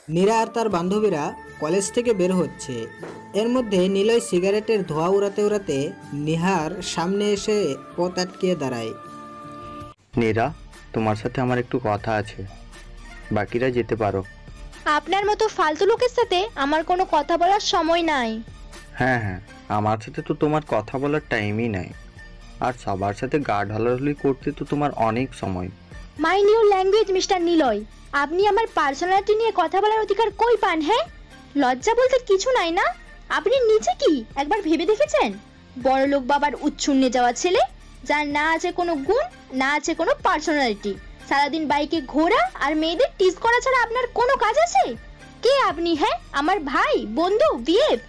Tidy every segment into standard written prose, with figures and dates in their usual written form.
নীরা আর তার বান্ধবীরা কলেজ থেকে বের হচ্ছে। এর মধ্যে নিলয় সিগারেটের ধোঁয়া উড়াতে উড়াতে নিহার সামনে এসে পথ আটকিয়ে দাঁড়ায়। নীরা, তোমার সাথে আমার একটু কথা আছে, বাকিরা যেতে পারো। আপনার মতো ফালতু লোকের সাথে আমার কোনো কথা বলার সময় নাই। হ্যাঁ হ্যাঁ, আমার সাথে তো তোমার কথা বলার টাইমই নাই, আর সবার সাথে গা ঢালাঢালি করতে তো তোমার অনেক সময়। Mind your language mister Niloy. আপনি আমার পার্সোনালিটি নিয়ে কথা বলার অধিকার কই পান? হ্যাঁ, লজ্জা বলতে কিছু নাই না? আপনি নিচে কি একবার ভেবে দেখেছেন? বড়লোক বাবার উচ্ছন্নে যাওয়া ছেলে, যার না আছে কোনো গুণ, না আছে কোনো পার্সোনালিটি, সারাদিন বাইকে ঘোরা আর মেয়েদের টিজ করা ছাড়া আপনার কোনো কাজ আছে? কে আপনি? হ্যাঁ, আমার ভাই, বন্ধু, বিএফ?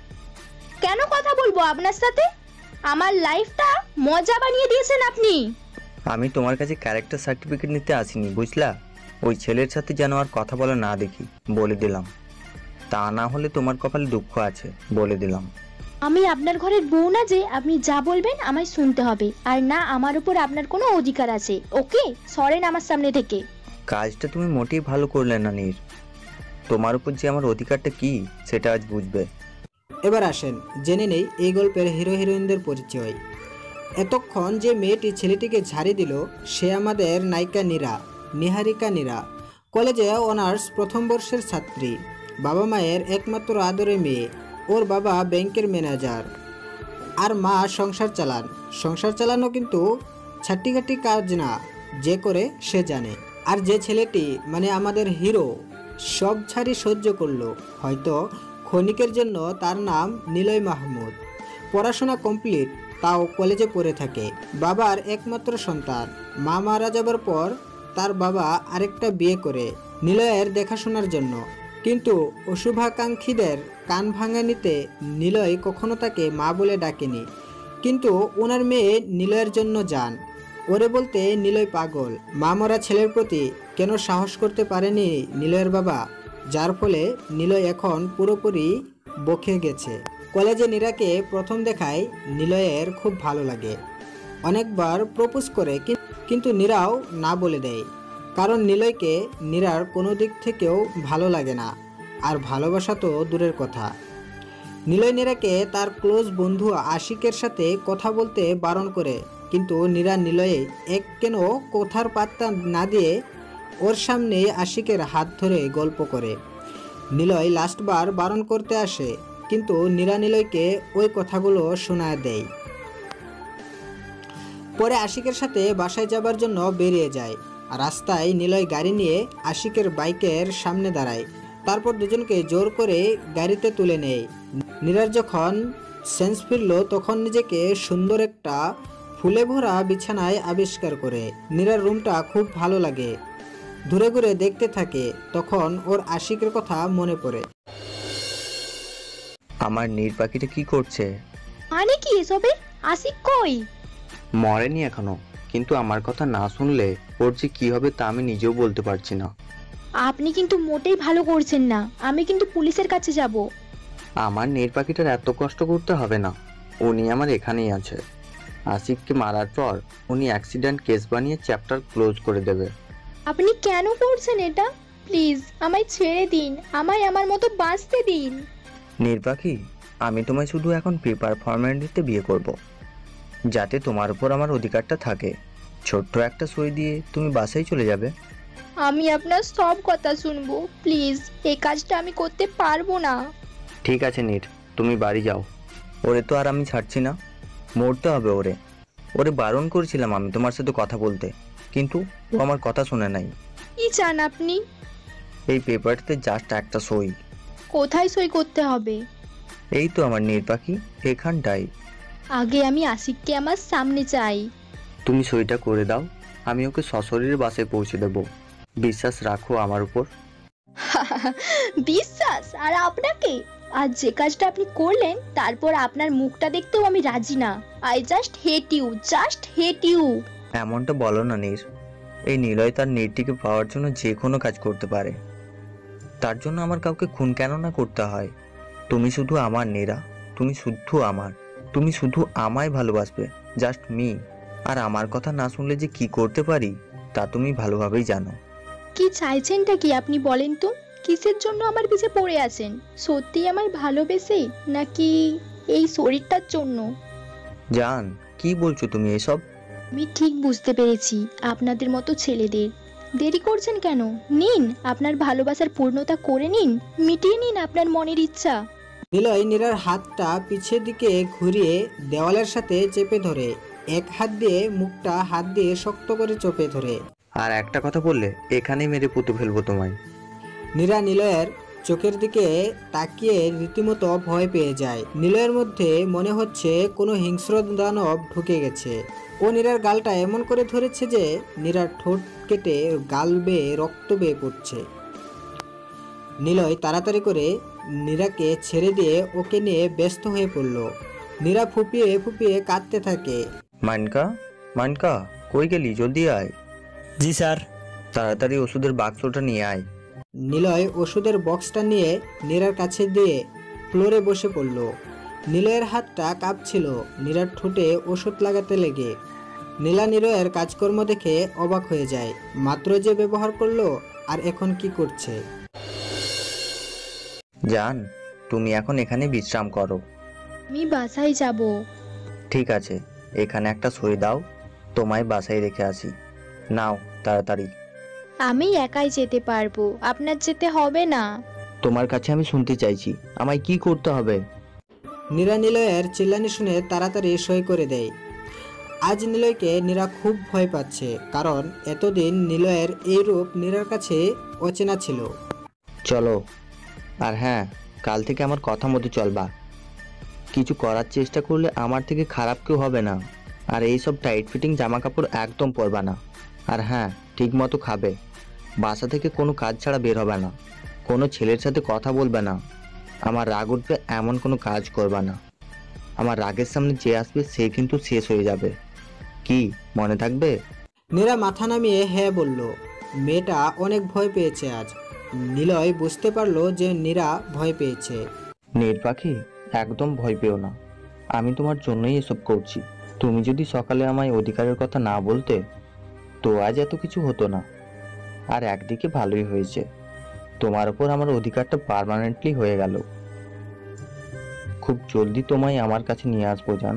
কেন কথা বলবো আপনার সাথে? আমার লাইফটা মজা বানিয়ে দিয়েছেন আপনি। আমি তোমার কাছে ক্যারেক্টার সার্টিফিকেট নিতে আসিনি, বুঝলা? ওই ছেলের সাথে যেন আর কথা বলা না দেখি, বলে দিলাম। তা না হলে তোমার কপালে দুঃখ আছে, বলে দিলাম। আমি আপনার ঘরের বউ না যে আপনি যা বলবেন আমায় শুনতে হবে, আর না আমার উপর আপনার কোনো অধিকার আছে। ওকে, সরেন আমার সামনে থেকে। কাজটা তুমি মোটেই ভালো করলে না নীর। তোমার উপর যে আমার অধিকারটা কি সেটা আজ বুঝবে। এবার আসেন জেনে নেই এই গল্পের হিরো হিরোইনদের পরিচয়। এতক্ষণ যে মেয়েটি ছেলেটিকে ঝাড়ি দিল সে আমাদের নায়িকা নীরা, নিহারিকা নীরা। কলেজে অনার্স প্রথম বর্ষের ছাত্রী, বাবা মায়ের একমাত্র আদরে মেয়ে। ওর বাবা ব্যাংকের ম্যানেজার আর মা সংসার চালান। সংসার চালানো কিন্তু ছাট্টিঘাটি কাজ না, যে করে সে জানে। আর যে ছেলেটি মানে আমাদের হিরো সব ছাড়ি সহ্য করলো, হয়তো ক্ষণিকের জন্য, তার নাম নিলয় মাহমুদ। পড়াশোনা কমপ্লিট, তাও কলেজে পড়ে থাকে। বাবার একমাত্র সন্তান, মা মারা যাবার পর তার বাবা আরেকটা বিয়ে করে নিলয়ের দেখাশোনার জন্য। কিন্তু অশুভাকাঙ্ক্ষীদের কান ভাঙানিতে নিলয় কখনো তাকে মা বলে ডাকেনি। কিন্তু ওনার মেয়ে নিলয়ের জন্য যান। ওরে বলতে নিলয় পাগল। মা মরা ছেলের প্রতি কেন সাহস করতে পারেনি নিলয়ের বাবা, যার ফলে নিলয় এখন পুরোপুরি বকে গেছে। কলেজে নীরাকে প্রথম দেখায় নিলয়ের খুব ভালো লাগে। অনেকবার প্রপোজ করে, কিন্তু নীরাও না বলে দেয়, কারণ নিলয়কে নীরার কোনো দিক থেকেও ভালো লাগে না। আর ভালোবাসা তো দূরের কথা। নিলয় নীরাকে তার ক্লোজ বন্ধু আশিকের সাথে কথা বলতে বারণ করে, কিন্তু নীরা নিলয়ে এক কেন কথার পাত্তা না দিয়ে ওর সামনে আশিকের হাত ধরে গল্প করে। নিলয় লাস্টবার বারণ করতে আসে, কিন্তু নীরা নিলয়কে ওই কথাগুলো শোনায় দেয়। পরে আশিকের সাথে বাসায় যাবার জন্য বেরিয়ে যায়। রাস্তায় নিলয় গাড়ি নিয়ে আশিকের বাইকের সামনে দাঁড়ায়, তারপর দুজনকে জোর করে গাড়িতে তুলে নেয়। নীরার যখন সেন্স ফিরল তখন নিজেকে সুন্দর একটা ফুলে ভরা বিছানায় আবিষ্কার করে। নীরার রুমটা খুব ভালো লাগে, ঘুরে ঘুরে দেখতে থাকে। তখন ওর আশিকের কথা মনে পড়ে। আমার নীর পাখিটা কি করছে? মানে কি এসবে? আশিক কই? মরেনি এখনো, কিন্তু আমার কথা না শুনলে ওর যে কি হবে তা আমি নিজেও বলতে পারছি না। আপনি কিন্তু মোটেই ভালো করছেন না। আমি কিন্তু পুলিশের কাছে যাব। আমার নীর পাখিটার এত কষ্ট করতে হবে না, উনি আমার এখানেই আছে। আশিককে মারার পর উনি অ্যাক্সিডেন্ট কেস বানিয়ে চ্যাপ্টার ক্লোজ করে দেবে। আপনি কেন করছেন এটা? প্লিজ আমায় ছেড়ে দিন, আমায় আমার মতো বাঁচতে দিন। নীর পাখি, আমি তোমায় শুধু এখন পেপার ফর্মালিটিতে বিয়ে করব, যাতে তোমার উপর আমার অধিকারটা থাকে। ছোট্ট একটা সই দিয়ে তুমি বাসায় চলে যাবে। আমি আপনার সব কথা শুনবো, প্লিজ। এই কাজটা আমি করতে পারবো না। ঠিক আছে নীর, তুমি বাড়ি যাও। ওরে তো আর আমি ছাড়ছি না, মরতে হবে ওরে। ওরে বারণ করেছিলাম আমি তোমার সাথে কথা বলতে, কিন্তু ও আমার কথা শুনে নাই। কি চান আপনি? এই পেপারটাতে জাস্ট একটা সই। কোথায় সই করতে হবে? এই তো আমার নীর পাখি, এখানটাই। আগে আমি আশিককে আমার সামনে চাই। তুমি সইটা করে দাও, আমি ওকে সশরীরে বাসায় পৌঁছে দেব। বিশ্বাস রাখো আমার উপর। বিশ্বাস? আর আপনাকে? আর যে কাজটা আপনি করলেন তারপর আপনার মুখটা দেখতেও আমি রাজি না। I just hate you, just hate you. এমনটা বলো না নীর। এই নিলয় তার নীরটিকে পাওয়ার জন্য যে কোনো কাজ করতে পারে, তার জন্য আমার কাউকে খুন কেন না করতে হয়? তুমি শুধু আমার নীরা, তুমি শুধু আমার। তুমি শুধু আমায় ভালোবাসবে, জাস্ট মি। আর আমার কথা না শুনলে যে কি করতে পারি তা তুমি ভালোভাবেই জানো। কি চাইছেনটা কি আপনি বলেন তো? কিসের জন্য আমার পিছে পড়ে আছেন? সত্যি আমায় ভালোবেসে, নাকি এই শরীরটার জন্য? জান, কি বলছো তুমি এসব? আমি ঠিক বুঝতে পেরেছি আপনাদের মতো ছেলেদের। দেরি করছেন কেন? নিন, আপনার ভালোবাসার পূর্ণতা করে নিন, মিটিয়ে নিন আপনার মনের ইচ্ছা। নিলয় নীরার হাতটা পিছের দিকে ঘুরিয়ে দেওয়ালের সাথে চেপে ধরে, এক হাত দিয়ে মুখটা হাত দিয়ে শক্ত করে চেপে ধরে। আর একটা কথা বললে এখানেই মেরে পুঁতে ফেলবো তোমায়। নীরা নিলয়ের চোখের দিকে তাকিয়ে রীতিমতো ভয় পেয়ে যায়। নিলয়ের মধ্যে মনে হচ্ছে কোনো হিংস্র দানব ঢুকে গেছে। ও নীরার গালটা এমন করে ধরেছে যে নীরার ঠোঁট কেটে গাল বেয়ে রক্ত বেয়ে পড়ছে। নিলয় তাড়াতাড়ি করে নীরাকে ছেড়ে দিয়ে ওকে নিয়ে ব্যস্ত হয়ে পড়ল। নীরা ফুপিয়ে ফুপিয়ে কাঁদতে থাকে। মানকা, মানকা, কই গেলি? জলদি আয়। জি স্যার। তাড়াতাড়ি ওষুধের বাক্সটা নিয়ে আয়। নিলয় ওষুধের বক্সটা নিয়ে নীরার কাছে দিয়ে ফ্লোরে বসে পড়ল। নিলয়ের হাতটা কাঁপছিল নীরার ঠোঁটে ওষুধ লাগাতে লেগে। নীলা নিলয়ের কাজকর্ম দেখে অবাক হয়ে যায়। মাত্র যে ব্যবহার করলো, আর এখন কি করছে। জান, তুমি এখন এখানে বিশ্রাম করো। আমি বাসায় যাব। ঠিক আছে, এখানে একটা সই দাও, তোমায় বাসায় রেখে আসি। নাও তাড়াতাড়ি। আমি একাই যেতে পারবো, আপনার যেতে হবে না। তোমার কাছে আমি শুনতে চাইছি, আমায় কি করতে হবে? নীরা নিলয়ের চিল্লানি শুনে তাড়াতাড়ি সই করে দেয়। আজ নিলয়কে নীরা খুব ভয় পাচ্ছে, কারণ এতদিন নিলয়ের এই রূপ নীরার কাছে অচেনা ছিল। চলো। আর হ্যাঁ, কাল থেকে আমার কথা মতো চলবা। কিছু করার চেষ্টা করলে আমার থেকে খারাপ কেউ হবে না। আর এইসব টাইট ফিটিং জামা কাপড় একদম পরবা না। আর হ্যাঁ, ঠিক মতো খাবে। বাসা থেকে কোনো কাজ ছাড়া বের হবে না। কোনো ছেলের সাথে কথা বলবে না। আমার রাগ উঠবে এমন কোনো কাজ করবা না। আমার রাগের সামনে যে আসবে সে কিন্তু শেষ হয়ে যাবে। কি মনে থাকবে? নীরা মাথা নামিয়ে হ্যাঁ বলল। মেয়েটা অনেক ভয় পেয়েছে আজ। নিলয় বুঝতে পারলো যে নীরা ভয় পেয়েছে। নীর পাখি, একদম ভয় পেও না। আমি তোমার জন্যই এসব করছি। তুমি যদি সকালে আমায় অধিকারের কথা না বলতে, তো আজ এত কিছু হতো না। আর একদিকে ভালোই হয়েছে, তোমার উপর আমার অধিকারটা পার্মানেন্টলি হয়ে গেল। খুব জলদি তোমায় আমার কাছে নিয়ে আসবো জান।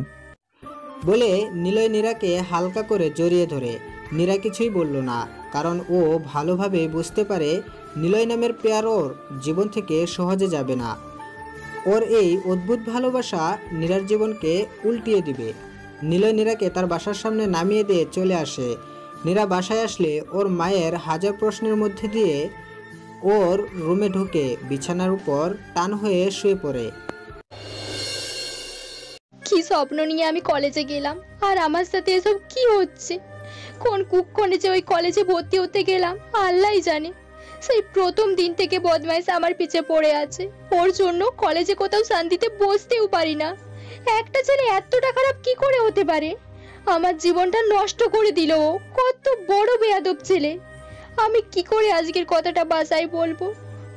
বলে নিলয় নীরাকে হালকা করে জড়িয়ে ধরে। নীরা কিছুই বলল না, কারণ ও ভালোভাবে বুঝতে পারে নিলয় নামের পেয়ার ওর জীবন থেকে সহজে যাবে না। ওর এই অদ্ভুত ভালোবাসা নীরার জীবনকে উল্টিয়ে দিবে। নিলয় নীরাকে তার বাসার সামনে নামিয়ে দিয়ে চলে আসে। নীরা বাসায় আসলে ওর মায়ের হাজার প্রশ্নের মধ্যে দিয়ে ওর রুমে ঢুকে বিছানার উপর টান হয়ে শুয়ে পড়ে। কি স্বপ্ন নিয়ে আমি কলেজে গেলাম, আর আমার সাথে এসব কি হচ্ছে? কোন কুক্ষণে যে ওই কলেজে ভর্তি হতে গেলাম আল্লাহই জানে। সেই প্রথম দিন থেকে বদমাইশ আমার পিছে পড়ে আছে। ওর জন্য কলেজে কোথাও শান্তিতে বসতেও পারি না। একটা ছেলে এতটা খারাপ কি করে হতে পারে? আমার জীবনটা নষ্ট করে দিল ও। কত বড় বেয়াদব ছেলে। আমি কি করে আজকের কথাটা বাসায় বলবো?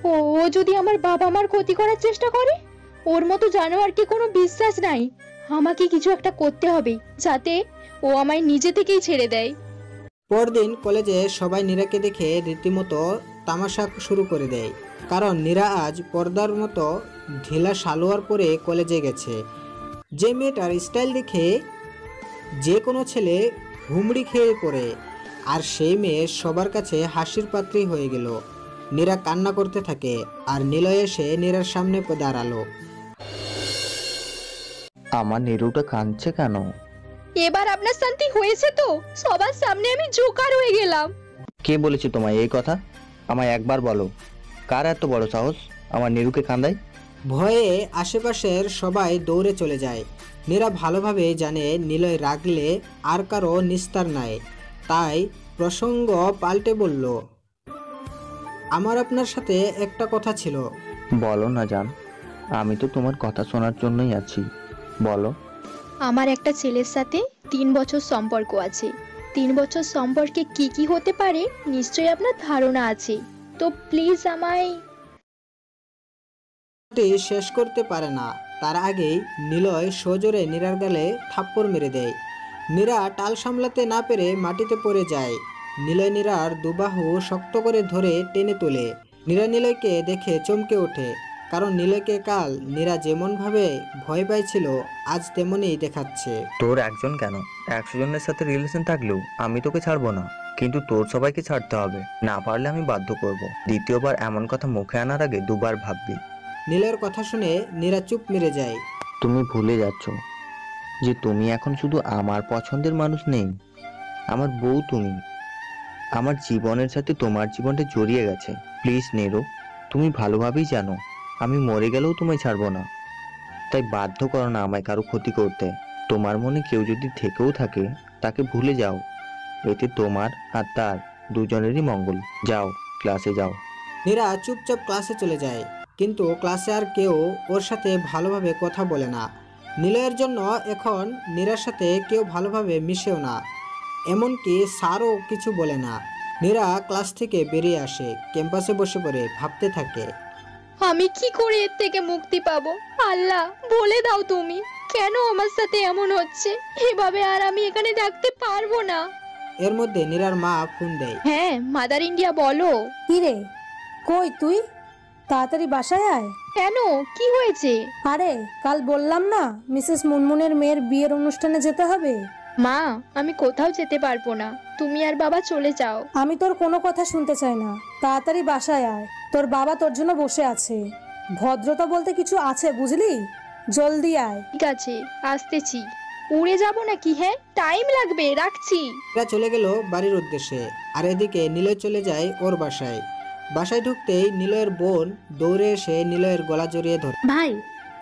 ও ও যদি আমার বাবা মার ক্ষতি করার চেষ্টা করে? ওর মতো জানোয়ারকে কোনো বিশ্বাস নাই। আমাকে কিছু একটা করতে হবে, যাতে ও আমায় নিজে থেকেই ছেড়ে দেয়। পরদিন কলেজে সবাই নীরাকে দেখে রীতিমতো তামাশা শুরু করে দেয়, কারণ নীরা আজ পর্দার মতো ঢিলা সালোয়ার পরে কলেজে গেছে। যে মেয়েটার স্টাইল দেখে যে কোনো ছেলে হুমড়ি খেয়ে পড়ে, আর সেই মেয়ে সবার কাছে হাসির পাত্রী হয়ে গেল। নীরা কান্না করতে থাকে, আর নিলয় এসে নীরার সামনে দাঁড়ালো। আমার নিরুটা কাঁদছে কেন? এবার আপনার শান্তি হয়েছে তো? সবার সামনে আমি জোকার হয়ে গেলাম। কে বলেছে তোমায় এই কথা? আমায় একবার বলো, কার এত বড় সাহস আমার নিরুকে কাঁদায়? ভয়ে আশেপাশের সবাই দৌড়ে চলে যায়। নীরা ভালোভাবে জানে নিলয় রাগলে আর কারো নিস্তার নাই, তাই প্রসঙ্গ পাল্টে বলল, আমার আপনার সাথে একটা কথা ছিল। বলো না জান, আমি তো তোমার কথা শোনার জন্যই আছি, বলো। আমার একটা ছেলের সাথে 3 বছর সম্পর্ক আছে। 3 বছর সম্পর্কে কি কি হতে পারে নিশ্চয়ই আপনার ধারণা আছে। তো প্লিজ আমায়। শেষ করতে পারে না, তার আগেই নিলয় সজোরে নীরার গালে থাপ্পড় মেরে দেয়। নীরা টাল সামলাতে না পেরে মাটিতে পড়ে যায়। নিলয় নীরার দুবাহু শক্ত করে ধরে টেনে তোলে। নীরা নিলয়কে দেখে চমকে ওঠে, কারণ নিলয়কে কাল নীরা যেমনভাবে ভয় পাইছিল আজ তেমনই দেখাচ্ছে। তোর একজন কেন, 100 জনের সাথে রিলেশন থাকলেও আমি তোকে ছাড়বো না, কিন্তু তোর সবাইকে ছাড়তে হবে, না পারলে আমি বাধ্য করব। দ্বিতীয়বার এমন কথা মুখে আনার আগে দুবার ভাববি। নীলয়ের কথা শুনে নীরা চুপ মেরে যায়। তুমি ভুলে যাচ্ছ যে তুমি এখন শুধু আমার পছন্দের মানুষ নেই, আমার বউ তুমি। আমার জীবনের সাথে তোমার জীবনটা জড়িয়ে গেছে। প্লিজ নীরু, তুমি ভালোভাবেই জানো আমি মরে গেলেও তোমায় ছাড়বো না, তাই বাধ্য করো না আমায় কারো ক্ষতি করতে। তোমার মনে কেউ যদি থেকেও থাকে তাকে ভুলে যাও, এতে তোমার আর তার দুজনেরই মঙ্গল। যাও, ক্লাসে যাও। নীরা চুপচাপ ক্লাসে চলে যায়, কিন্তু ক্লাসে আর কেউ ওর সাথে ভালোভাবে কথা বলে না। নিলয়ের জন্য এখন নীরার সাথে কেউ ভালোভাবে মিশেও না, এমনকি স্যারও কিছু বলে না। নীরা ক্লাস থেকে বেরিয়ে আসে, ক্যাম্পাসে বসে পড়ে ভাবতে থাকে। আমি কি করে এর থেকে মুক্তি পাবো? আল্লাহ, বলে দাও তুমি, কেন আমার সাথে এমন হচ্ছে? এভাবে আর আমি এখানে থাকতে পারবো না। এর মধ্যে নীরার মা ফোন দেয়। হ্যাঁ মাদার ইন্ডিয়া, বলো। কি রে, কই তুই? তাড়াতাড়ি বাসায় আয়। কেন, কি হয়েছে? আরে কাল বললাম না মিসেস মুনমুনের মেয়ের বিয়ের অনুষ্ঠানে যেতে হবে। মা, আমি কোথাও যেতে পারবো না, তুমি আর বাবা চলে যাও। আমি তোর কোনো কথা শুনতে চাই না, তাড়াতাড়ি বাসায় আয়। তোর বাবা তোর জন্য বসে আছে। ভদ্রতা বলতে কিছু আছে বুঝলি? জলদি আয়। ঠিক আছে, আসতেছি। উড়ে যাব নাকি? হ্যাঁ, টাইম লাগবে, রাখছি। নীরা চলে গেল বাড়ির উদ্দেশ্যে, আর এদিকে নিলয় চলে যায় ওর বাসায়। বাসায় ঢুকতেই নিলয়ের বোন দৌড়ে এসে নিলয়ের গলা জড়িয়ে ধরে। ভাই,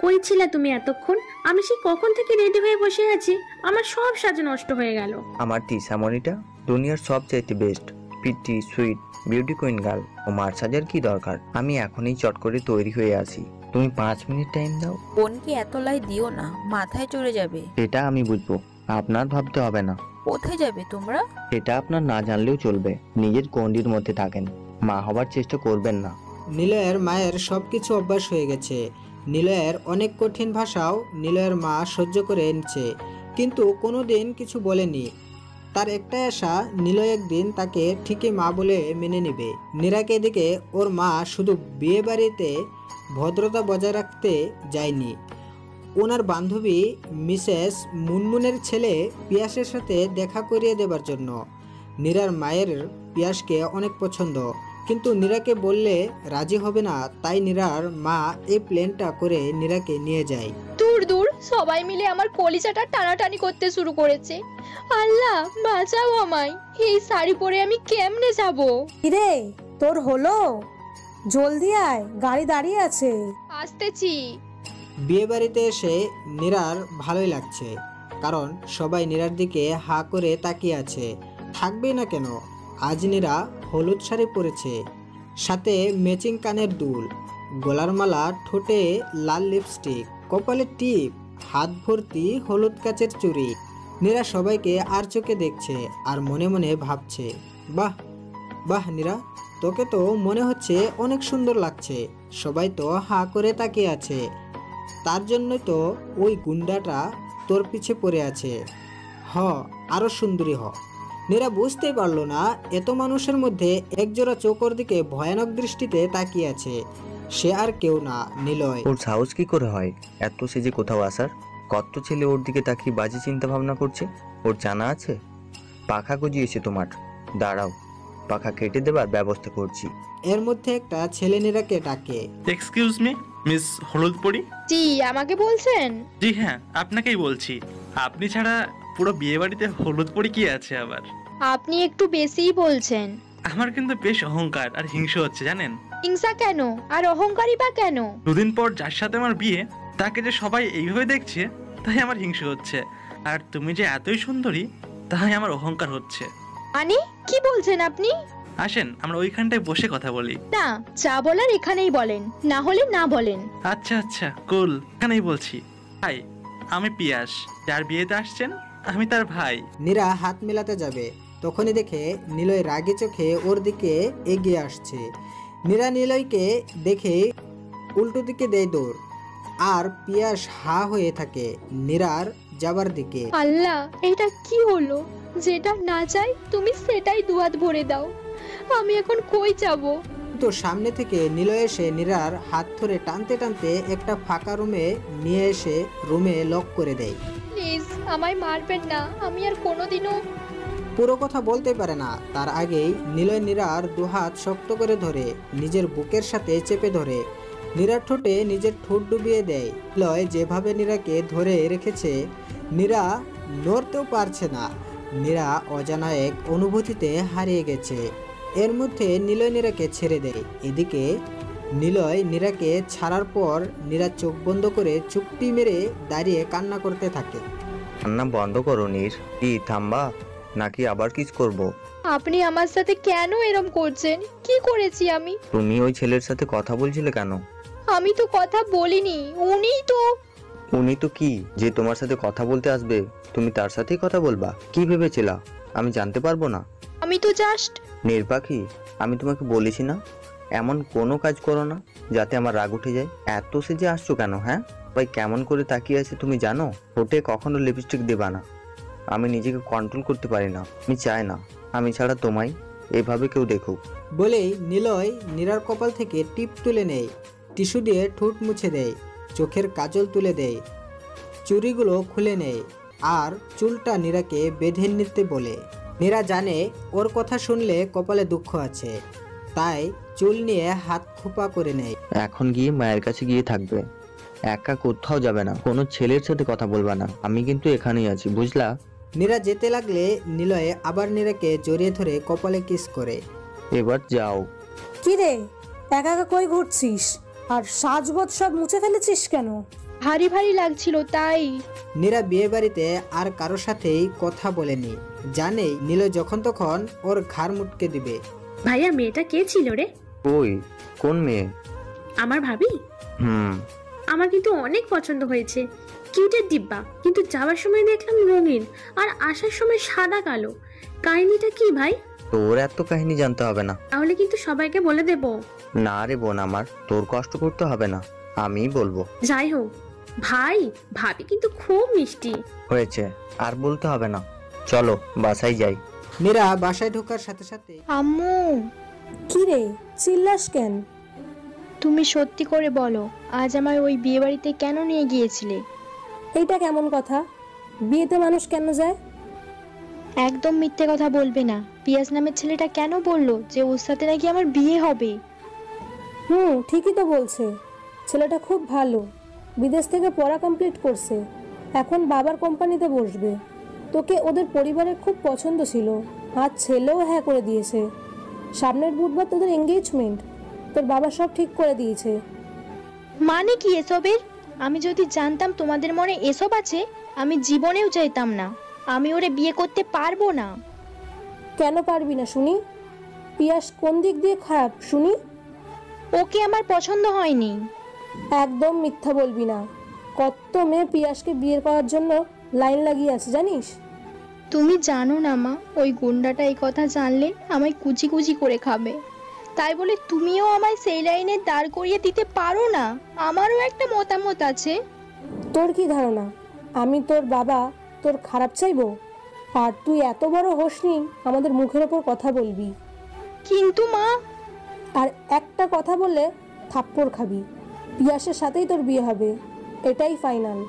কই ছিলে তুমি এতক্ষণ? আমি সেই কখন থেকে রেডি হয়ে বসে আছি, আমার সব সাজ নষ্ট হয়ে গেল। আমার তিসামণিটা দুনিয়ার সবচাইতে best, pretty, sweet, beauty queen girl. ও মার সাজার কি দরকার? আমি এখনই চট করে তৈরি হয়ে আসি, তুমি 5 মিনিট টাইম দাও। বোনকে এত লাই দিও না, মাথায় চড়ে যাবে। এটা আমি বুঝবো, আপনার ভাবতে হবে না। কোথায় যাবে তোমরা? এটা আপনার না জানলেও চলবে। নিজের গণ্ডির মধ্যে থাকেন, মা হবার চেষ্টা করবেন না। নিলয়ের মায়ের সবকিছু অভ্যাস হয়ে গেছে। নিলয়ের অনেক কঠিন ভাষাও নিলয়ের মা সহ্য করে নিচ্ছে, কিন্তু কোনোদিন কিছু বলেনি। তার একটাই আশা, নিলয় একদিন তাকে ঠিকই মা বলে মেনে নেবে। নীরাকে এদিকে ওর মা শুধু বিয়ে বাড়িতে ভদ্রতা বজায় রাখতে যায়নি, ওনার বান্ধবী মিসেস মুনমুনের ছেলে পিয়াসের সাথে দেখা করিয়ে দেবার জন্য। নীরার মায়ের পিয়াসকে অনেক পছন্দ, কিন্তু নীরাকে বললে রাজি হবে না, তাই নীরার মা এই প্ল্যানটা করে নীরাকে নিয়ে যায়। দূর দূর, সবাই মিলে আমার কলিজাটা টানাটানি করতে শুরু করেছে। আল্লাহ, বাঁচাও আমায়। এই শাড়ি পরে আমি কেমনে যাব? কিরে, তোর হলো? জলদি আয়, গাড়ি দাঁড়িয়ে আছে। আসতেছি। বিয়ে বাড়িতে এসে নীরার ভালোই লাগছে, কারণ সবাই নীরার দিকে হা করে তাকিয়ে আছে। থাকবেই না কেন? আজ নীরা হলুদ শাড়ি পরেছে, সাথে ম্যাচিং কানের দুল, গলার মালা, ঠোঁটে লাল লিপস্টিক, কপালে টিপ, হাত ভর্তি হলুদ কাচের চুড়ি। নীরা সবাইকে আর চোখে দেখছে আর মনে মনে ভাবছে, বাহ বাহ নীরা, তোকে তো মনে হচ্ছে অনেক সুন্দর লাগছে। সবাই তো হা করে তাকিয়ে আছে, তার জন্যই তো ওই গুন্ডাটা তোর পিছে পড়ে আছে। আরো সুন্দরী হ। নীরা বুঝতেই পারলো না এত মানুষের মধ্যে একজোড়া চোখ ওর দিকে ভয়ানক দৃষ্টিতে তাকিয়ে আছে। সে আর কেউ না, নিলয়। ওর সাহস কি করে হয় এত সেজে কোথাও আসার? কত ছেলে ওর দিকে তাকিয়ে বাজে চিন্তা ভাবনা করছে, ওর জানা আছে? পাখা গজিয়েছে তোমার, দাঁড়াও, পাখা কেটে দেবার ব্যবস্থা করছি। এর মধ্যে একটা ছেলে নীরাকে ডাকে। এক্সকিউজ মি, মিস হলুদপরি? জি, আমাকে বলছেন? জি হ্যাঁ, আপনাকেই বলছি। আপনি ছাড়া পুরো বিয়ে বাড়িতে হলুদপরি কি আছে আবার? আপনি একটু বেশিই বলছেন। আমার কিন্তু বেশ অহংকার আর হিংসা হচ্ছে জানেন। হিংসা কেন, আর অহংকারী বা কেন? দুদিন পর যার সাথে আমার বিয়ে, তাকে যে সবাই এইভাবে দেখছে, তাই আমার হিংসা হচ্ছে। আর তুমি যে এতই সুন্দরী, তাই আমার অহংকার হচ্ছে। মানে কি বলছেন আপনি? আসেন আমরা ওইখানটায় বসে কথা বলি। না, যা বলার এখানেই বলেন, না হলে না বলেন। আচ্ছা আচ্ছা, কুল, এখানেই বলছি। হাই, আমি পিয়াস, যার বিয়েতে আসছেন আমি তার ভাই। নীরা হাত মেলাতে যাবে, তখনই দেখে নিলয় রাগে চোখে ওর দিকে এগিয়ে আসছে। নীরা নিলয়কে দেখে উল্টো দিকে দেয় দৌড়, আর পিয়াস হা হয়ে থাকে নীরার যাবার দিকে। আল্লাহ, এটা কি হলো? যেটা না চাই তুমি সেটাই দুহাত ভরে দাও। আমি এখন কই যাব? কিন্তু সামনে থেকে নিলয় এসে নীরার হাত ধরে টানতে টানতে একটা ফাঁকা রুমে নিয়ে এসে রুমে লক করে দেয়। প্লিজ আমায় মারবেন না, আমি আর কোনোদিনও। পুরো কথা বলতে পারে না, তার আগেই নিলয় নীরার দুহাত শক্ত করে ধরে নিজের বুকের সাথে চেপে ধরে নীরার ঠোঁটে নিজের ঠোঁট ডুবিয়ে দেয়। নিলয় যেভাবে নীরাকে ধরে রেখেছে, নীরা নড়তেও পারছে না। নীরা অজানা এক অনুভূতিতে হারিয়ে গেছে। এর মধ্যে নিলয় নীরাকে ছেড়ে দেয়। এদিকে নিলয় নীরাকে ছাড়ার পর নীরা চোখ বন্ধ করে চুপটি মেরে দাঁড়িয়ে কান্না করতে থাকে। কান্না বন্ধ করো নীর। কি থামবা নাকি আবার কিস করব? আপনি আমার সাথে কেন এরম করছেন? কি করেছি আমি? তুমি ওই ছেলের সাথে কথা বলছিলে কেন? আমি তো কথা বলিনি, উনিই তো। উনি তো কি যে তোমার সাথে কথা বলতে আসবে তুমি তার সাথেই কথা বলবা? কি ভেবেছিলা আমি জানতে পারবো না? আমি তো জাস্ট। নির্পাখি, আমি তোমাকে বলেছি না এমন কোনো কাজ করো না যাতে আমার রাগ উঠে যায়। এত সেজে আসছো কেন? হ্যাঁ, ভাই কেমন করে তাকিয়ে আছে তুমি জানো? ঠোঁটে কখনো লিপস্টিক দেবা না। আমি নিজেকে কন্ট্রোল করতে পারি না। আমি চাই না আমি ছাড়া তোমায় এভাবে কেউ দেখুক। বলেই নিলয় নীরার কপাল থেকে টিপ তুলে নেয়, টিস্যু দিয়ে ঠোঁট মুছে দেয়, চোখের কাজল তুলে দেয়, চুড়িগুলো খুলে নেয় আর চুলটা নীরাকে বেঁধে নিতে বলে। নীরা জানে ওর কথা শুনলে কপালে দুঃখ আছে, তাই চুল নিয়ে হাত খোপা করে নেয়। এখন গিয়ে মায়ের কাছে গিয়ে থাকবে, একা কোথাও যাবে না, কোনো ছেলের সাথে কথা বলবা না। আমি কিন্তু এখানেই আছি, বুঝলা? নীরা যেতে লাগলে নিলয় আবার নীরাকে জড়িয়ে ধরে কপালে কিস করে। এবার যাও। কি রে, একা একা কই ঘুরছিস? আর সাজগোজ সব মুছে ফেলেছিস কেন? ভারী ভারী লাগছিল তাই। নীরা বিয়ে বাড়িতে আর কারোর সাথেই কথা বলেনি, জানেই নিলয় যখন তখন ওর ঘাড় মুটকে দিবে। ভাইয়া, মেয়েটা কে ছিল রে? ওই কোন মেয়ে? আমার ভাবি। আমার কিন্তু অনেক পছন্দ হয়েছে। কিউটের ডিব্বা, কিন্তু যাওয়ার সময় দেখলাম রঙিন আর আসার সময় সাদা কালো। কাহিনীটা কি ভাই? তোর এত কাহিনী জানতে হবে না। তাহলে কিন্তু সবাইকে বলে দেব। না রে বোন আমার, তোর কষ্ট করতে হবে না, আমিই বলবো। যাই হোক ভাই, ভাবি কিন্তু খুব মিষ্টি। হয়েছে, আর বলতে হবে না, চলো বাসায় যাই। নীরা বাসায় ঢোকার সাথে সাথে আম্মু, কি রে, চিল্লাস কেন? তুমি সত্যি করে বলো, আজ আমায় ওই বিয়ে বাড়িতে কেন নিয়ে গিয়েছিলে? এইটা কেমন কথা? বিয়েতে মানুষ কেন যায়? একদম মিথ্যে কথা বলবে না। পিয়াস নামের ছেলেটা কেন বললো যে ওর সাথে নাকি আমার বিয়ে হবে? ঠিকই তো বলছে। ছেলেটা খুব ভালো, বিদেশ থেকে পড়া কমপ্লিট করছে, এখন বাবার কোম্পানিতে বসবে। তোকে ওদের পরিবারের খুব পছন্দ ছিল, আর ছেলেও হ্যাঁ করে দিয়েছে। সামনের বুধবার তোদের এঙ্গেজমেন্ট, তোর বাবা সব ঠিক করে দিয়েছে। মানে কি এসবের? আমি যদি জানতাম তোমাদের মনে এসব আছে, আমি জীবনেও চাইতাম না। আমি ওরে বিয়ে করতে পারবো না। কেন পারবি না শুনি? পিয়াস কোন দিক দিয়ে খারাপ শুনি? ওকে আমার পছন্দ হয়নি। একদম মিথ্যা বলবি না। কত মেয়ে পিয়াসকে বিয়ে করার জন্য লাইন লাগিয়ে আছে জানিস? তুমি জানো না মা, ওই গুন্ডাটা এই কথা জানলে আমায় কুচি কুচি করে খাবে। তাই বলে তুমিও আমায় সেই লাইনে দাঁড় করিয়ে দিতে পারো না? আমারও একটা মতামত আছে। তোর কি ধারণা আমি তোর বাবা তোর খারাপ চাইবো? আর তুই এত বড় হোসনি আমাদের মুখের ওপর কথা বলবি? কিন্তু মা। আর একটা কথা বললে থাপ্পড় খাবি। পিয়াসের সাথেই তোর বিয়ে হবে, এটাই ফাইনাল।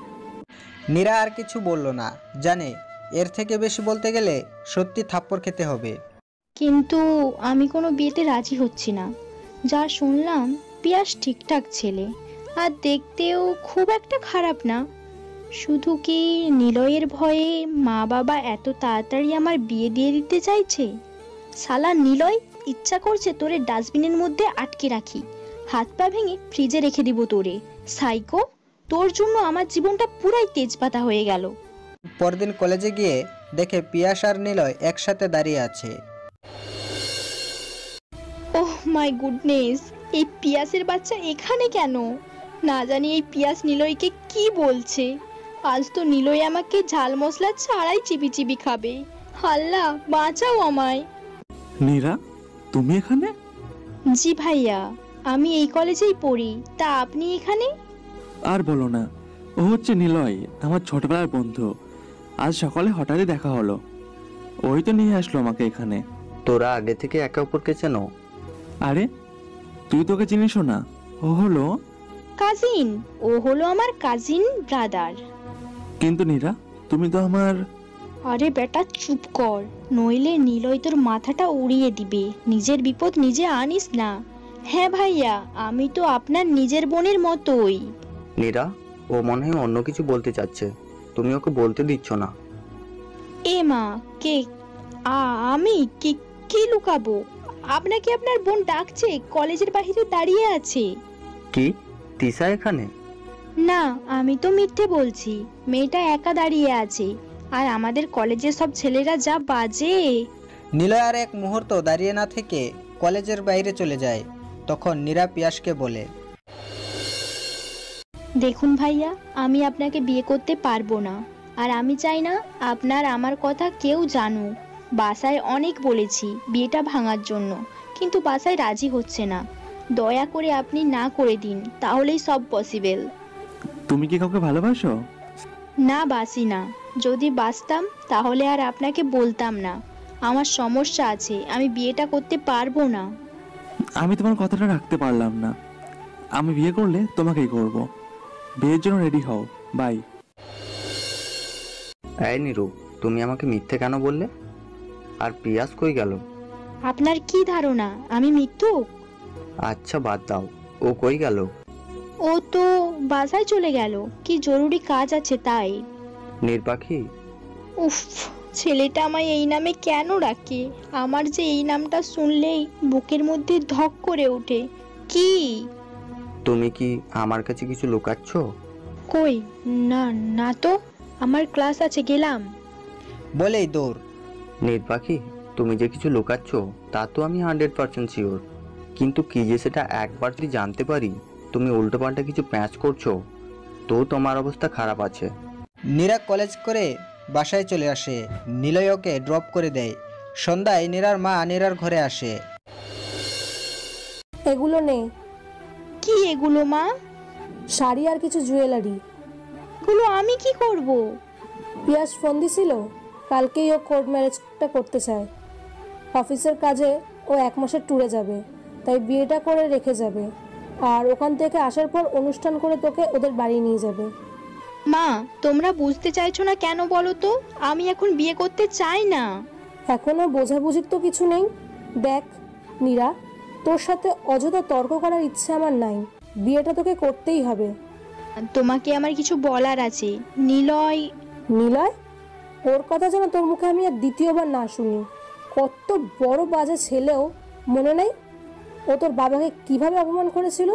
নীরা আর কিছু বলল না, জানে এর থেকে বেশি বলতে গেলে সত্যি থাপ্পড় খেতে হবে। কিন্তু আমি কোনো বিয়েতে রাজি হচ্ছি না। যা শুনলাম, পিয়াস ঠিকঠাক ছেলে, আর দেখতেও খুব একটা খারাপ না। শুধু কি নিলয়ের ভয়ে মা বাবা এত তাড়াতাড়ি আমার বিয়ে দিয়ে দিতে চাইছে? শালা নিলয়, ইচ্ছা করছে তোরে ডাস্টবিনের মধ্যে আটকে রাখি, হাত পা ভেঙে ফ্রিজে রেখে দিব তোরে। সাইকো, তোর জন্য আমার জীবনটা পুরাই তেজপাতা হয়ে গেল। পরদিন কলেজে গিয়ে দেখে পিয়াস আর নিলয় একসাথে দাঁড়িয়ে আছে। ওহ মাই গুডনেস, এই পিয়াসের বাচ্চা এখানে কেন? না জানি এই পিয়াস নিলয়কে কি বলছে। আজ তো নিলয় আমাকে ঝাল মশলা ছাড়াই চিবি চিবি খাবে। আল্লাহ বাঁচাও আমায়। নীরা, তুমি এখানে? জি ভাইয়া, আমি এই কলেজেই পড়ি, তা আপনি এখানে? আর বলো না, ও হচ্ছে নিলয়, আমার ছোটবেলার বন্ধু। আজ সকালে হঠাৎই দেখা হলো, ওই তো নিয়ে আসলো আমাকে এখানে। তোরা আগে থেকে একে অপরকে চেনো? আরে তুই তোকে চিনিস না? ও হলো। কাজিন, ও হলো আমার কাজিন ব্রাদার। কিন্তু নীরা, তুমি তো আমার। আরে বেটা চুপ কর, নইলে নিলয় তোর মাথাটা উড়িয়ে দিবে। নিজের বিপদ নিজে আনিস না। হ্যাঁ ভাইয়া, আমি তো আপনার নিজের বোনের মতোই। নীরা, ও মনে হয় অন্য কিছু বলতে চাচ্ছে, তুমি ওকে বলতে দিচ্ছ না। এ মা, কে? আমি কি কি লুকাবো? আপনাকে আপনার বোন ডাকছে, কলেজের বাইরে দাঁড়িয়ে আছে। কি তিশা এখানে? না, আমি তো মিথ্যে বলছি। মেয়েটা একা দাঁড়িয়ে আছে। আর আমাদের কলেজের সব ছেলেরা যা বাজে। নিলয় আর এক মুহূর্ত দাঁড়িয়ে না থেকে কলেজের বাইরে চলে যায়। তখন নীরা পিয়াসকে বলে, দেখুন ভাইয়া, আমি আপনাকে বিয়ে করতে পারবো না। আর আমি চাই না আপনার আমার কথা কেউ জানুক। বাসায় অনেক বলেছি বিয়েটা ভাঙার জন্য, কিন্তু বাসায় রাজি হচ্ছে না। দয়া করে আপনি না করে দিন, তাহলেই সব পসিবল। তুমি কি কাউকে ভালোবাসো? না, বাসি না। যদি বাসতাম তাহলে আর আপনাকে বলতাম না। আমার সমস্যা আছে, আমি বিয়েটা করতে পারবো না। আমি তোমার কথাটা রাখতে পারলাম না। আমি বিয়ে করলে তোমাকেই করব। বিয়ের জন্য রেডি হও। বাই। এই নিরু, তুমি আমাকে মিথ্যে কেন বললে? আর পিয়াস কই গেল? আপনার কি ধারণা আমি মিথ্যুক? আচ্ছা বাদ দাও, ও কই গেল? ও তো বাসায় চলে গেল, কি জরুরি কাজ আছে তাই। নির্বাখী। উফ, ছেলেটা আমায় এই নামে কেন ডাকে? আমার যে এই নামটা শুনলেই বুকের মধ্যে ধক করে ওঠে। কি? তুমি কি আমার কাছে কিছু লুকাচ্ছ? কই, না না তো, আমার ক্লাস আছে, গেলাম। বলেই দৌড়। নির্বাখী, তুমি যে কিছু লুকাচ্ছ তা তো আমি 100% শিওর, কিন্তু কি যে সেটা একবার যদি জানতে পারি তুমি উল্টোপাল্টা কিছু প্যাঁচ করছো, তো তোমার অবস্থা খারাপ আছে। নীরা কলেজ করে বাসায় চলে আসে। নিলয় ওকে ড্রপ করে দেয়। সন্ধ্যায় নীরার মা নীরার ঘরে আসে। এগুলো নে, কি এগুলো মা? শাড়ি আর কিছু জুয়েলারি। এগুলো আমি কি করব? পিয়াস ফোন দিছিল, কালকেই ও কোর্ট ম্যারেজটা করতে চায়। অফিসের কাজে ও 1 মাসের ট্যুরে যাবে, তাই বিয়েটা করে রেখে যাবে। আর ওখান থেকে আসার পর অনুষ্ঠান করে তোকে ওদের বাড়ি নিয়ে যাবে। মা, তোমরা বুঝতে চাইছো না কেন বলো তো? আমি এখন বিয়ে করতে চাই না। এখনো বোঝাবুঝির তো কিছু নেই। দেখ নীরা, তোর সাথে অযথা তর্ক করার ইচ্ছে আমার নাই। বিয়েটা তোকে করতেই হবে। তোমাকে আমার কিছু বলার আছে। নিলয়। নিলয়? ওর কথা যেন তোর মুখে আমি আর দ্বিতীয়বার না শুনি। কত বড় বাজে ছেলেও মনে নেই ও তোর বাবাকে কিভাবে অপমান করেছিল?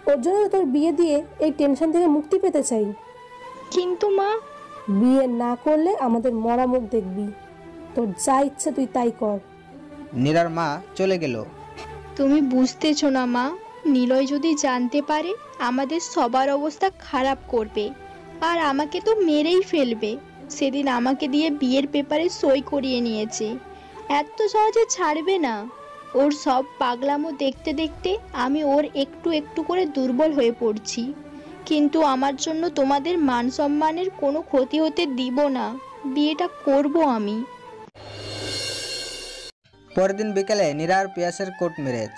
ওর জন্য তোর বিয়ে দিয়ে এই টেনশন থেকে মুক্তি পেতে চাই। কিন্তু মা, বিয়ে না করলে আমাদের মরা মুখ দেখবি। তোর যা ইচ্ছে তুই তাই কর। নীরার মা চলে গেল। তুমি বুঝতেছো না মা, নিলয় যদি জানতে পারে আমাদের সবার অবস্থা খারাপ করবে, আর আমাকে তো মেরেই ফেলবে। সেদিন আমাকে দিয়ে বিয়ের পেপারে সই করিয়ে নিয়েছে, এত সহজে ছাড়বে না। ওর সব পাগলামো দেখতে দেখতে আমি ওর একটু একটু করে দুর্বল হয়ে পড়ছি। কিন্তু আমার জন্য তোমাদের মান সম্মানের কোনো ক্ষতি হতে দিব না। বিয়েটা করব আমি। পরের দিন বিকেলে নীরা আর পিয়াসের কোর্ট ম্যারেজ।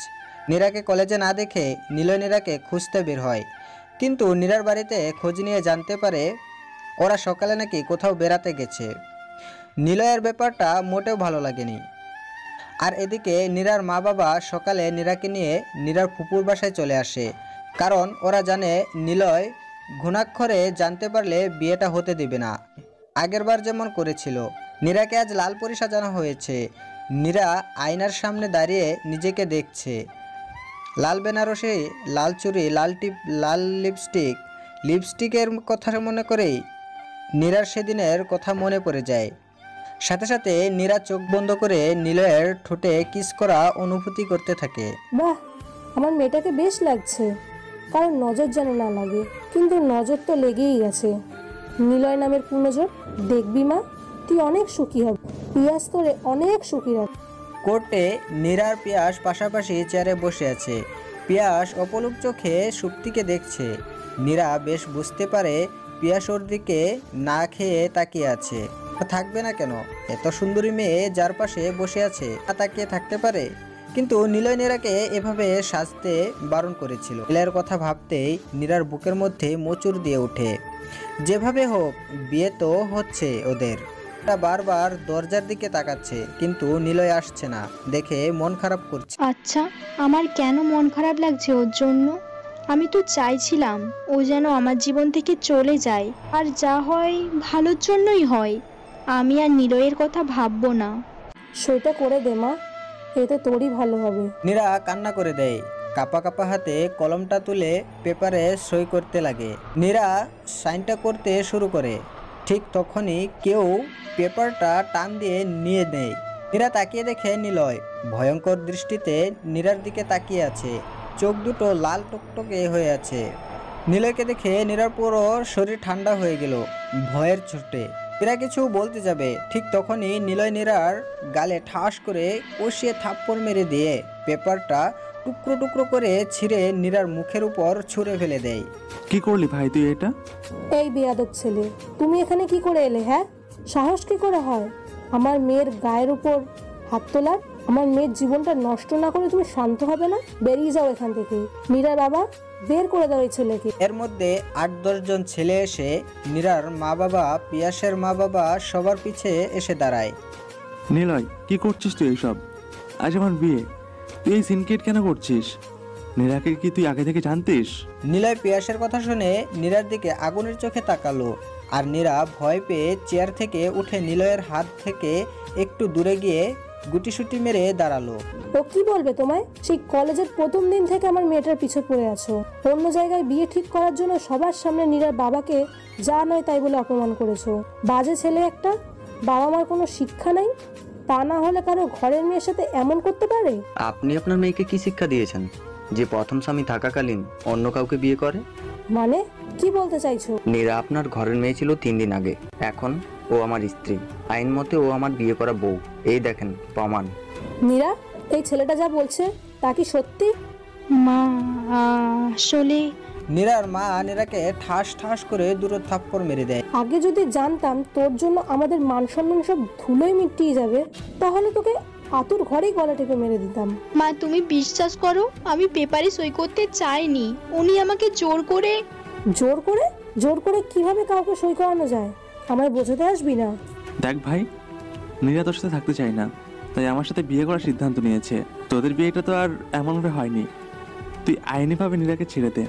নীরাকে কলেজে না দেখে নিলয় নীরাকে খুঁজতে বের হয়, কিন্তু নীরার বাড়িতে খোঁজ নিয়ে জানতে পারে ওরা সকালে নাকি কোথাও বেড়াতে গেছে। নিলয়ের ব্যাপারটা মোটেও ভালো লাগেনি। আর এদিকে নীরার মা বাবা সকালে নীরাকে নিয়ে নীরার ফুপুর বাসায় চলে আসে, কারণ ওরা জানে নিলয় ঘুণাক্ষরে জানতে পারলে বিয়েটা হতে দেবে না, আগেরবার যেমন করেছিল। নীরাকে আজ লাল পরি সাজানো হয়েছে। নীরা আয়নার সামনে দাঁড়িয়ে নিজেকে দেখছে। লাল বেনারসি, লাল চুড়ি, লাল টিপ, লাল লিপস্টিকের কথা মনে করেই নীরার সেদিনের কথা মনে পড়ে যায়। সাথে সাথে নীরা চোখ বন্ধ করে নিলয়ের ঠোঁটে কিস করা অনুভূতি করতে থাকে। বাহ, আমার মেয়েটাকে বেশ লাগছে। কারণ নজর যেন না লাগে, কিন্তু নজর তো লেগেই গেছে। নিলয় নামের কুনজর। দেখবি মা, তুই অনেক সুখী হবে। পিয়াস তোরে অনেক সুখী রাখবে। কোর্টে নীরা আর পিয়াস পাশাপাশি চেয়ারে বসে আছে। পিয়াস অপলক চোখে সুপ্তিকে দেখছে। নীরা বেশ বুঝতে পারে পিয়াস ওর দিকে না খেয়ে তাকিয়ে আছে। থাকবে না কেন? এত সুন্দরী মেয়ে যার পাশে বসে আছে তা তাকিয়ে থাকতে পারে? কিন্তু নিলয় নীরাকে এভাবে সাজতে বারণ করেছিল। নিলয়ের কথা ভাবতেই নীরার বুকের মধ্যে মোচড় দিয়ে ওঠে। যেভাবে হোক বিয়ে তো হচ্ছে ওদের। তারা বারবার দরজার দিকে তাকাচ্ছে কিন্তু নিলয় আসছে না দেখে মন খারাপ করছে। আচ্ছা, আমার কেন মন খারাপ লাগছে ওর জন্য? আমি তো চাইছিলাম ও যেন আমার জীবন থেকে চলে যায়, আর যা হয় ভালোর জন্যই হয়। আমি আর নিলয়ের কথা ভাববো না। সইটা করে দে মা, এতে তোরই ভালো হবে। নীরা কান্না করে দেয়, কাপা কাপা হাতে কলমটা তুলে পেপারে সই করতে লাগে। নীরা সাইনটা করতে শুরু করে, ঠিক তখনই কেউ পেপারটা টান দিয়ে নিয়ে নেয়। নীরা তাকিয়ে দেখে নিলয় ভয়ঙ্কর দৃষ্টিতে নীরার দিকে তাকিয়ে আছে, চোখ দুটো লাল টকটকে হয়ে আছে। নিলয়কে দেখে নীরার পুরো শরীর ঠান্ডা হয়ে গেল ভয়ের চোটে। নীরা কিছু বলতে যাবে, ঠিক তখনই নিলয় নীরার গালে ঠাস করে কষিয়ে থাপ্পড় মেরে দিয়ে পেপারটা টুকরো টুকরো করে ছিঁড়ে নীরার মুখের উপর ছুঁড়ে ফেলে দেয়। কি করলি ভাই তুই এটা? এই বেয়াদব ছেলে, তুমি এখানে কি করে এলে? হ্যাঁ, সাহস কি করে হয় আমার মেয়ের গায়ের উপর হাত তোলার? আমার মেয়ের জীবনটা নষ্ট না করে তুমি শান্ত হবে না? বেরিয়ে যাও এখান থেকে। নীরার বাবা, বের করে দাও এই ছেলেকে। এর মধ্যে 8-10 জন ছেলে এসে নীরার মা বাবা, পিয়াসের মা বাবা সবার পিছে এসে দাঁড়ায়। নিলয়, কি করছিস তুই এইসব? আজ আমার বিয়ে, তুই এই সিনকেট কেন করছিস? নীরাকে কি তুই আগে থেকে জানতিস? নিলয় পিয়াসের কথা শুনে নীরার দিকে আগুনের চোখে তাকালো, আর নীরা ভয় পেয়ে চেয়ার থেকে উঠে নিলয়ের হাত থেকে একটু দূরে গিয়ে গুটিসুটি মেরে দাঁড়ালো। ও কি বলবে তোমায়? সেই কলেজের প্রথম দিন থেকে আমার মেয়েটার পিছু পড়ে আছো। অন্য জায়গায় বিয়ে ঠিক করার জন্য সবার সামনে নীরার বাবাকে যা নয় তাই বলে অপমান করেছো। বাজে ছেলে একটা। বাবা মার কোনো শিক্ষা নাই, তা না হলে কারো ঘরের মেয়ের সাথে এমন করতে পারে? আপনি আপনার মেয়েকে কি শিক্ষা দিয়েছেন যে প্রথম স্বামী থাকাকালীন অন্য কাউকে বিয়ে করে? মানে কি বলতে চাইছো? নীরা আপনার ঘরের মেয়ে ছিল 3 দিন আগে, এখন ও আমার স্ত্রী। আইন মতে ও আমার বিয়ে করা বউ। এই দেখেন প্রমাণ। নীরা, এই ছেলেটা যা বলছে তা কি সত্যি? মা, আসলে নীরার মা নীরাকে ঠাস ঠাস করে দুটো থাপ্পড় মেরে দেয়। আগে যদি জানতাম তোর জন্য আমাদের মান সম্মান সব ধুলোয় মিটিয়ে যাবে, তাহলে তোকে আতুর ঘরেই গলা টিপে মেরে দিতাম। মা, তুমি বিশ্বাস করো, আমি পেপারে সই করতে চাইনি। উনি আমাকে জোর করে। জোর করে? জোর করে কিভাবে কাউকে সই করানো যায়? আমায় বোঝাতে আসবি না। দেখ ভাই, নীরা তোর সাথে থাকতে চাই না, তাই আমার সাথে বিয়ে করার সিদ্ধান্ত নিয়েছে। তোদের বিয়েটা তো আর এমনভাবে হয়নি। তুই আইনিভাবে নীরাকে ছেড়ে দে,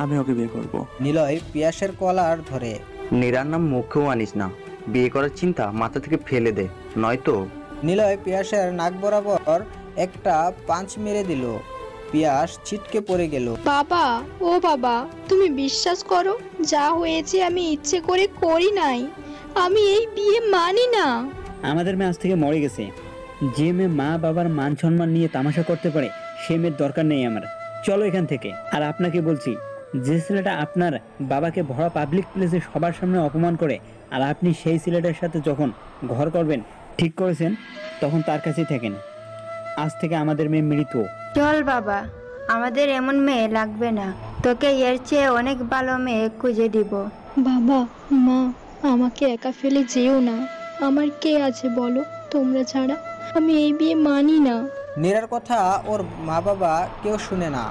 আমি ওকে বিয়ে করব। নিলয় পিয়াসের কলার ধরে। নীরার নাম মুখেও আনিস না। বিয়ে করার চিন্তা মাথা থেকে ফেলে দে, নয়তো। নিলয় পিয়াসের নাক বরাবর একটা পাঁচ মেরে দিল। পিয়াস ছিটকে পড়ে গেল। বাবা, ও বাবা, তুমি বিশ্বাস করো, যা হয়েছে আমি ইচ্ছে করে করি নাই। আমি এই বিয়ে মানি না। আমাদের মেয়ে আজ থেকে মরে গেছে। যে মেয়ে মা বাবার মান সম্মান নিয়ে তামাশা করতে পারে সে মেয়ের দরকার নেই আমার। চলো এখান থেকে। আর আপনাকে বলছি, যে ছেলেটা আপনার বাবাকে ভরা পাবলিক প্লেসে সবার সামনে অপমান করে, আর আপনি সেই ছেলেটার সাথে যখন ঘর করবেন ঠিক করেছেন, তখন তার কাছেই থাকেন। আজ থেকে আমাদের মেয়ে মৃত। চল বাবা, আমাদের এমন মেয়ে লাগবে না, তোকে এর চেয়ে অনেক ভালো মেয়ে খুঁজে দিব। বাবা, মা, আমাকে একা ফেলে যেও না। আমার কে আছে বলো তোমরা ছাড়া? আমি এই বিয়ে মানি না। নীরার কথা ওর মা বাবা কেউ শুনে না,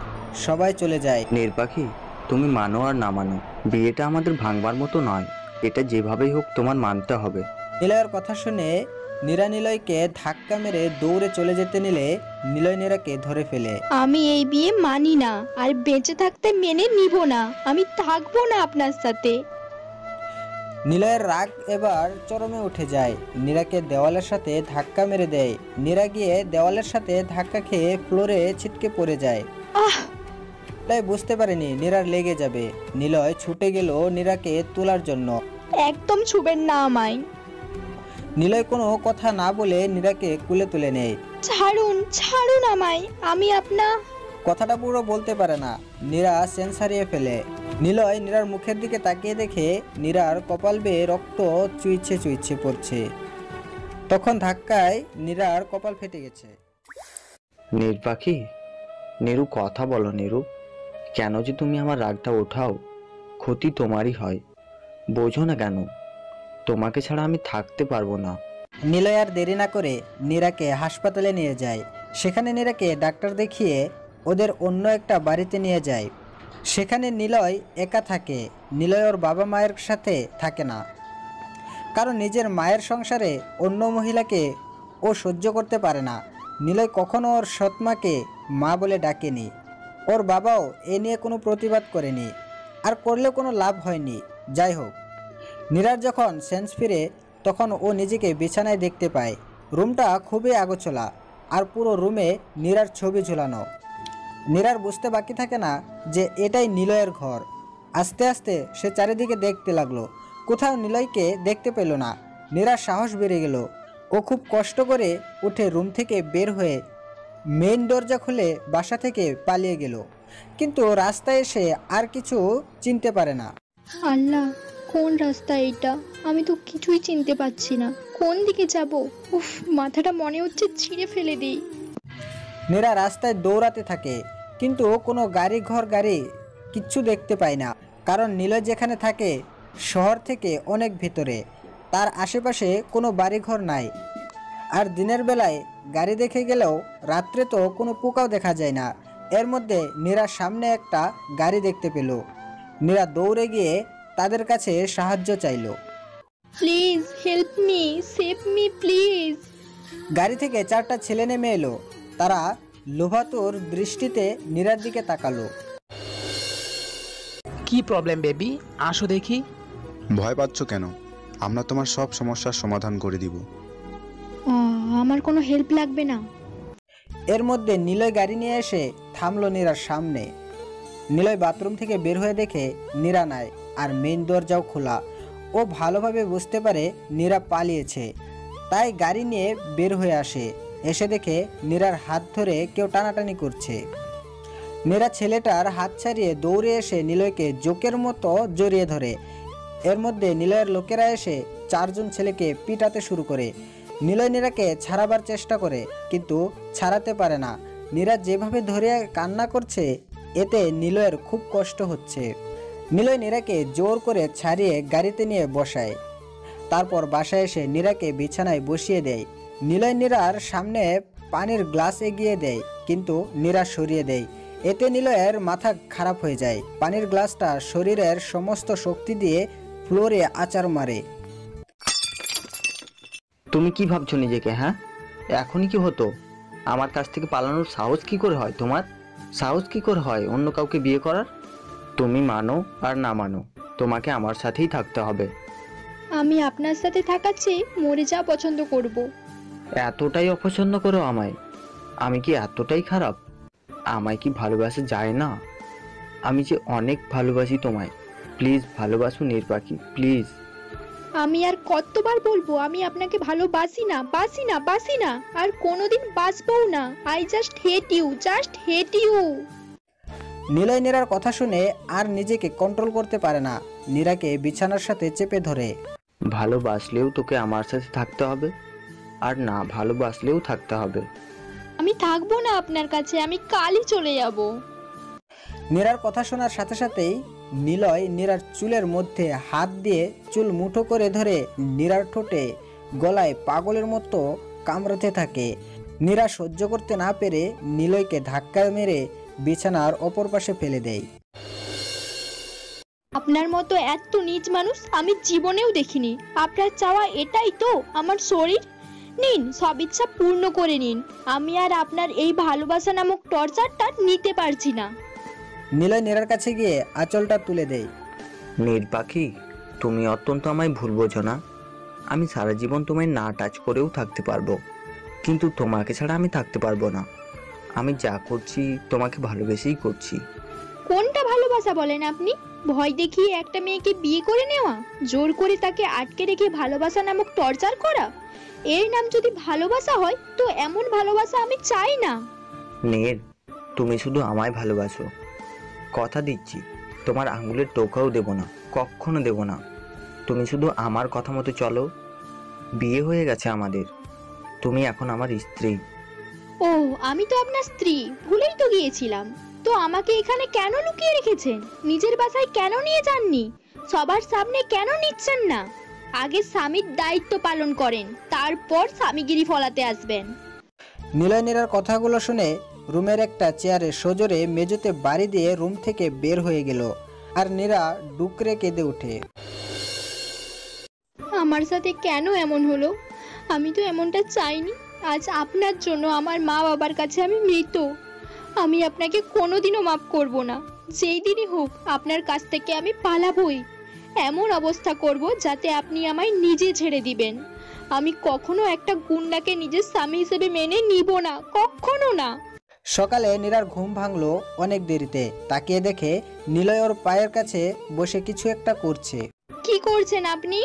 সবাই চলে যায়। নীর পাখি, তুমি মানো আর না মানো, বিয়েটা আমাদের ভাঙবার মতো নয়। এটা যেভাবেই হোক তোমার মানতে হবে। নিলয়ের কথা শুনে নীরা নিলয়কে ধাক্কা মেরে দৌড়ে চলে যেতে নিলে নিলয় নীরাকে ধরে ফেলে। আমি এই বিয়ে মানি না, আর বেঁচে থাকতে মেনে নিব না। আমি থাকবো না আপনার সাথে। নিলয়ের রাগ এবার চরমে উঠে যায়, নীরাকে দেওয়ালের সাথে ধাক্কা মেরে দেয়। নীরা গিয়ে দেওয়ালের সাথে ধাক্কা খেয়ে ফ্লোরে ছিটকে পড়ে যায়। তাই বুঝতে পারেনি নীরার লেগে যাবে। নিলয় ছুটে গেল নীরাকে তোলার জন্য। একদম ছুবেন না আমায়। নিলয় কোনো কথা না বলে নীরাকে কুলে তুলে নেয়। ছাড়ুন, ছাড়ুন আমায়। আমি কথাটা পুরো বলতে পারে না, নীরা সেন্স হারিয়ে ফেলে। নিলয় নীরার মুখের দিকে তাকিয়ে দেখে নীরার কপাল বেয়ে রক্ত চুইছে চুইছে পড়ছে। তখন ধাক্কায় নীরার কপাল ফেটে গেছে। নীর পাখি, নীরু কথা বলো। নীরু, কেন যে তুমি আমার রাগটা ওঠাও? ক্ষতি তোমারই হয়, বোঝো না কেন? তোমাকে ছাড়া আমি থাকতে পারবো না। নিলয় আর দেরি না করে নীরাকে হাসপাতালে নিয়ে যায়। সেখানে নীরাকে ডাক্তার দেখিয়ে ওদের অন্য একটা বাড়িতে নিয়ে যায়। সেখানে নিলয় একা থাকে। নিলয় ওর বাবা মায়ের সাথে থাকে না, কারণ নিজের মায়ের সংসারে অন্য মহিলাকে ও সহ্য করতে পারে না। নিলয় কখনো ওর সৎমাকে মা বলে ডাকেনি। ওর বাবাও এ নিয়ে কোনো প্রতিবাদ করেনি, আর করলেও কোনো লাভ হয়নি। যাই হোক, নীরার যখন সেন্স ফিরে তখন ও নিজেকে বিছানায় দেখতে পায়। রুমটা খুবই আগোছলা, আর পুরো রুমে নীরার ছবি ঝুলানো। নীরার বুঝতে বাকি থাকে না যে এটাই নিলয়ের ঘর। আস্তে আস্তে সে চারিদিকে দেখতে লাগলো, কোথাও নিলয়কে দেখতে পেল না। নীরার সাহস বেড়ে গেল। ও খুব কষ্ট করে উঠে রুম থেকে বের হয়ে মেইন দরজা খুলে বাসা থেকে পালিয়ে গেল, কিন্তু রাস্তায় এসে আর কিছু চিনতে পারে না। আল্লাহ, কোন রাস্তা এটা? আমি তো কিছুই চিনতে পারছি না। কোন দিকে যাব? উফ, মাথাটা মনে হচ্ছে ছিঁড়ে ফেলে দিই। নীরা রাস্তায় দৌড়াতে থাকে, কিন্তু কোনো গাড়ি কিচ্ছু দেখতে পায় না, কারণ নিলয় যেখানে থাকে শহর থেকে অনেক ভিতরে। তার আশেপাশে কোনো বাড়িঘর নাই। আর দিনের বেলায় গাড়ি দেখে গেলেও রাত্রে তো কোনো পোকাও দেখা যায় না। এর মধ্যে নীরার সামনে একটা গাড়ি দেখতে পেল। নীরা দৌড়ে গিয়ে তাদের কাছে সাহায্য চাইল। Please help me, save me please. গাড়ি থেকে 4টা ছেলে নেমে এলো। তারা লোভাতুর দৃষ্টিতে নীরার দিকে তাকালো। কি প্রবলেম বেবি? আসো দেখি। ভয় পাচ্ছ কেন? আমরা তোমার সব সমস্যার সমাধান করে দিব। আমার কোনো হেল্প লাগবে না। এর মধ্যে নিলয় গাড়ি নিয়ে এসে থামলো নীরার সামনে। নিলয় বাথরুম থেকে বের হয়ে দেখে নীরা নাই, আর মেইন দরজাও খোলা। ও ভালোভাবে বুঝতে পারে নীরা পালিয়েছে, তাই গাড়ি নিয়ে বের হয়ে আসে। এসে দেখে নীরার হাত ধরে কেউ টানাটানি করছে। নীরা ছেলেটার হাত ছাড়িয়ে দৌড়ে এসে নিলয়কে জোকের মতো জড়িয়ে ধরে। এর মধ্যে নিলয়ের লোকেরা এসে 4জন ছেলেকে পিটাতে শুরু করে। নিলয় নীরাকে ছাড়াবার চেষ্টা করে, কিন্তু ছাড়াতে পারে না। নীরা যেভাবে ধরে কান্না করছে, এতে নিলয়ের খুব কষ্ট হচ্ছে। নিলয় নীরাকে জোর করে ছাড়িয়ে গাড়িতে নিয়ে বসায়। তারপর বাসায় এসে নীরাকে বিছানায় বসিয়ে দেয়। নিলয় নীরার সামনে পানির গ্লাস এগিয়ে দেয়, কিন্তু নীরা সরিয়ে দেয়। এতে নিলয়ের মাথা খারাপ হয়ে যায়। পানির গ্লাসটা শরীরের সমস্ত শক্তি দিয়ে ফ্লোরে আছাড় মারে। তুমি কি ভাবছো নিজেকে? হ্যাঁ, এখনই কি হতো? আমার কাছ থেকে পালানোর সাহস কি করে হয় তোমার? সাহস কি করে হয় অন্য কাউকে বিয়ে করার? তুমি মানো আর না মানো, তোমাকে আমার সাথেই থাকতে হবে। আমি আপনার সাথে থাকার চেয়ে মরে যাওয়া পছন্দ করব। এতটাই অপছন্দ করো আমায়? আমি কি এতটাই খারাপ? আমায় কি ভালোবাসা যায় না? আমি যে অনেক ভালোবাসি তোমায়। প্লিজ ভালোবাসো নির্বাকি, প্লিজ। আমি আর কতবার বলবো আমি আপনাকে ভালোবাসি না, বাসি না, বাসি না, আর কোনোদিন বাসবও না। I just hate you, just hate you. Nilay নীরার কথা শুনে আর নিজেকে কন্ট্রোল করতে পারে না। নীরাকে বিছানার সাথে চেপে ধরে। ভালোবাসলেও তোকে আমার সাথে থাকতে হবে, আর না ভালোবাসলেও থাকতে হবে। আমি থাকবো না আপনার কাছে, আমি কালই চলে যাব। নীরার কথা শোনার সাথে সাথেই নিলয় নীরার চুলের মধ্যে হাত দিয়ে চুল মুঠো করে ধরে নীরার ঠোঁটে গলায় পাগলের মতো কামড়াতে থাকে। নীরা সহ্য করতে না পেরে নিলয়কে ধাক্কা মেরে বিছানার অপর পাশে ফেলে দেয়। আপনার মতো এত নীচ মানুষ আমি জীবনেও দেখিনি। আপনার চাওয়া এটাই তো আমার শরীর? নিন, সব ইচ্ছা পূর্ণ করে নিন। আমি আর আপনার এই ভালোবাসা নামক টর্চারটা নিতে পারছি না। নিলয় নীরার কাছে গিয়ে আঁচলটা তুলে দেয়। নির্বাকি, তুমি অত্যন্ত আমায় ভুল বোঝো না। আমি সারা জীবন তোমায় না টাচ করেও থাকতে পারবো, কিন্তু তোমাকে ছাড়া আমি থাকতে পারবো না। আমি যা করছি তোমাকে ভালোবেসেই করছি। কোনটা ভালোবাসা বলেন আপনি? ভয় দেখিয়ে একটা মেয়েকে বিয়ে করে নেওয়া, জোর করে তাকে আটকে রেখে ভালোবাসা নামক টর্চার করা, এর নাম যদি ভালোবাসা হয় তো এমন ভালোবাসা আমি চাই না। নীর, তুমি শুধু আমায় ভালোবাসো। কথা দিচ্ছি, তোমার আঙ্গুলের টোকাও দেব না, কখনো দেব না। তুমি শুধু আমার কথা মতো চলো। বিয়ে হয়ে গেছে আমাদের, তুমি এখন আমার স্ত্রী। ও, আমি তো আপনার স্ত্রী, ভুলেই তো গিয়েছিলাম। তো আমাকে এখানে কেন লুকিয়ে রেখেছেন? নিজের বাসায় কেন নিয়ে যাননি? সবার সামনে কেন নিচ্ছেন না? আগে স্বামীর দায়িত্ব পালন করেন, তারপর স্বামীগিরি ফলাতে আসবেন। নিলয় নীরার কথাগুলো শুনে রুমের একটা চেয়ারে সজোরে মেঝেতে বাড়ি দিয়ে রুম থেকে বের হয়ে গেল। আর নীরা ডুকরে কেঁদে ওঠে। আমার সাথে কেন এমন হলো? আমি তো এমনটা চাইনি। আজ আপনার জন্য আমার মা বাবার কাছে আমি মৃত। আমি আপনাকে কোনোদিনও মাফ করব না। যেই দিনই হোক আপনার কাছ থেকে আমি পালাবই। এমন অবস্থা করব যাতে আপনি আমায় নিজে ছেড়ে দিবেন। আমি কখনো একটা গুন্ডাকে নিজের স্বামী হিসেবে মেনে নিব না, কখনো না। সকালে নীরার ঘুম ভাঙলো অনেক দেরিতে। তাকিয়ে দেখে নিলয় ওর পায়ের কাছে বসে কিছু একটা করছে। কি করছেন আপনি?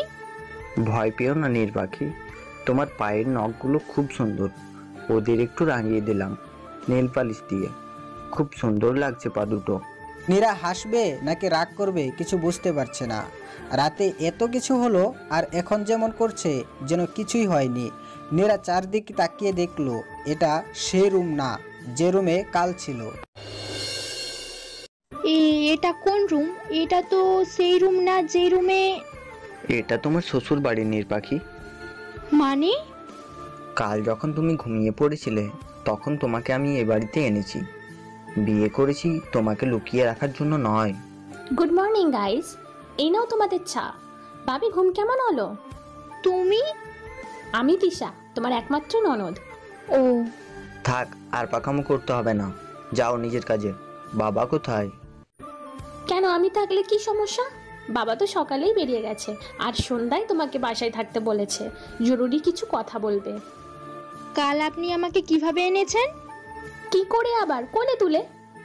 ভয় পেও না নীর পাখি, তোমার পায়ের নখগুলো খুব সুন্দর, ওদের একটু রাঙিয়ে দিলাম নেল পালিশ দিয়ে। খুব সুন্দর লাগছে পা দুটো। নীরা হাসবে নাকি রাগ করবে কিছু বুঝতে পারছে না। রাতে এত কিছু হলো আর এখন যেমন করছে যেন কিছুই হয়নি। নীরা চারদিকে তাকিয়ে দেখলো এটা সেই রুম না যে রুমে কাল ছিল। এটা কোন রুম? এটা তো সেই রুম না যে রুমে। এটা তোমার শ্বশুর বাড়ি নীর পাখি। মানে? কাল যখন তুমি ঘুমিয়ে পড়েছিলে তখন তোমাকে আমি এ বাড়িতে এনেছি। বিয়ে করেছি তোমাকে লুকিয়ে রাখার জন্য নয়। গুড মর্নিং গাইস, এই নাও তোমাদের চা। ভাবি ঘুম কেমন হলো? তুমি? আমি তিশা, তোমার একমাত্র ননদ। ও থাক, আর পাকামো করতে হবে না, যাও নিজের কাজে। বাবা কোথায়? কেন আমি থাকলে কি সমস্যা? বাবা তো সকালেই বেরিয়ে গেছে, আর সন্ধ্যায় তোমাকে বাসায় থাকতে বলেছে, জরুরি কিছু কথা বলবে। কাল আপনি আমাকে কিভাবে এনেছেন? কি করে আবার? কোলে তুলে।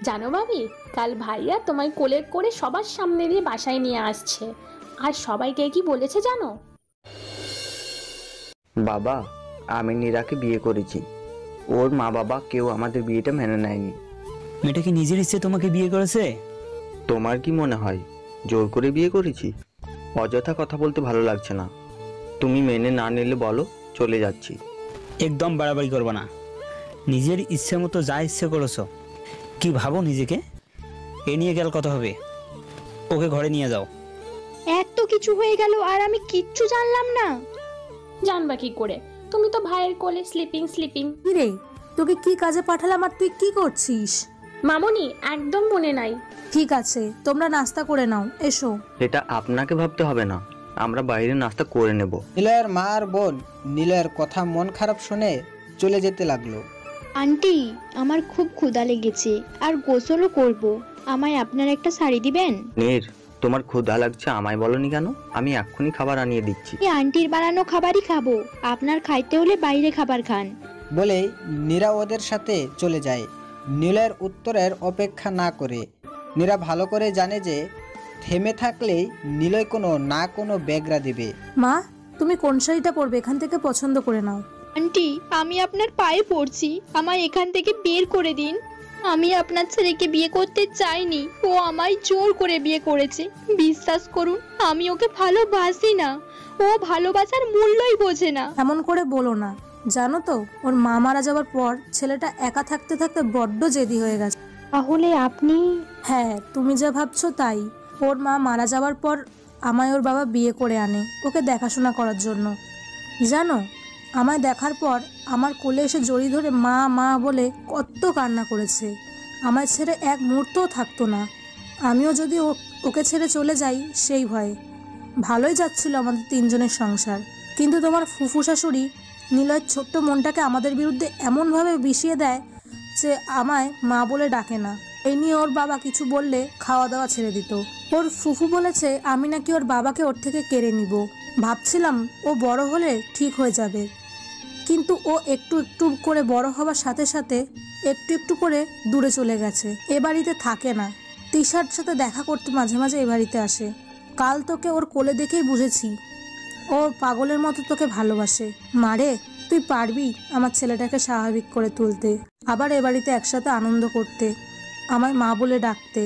জানো ভাবি, কাল ভাইয়া তোমায় কোলে করে সবার সামনে দিয়ে বাসায় নিয়ে আসছে। আর সবাইকে কি বলেছে জানো? বাবা, আমি নীরাকে বিয়ে করেছি। ওর মা বাবা কেউ আমাদের বিয়েটা মেনে নেয়নি। মেয়েটা কি নিজের ইচ্ছে তোমাকে বিয়ে করেছে? তোমার কি মনে হয় জোর করে বিয়ে করেছি? অযথা কথা বলতে ভালো লাগছে না। তুমি মেনে না নিলে বলো, চলে যাচ্ছি। একদম বাড়াবাড়ি করবো না। নিজের ইচ্ছে মতো যা ইচ্ছে করেছো। কি ভাবো নিজেকে? এ নিয়ে গেল কথা হবে। ওকে ঘরে নিয়ে যাও। এত কিছু হয়ে গেল আর আমি কিচ্ছু জানলাম না। জানবা কি করে? তুমি তো ভাইয়ের কোলে স্লিপিং। রে, তোকে কি কাজে পাঠালাম আর তুই কি করছিস? মামনি, একদম মনে নাই। ঠিক আছে, তোমরা নাস্তা করে নাও, এসো। এটা আপনাকে ভাবতে হবে না, আমরা বাইরে নাস্তা করে নেব। নিলয়ের মা আর বোন নিলয়ের কথা মন খারাপ শুনে চলে যেতে লাগলো। আন্টি, আমার খুব ক্ষুধা লেগেছে আর গোসলও করব। আমায় আপনার একটা শাড়ি দিবেন? নীর, তোমার ক্ষুধা লাগছে আমায় বলনি কেন? আমি এক্ষুনি খাবার আনিয়ে দিচ্ছি। এই আন্টির বানানো খাবারই খাবো। আপনার খাইতে হলে বাইরে খাবার খান। বলেই নীরা ওদের সাথে চলে যায়। নিলয়ের উত্তরের অপেক্ষা না করে। নীরা ভালো করে জানে যে থেমে থাকলেই নিলয় কোনো ব্যাগরা দেবে। মা, তুমি কোন শাড়িটা পরবে এখান থেকে পছন্দ করে নাও। আন্টি, আমি আপনার পায়ে পড়ছি, আমায় এখান থেকে বের করে দিন। আমি আপনার ছেলেকে বিয়ে করতে চাইনি, ও আমায় জোর করে বিয়ে করেছে। বিশ্বাস করুন, আমি ওকে ভালোবাসি না। ও ভালোবাসার মূল্যই বোঝে না। এমন করে বলো না। জানো তো, ওর মা মারা যাওয়ার পর ছেলেটা একা থাকতে থাকতে বড্ড জেদি হয়ে গেছে। তাহলে আপনি? হ্যাঁ, তুমি যা ভাবছো তাই। ওর মা মারা যাওয়ার পর আমায় ওর বাবা বিয়ে করে আনে ওকে দেখাশোনা করার জন্য। জানো, আমায় দেখার পর আমার কোলে এসে জড়িয়ে ধরে মা মা বলে কত কান্না করেছে। আমায় ছেড়ে এক মুহূর্তও থাকতো না। আমিও যদি ওকে ছেড়ে চলে যাই সেই ভয়ে। ভালোই যাচ্ছিল আমাদের তিনজনের সংসার, কিন্তু তোমার ফুফু শাশুড়ি নিলয়ের ছোট্ট মনটাকে আমাদের বিরুদ্ধে এমনভাবে বিষিয়ে দেয় যে আমায় মা বলে ডাকে না। এই নিয়ে ওর বাবা কিছু বললে খাওয়া দাওয়া ছেড়ে দিত। ওর ফুফু বলেছে আমি নাকি ওর বাবাকে ওর থেকে কেড়ে নিব। ভাবছিলাম ও বড় হলে ঠিক হয়ে যাবে, কিন্তু ও একটু একটু করে বড় হওয়ার সাথে সাথে একটু একটু করে দূরে চলে গেছে। এ বাড়িতে থাকে না। তিশার সাথে দেখা করতে মাঝে মাঝে এ বাড়িতে আসে। কাল তোকে ওর কোলে দেখেই বুঝেছি ও পাগলের মতো তোকে ভালোবাসে। মারে, তুই পারবি আমার ছেলেটাকে স্বাভাবিক করে তুলতে, আবার এ বাড়িতে একসাথে আনন্দ করতে, আমায় মা বলে ডাকতে।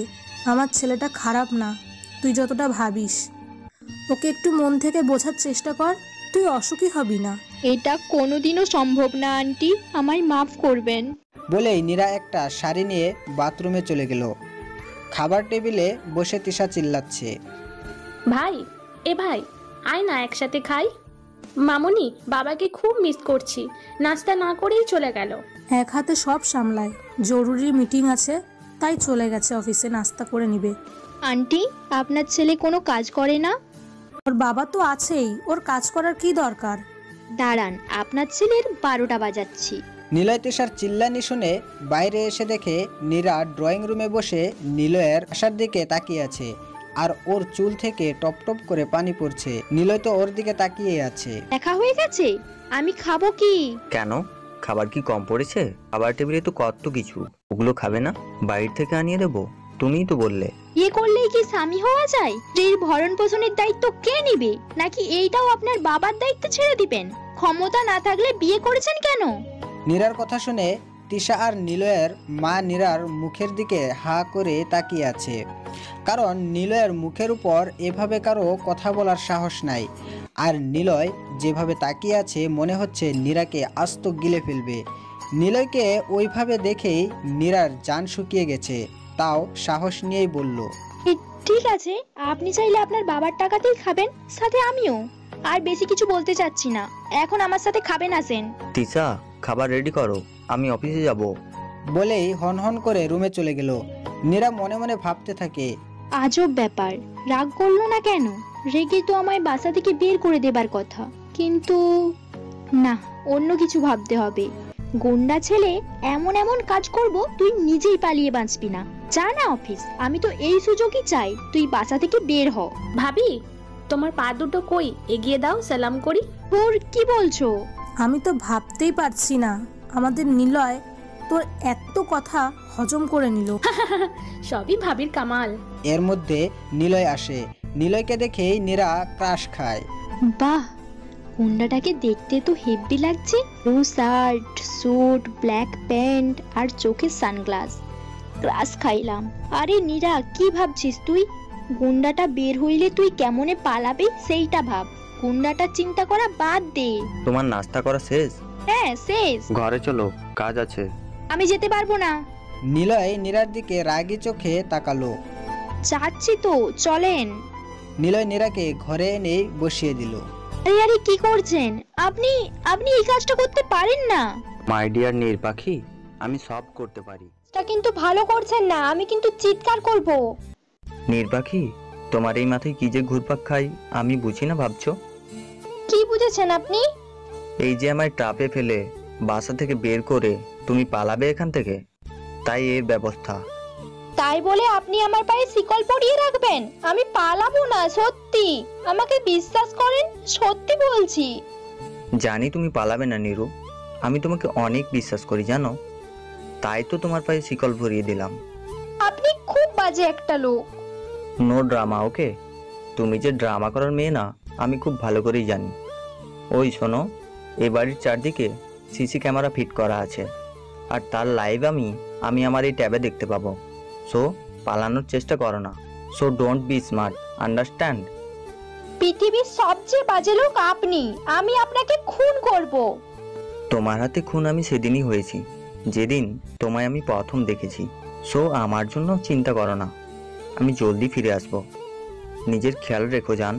আমার ছেলেটা খারাপ না, তুই যতটা ভাবিস। ওকে একটু মন থেকে বোঝার চেষ্টা কর, তুই অসুখী হবি না। এটা কোনোদিনও সম্ভব না আন্টি, আমায় মাফ করবেন। বলেই নীরা একটা শাড়ি নিয়ে বাথরুমে চলে গেল। খাবার টেবিলে বসে তিশা চিল্লাচ্ছে, ভাই, এ ভাই, আয় না একসাথে খাই। মামুনি, বাবাকে খুব মিস করছি। নাস্তা না করেই চলে গেল। এক হাতে সব সামলায়, জরুরি মিটিং আছে তাই চলে গেছে অফিসে, নাস্তা করে নিবে। আন্টি, আপনার ছেলে কোনো কাজ করে না? ওর বাবা তো আছেই, ওর কাজ করার কি দরকার? দাঁড়ান, আপনার ছেলের 12টা বাজাচ্ছি। নিলয় তৃষার চিল্লানি শুনে বাইরে এসে দেখে নীরা ড্রয়িং রুমে বসে নিলয়ের আসার দিকে তাকিয়ে আছে, আর ওর চুল থেকে টপ টপ করে পানি পড়ছে। নিলয় তো ওর দিকে তাকিয়ে আছে। দেখা হয়ে গেছে, আমি খাবো কি? কেন, খাবার কি কম পড়েছে? খাবার টেবিলে তো কত কিছু, ওগুলো খাবে না? বাইরে থেকে আনিয়ে দেবো, তুমিই তো বললে। বিয়ে করলেই কি স্বামী হওয়া যায়? স্ত্রীর ভরণ পোষণের দায়িত্ব কে নিবে? নাকি এইটাও আপনার বাবার দায়িত্ব ছেড়ে দিবেন? ক্ষমতা না থাকলে বিয়ে করেছেন কেন? নীরার কথা শুনে তৃষা আর নিলয়ের মা নীরার মুখের দিকে হা করে তাকিয়ে আছে, কারণ নিলয়ের মুখের উপর এভাবে কারো কথা বলার সাহস নাই। আর নিলয় যেভাবে তাকিয়ে আছে মনে হচ্ছে নীরাকে আস্ত গিলে ফেলবে। নিলয়কে ওইভাবে দেখেই নীরার জান শুকিয়ে গেছে, তাও সাহস নিয়েই বলল, ঠিক আছে, আপনি চাইলে আপনার বাবার টাকাতেই খাবেন, সাথে আমিও। আর বেশি কিছু বলতে চাচ্ছি না, এখন আমার সাথে খাবেন আসেন। তিশা, খাবার রেডি করো, আমি অফিসে যাব। বলেই হনহন করে রুমে চলে গেল। নীরা মনে মনে ভাবতে থাকে, আজব ব্যাপার, রাগ করলো না কেন? রেগে তো আমায় বাসা থেকে বের করে দেবার কথা, কিন্তু না, অন্য কিছু ভাবতে হবে। গুন্ডা ছেলে, এমন এমন কাজ করব তুই নিজেই পালিয়ে বাঁচবি না। যা না অফিস, আমি তো এই সুযোগই চাই, তুই বাসা থেকে বের হ। ভাবি, তোমার পা দুটো কই, এগিয়ে দাও, সালাম করি। তোর কি বলছো? আমি তো ভাবতেই পারছি না আমাদের নিলয় তোর এত কথা হজম করে নিল। সবই ভাবির কামাল। এর মধ্যে নিলয় আসে। নিলয়কে দেখেই নীরা ক্রাশ খায়। বাহ, গুন্ডাটাকে দেখতে তো হেব্বি লাগছে। Blue shirt, suit, black pant আর চোখে সানগ্লাস। ক্রাশ খাইলাম। আরে নীরা, কি ভাবছিস তুই? গুন্ডাটা বের হইলে তুই কেমনে পালাবি সেইটা ভাব। গুন্ডাটা চিন্তা করা বাদ দে। তোমার নাস্তা করা শেষ? হ্যাঁ, শেষ। ঘরে চলো, কাজ আছে। আমি যেতে পারবো না। নিলয় নীরার দিকে রাগী চোখে তাকালো। যাচ্ছি তো, চলেন। নিলয় নীরাকে ঘরে এনে বসিয়ে দিল। আরে আরে, কি করছেন আপনি? আপনি এই কাজটা করতে পারেন না। মাই ডিয়ার নীর পাখি, আমি সব করতে পারি। এটা কিন্তু ভালো করছেন না, আমি কিন্তু চিৎকার করব। নীর পাখি, তোমার এই মাথায় কি যে ঘুরপাক খাই আমি বুঝি না ভাবছো? কি বুঝেছেন আপনি? এই যে আমায় ট্রাপে ফেলে বাসা থেকে বের করে তুমি পালাবে এখান থেকে, তাই এর ব্যবস্থা। তাই বলে আপনি আমার পায়ে শিকল পরিয়ে রাখবেন? আমি পালাবো না, সত্যি। আমাকে বিশ্বাস করেন, সত্যি বলছি। জানি তুমি পালাবে না নীরু, আমি তোমাকে অনেক বিশ্বাস করি জানো, তাই তো তোমার পায়ে শিকল ভরিয়ে দিলাম। আপনি খুব বাজে একটা লোক। নো ড্রামা, ওকে? তুমি যে ড্রামা করার মেয়ে না, আমি খুব ভালো করেই জানি। ওই শোনো, এই বাড়ির চারদিকে সিসি ক্যামেরা ফিট করা আছে, আর তার লাইভ আমি আমার এই ট্যাবে দেখতে পাবো। সো পালানোর চেষ্টা করো না। So don't be smart, understand? পৃথিবীর সবচেয়ে বাজে লোক আপনি। আমি আপনাকে খুন করব। তোমার হাতে খুন আমি সেদিনই হয়েছি, যেদিন তোমায় আমি প্রথম দেখেছি। সো আমার জন্য চিন্তা করো না, আমি জলদি ফিরে আসবো। নিজের খেয়াল রেখো জান।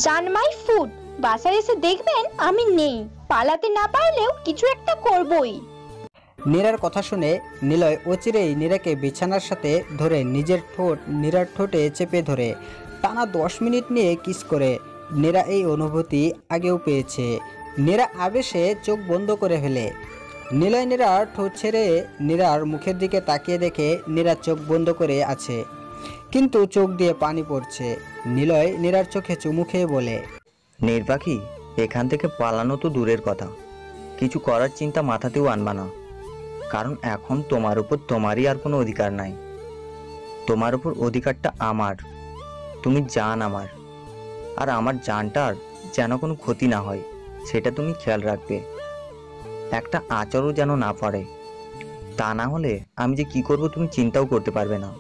জান মাই ফুড। বাসায় এসে দেখবেন আমি নেই। পালাতে না পারলেও কিছু একটা করবই। নীরার কথা শুনে নিলয় অচিরেই নীরাকে বিছানার সাথে ধরে নিজের ঠোঁট নীরার ঠোঁটে চেপে ধরে টানা 10 মিনিট নিয়ে কিস করে। নীরা এই অনুভূতি আগেও পেয়েছে। নীরা আবেশে চোখ বন্ধ করে ফেলে। নিলয় নীরার ঠোঁট ছেড়ে নীরার মুখের দিকে তাকিয়ে দেখে নীরা চোখ বন্ধ করে আছে, কিন্তু চোখ দিয়ে পানি পড়ছে। নিলয় নীরার চোখে চুমু খেয়ে বলে, নীর পাখি, এখান থেকে পালানো তো দূরের কথা, কিছু করার চিন্তা মাথাতেও আনবা না, কারণ এখন তোমার উপর তোমারই আর কোনো অধিকার নাই। তোমার উপর অধিকারটা আমার। তুমি জান আমার, আর আমার জানটার যেন কোনো ক্ষতি না হয় সেটা তুমি খেয়াল রাখবে। একটা আচরও যেন না পড়ে, তা না হলে আমি যে কি করব তুমি চিন্তাও করতে পারবে না।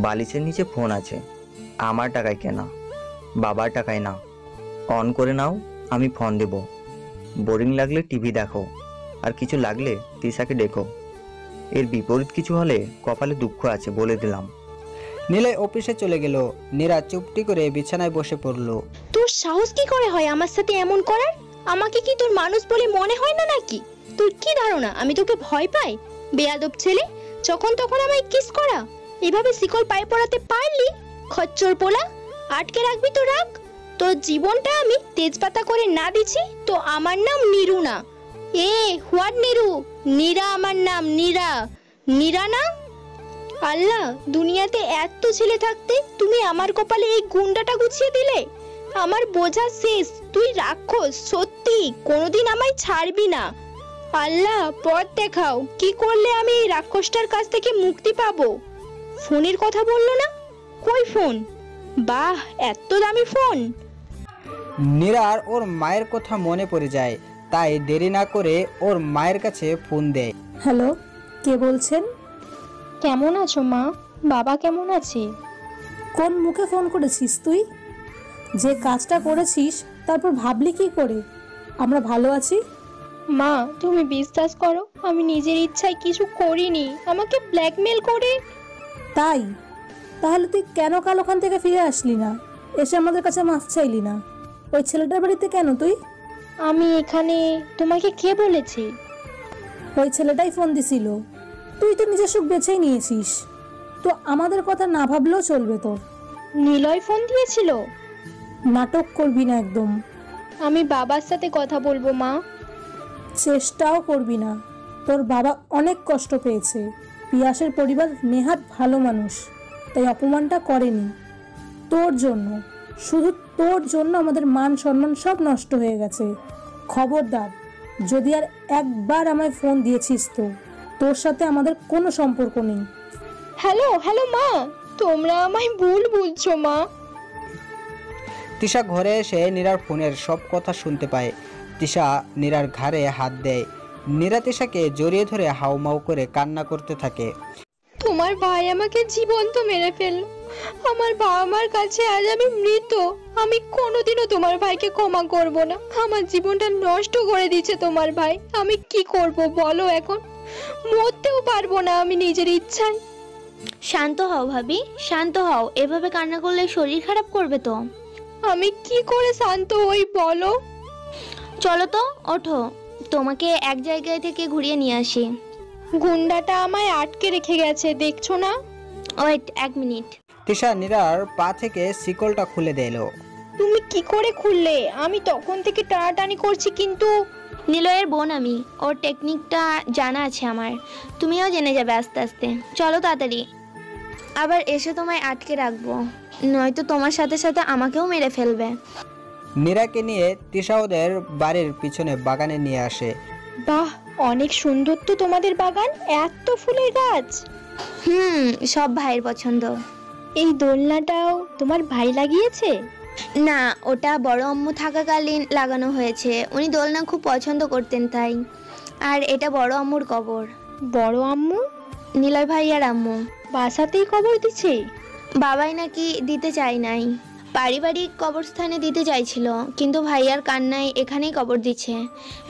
বালিশের নিচে ফোন আছে, আমার টাকায় কেনা, বাবার টাকায় না। অন করে নাও, আমি ফোন দেব। বোরিং লাগলে টিভি দেখো, আর কিছু লাগলে তিশাকে ডেকো। এর বিপরীত কিছু হলে কপালে দুঃখ আছে বলে দিলাম। নিলয় অফিসে চলে গেল। নীরা চুপটি করে বিছানায় বসে পড়ল। তোর সাহস কি করে হয় আমার সাথে এমন করার? আমাকে কি তোর মানুষ বলে মনে হয় না নাকি? তোর কি ধারণা আমি তোকে ভয় পাই? বেয়াদব ছেলে, যখন তখন আমায় কিস করা। এভাবে শিকল পায়ে পড়াতে পারলি? খচ্চর পোলা, আটকে রাখবি তো রাখ। তোর জীবনটা আমি তেজপাতা করে না দিছি তো আমার নাম নীরু না। হোয়াট নীরু? নীরা আমার নাম, নীরা। নীরা না? আল্লাহ, দুনিয়াতে এত ছেলে থাকতে তুমি আমার কপালে এই গুন্ডাটা গুছিয়ে দিলে। আমার বোঝা শেষ, তুই রাক্ষস, সত্যি কোনোদিন আমায় ছাড়বি না। আল্লাহ, পথ দেখাও, কি করলে আমি এই রাক্ষসটার কাছ থেকে মুক্তি পাবো? ফোনের কথা বললো না? কই ফোন? বাহ, এত দামি ফোন। নীরার ওর মায়ের কথা মনে পড়ে যায়, তাই দেরি না করে ওর মায়ের কাছে ফোন দেয়। হ্যালো, কে বলছেন? কেমন আছো মা? বাবা কেমন আছে? কোন মুখে ফোন করেছিস তুই? যে কাজটা করেছিস তারপর ভাবলি কি করে আমরা ভালো আছি? মা, তুমি বিশ্বাস করো, আমি নিজের ইচ্ছায় কিছু করিনি, আমাকে ব্ল্যাকমেল করে। তাই? তাহলে তুই কেন কাল ওখান থেকে ফিরে আসলি না, এসে আমাদের কাছে মাফ চাইলি না? ওই ছেলেটার বাড়িতে কেন তুই? আমি এখানে, তোমাকে কে বলেছে? ওই ছেলেটাই ফোন দিছিল। তুই তো নিজের সুখ বেছেই নিয়েছিস, তো আমাদের কথা না ভাবলেও চলবে তোর। নিলয় ফোন দিয়েছিল? নাটক করবি না একদম। আমি বাবার সাথে কথা বলবো মা। চেষ্টাও করবি না, তোর বাবা অনেক কষ্ট পেয়েছে। পিয়াসের পরিবার নেহাত ভালো মানুষ, তাই অপমানটা করেনি। তোর জন্য, শুধু তোর জন্য আমাদের মান সম্মান সব নষ্ট হয়ে গেছে। খবরদার, যদি আর একবার আমায় ফোন দিয়েছিস তো তোর সাথে আমাদের কোনো সম্পর্ক নেই। হ্যালো হ্যালো মা, তোমরা আমায় ভুল বুঝছো মা। তিশা ঘরে এসে নীরার ফোনের সব কথা শুনতে পায়। তিশা নীরার ঘাড়ে হাত দেয়। নীরা তিশাকে জড়িয়ে ধরে হাউমাউ করে কান্না করতে থাকে। তোমার ভাই আমাকে জীবন্ত মেরে ফেললো। আমার বাবা মার কাছে আজ আমি মৃত। আমি কোনোদিনও তোমার ভাইকে ক্ষমা করব না। আমার জীবনটা নষ্ট করে দিয়েছে তোমার ভাই। আমি কি করব বলো এখন? মরতেও পারবো না আমি নিজের ইচ্ছায়। শান্ত হও ভাবি, শান্ত হও। এভাবে কান্না করলে শরীর খারাপ করবে তো। আমি কি করে শান্ত হই বলো? চলো তো, ওঠো, তোমাকে এক জায়গায় থেকে ঘুরিয়ে নিয়ে আসি। গুন্ডাটা আমায় আটকে রেখে গেছে, দেখছো না? ওয়েট, এক মিনিট। তিশা নীরার পা থেকে শিকলটা খুলে দিল। তুমি কি করে খুললে? আমি তখন থেকে টানাটানি করছি কিন্তু। নিলয়ের বোন আমি, ওর টেকনিকটা জানা আছে আমার। তুমিও জেনে যাবে আস্তে আস্তে। চলো তাড়াতাড়ি, আবার এসে তোমায় আটকে রাখবো, নয়তো তোমার সাথে সাথে আমাকেও মেরে ফেলবে। নীরাকে নিয়ে তিশা ওদের বাড়ির পিছনে বাগানে নিয়ে আসে। বাহ, অনেক সুন্দর তো তোমাদের বাগান, এত ফুলের গাছ। সব ভাইয়ের পছন্দ। এই দোলনাটাও তোমার ভাই লাগিয়েছে? না, ওটা বড় আম্মু থাকাকালীন লাগানো হয়েছে। উনি দোলনা খুব পছন্দ করতেন তাই। আর এটা বড় আম্মুর কবর। বড় আম্মু? নিলয় ভাই আর আম্মু বাসাতেই কবর দিছে? বাবাই নাকি দিতে চাই নাই, পারিবারিক কবরস্থানে দিতে চাইছিল, কিন্তু ভাইয়ার কান্নায় এখানেই কবর দিচ্ছে।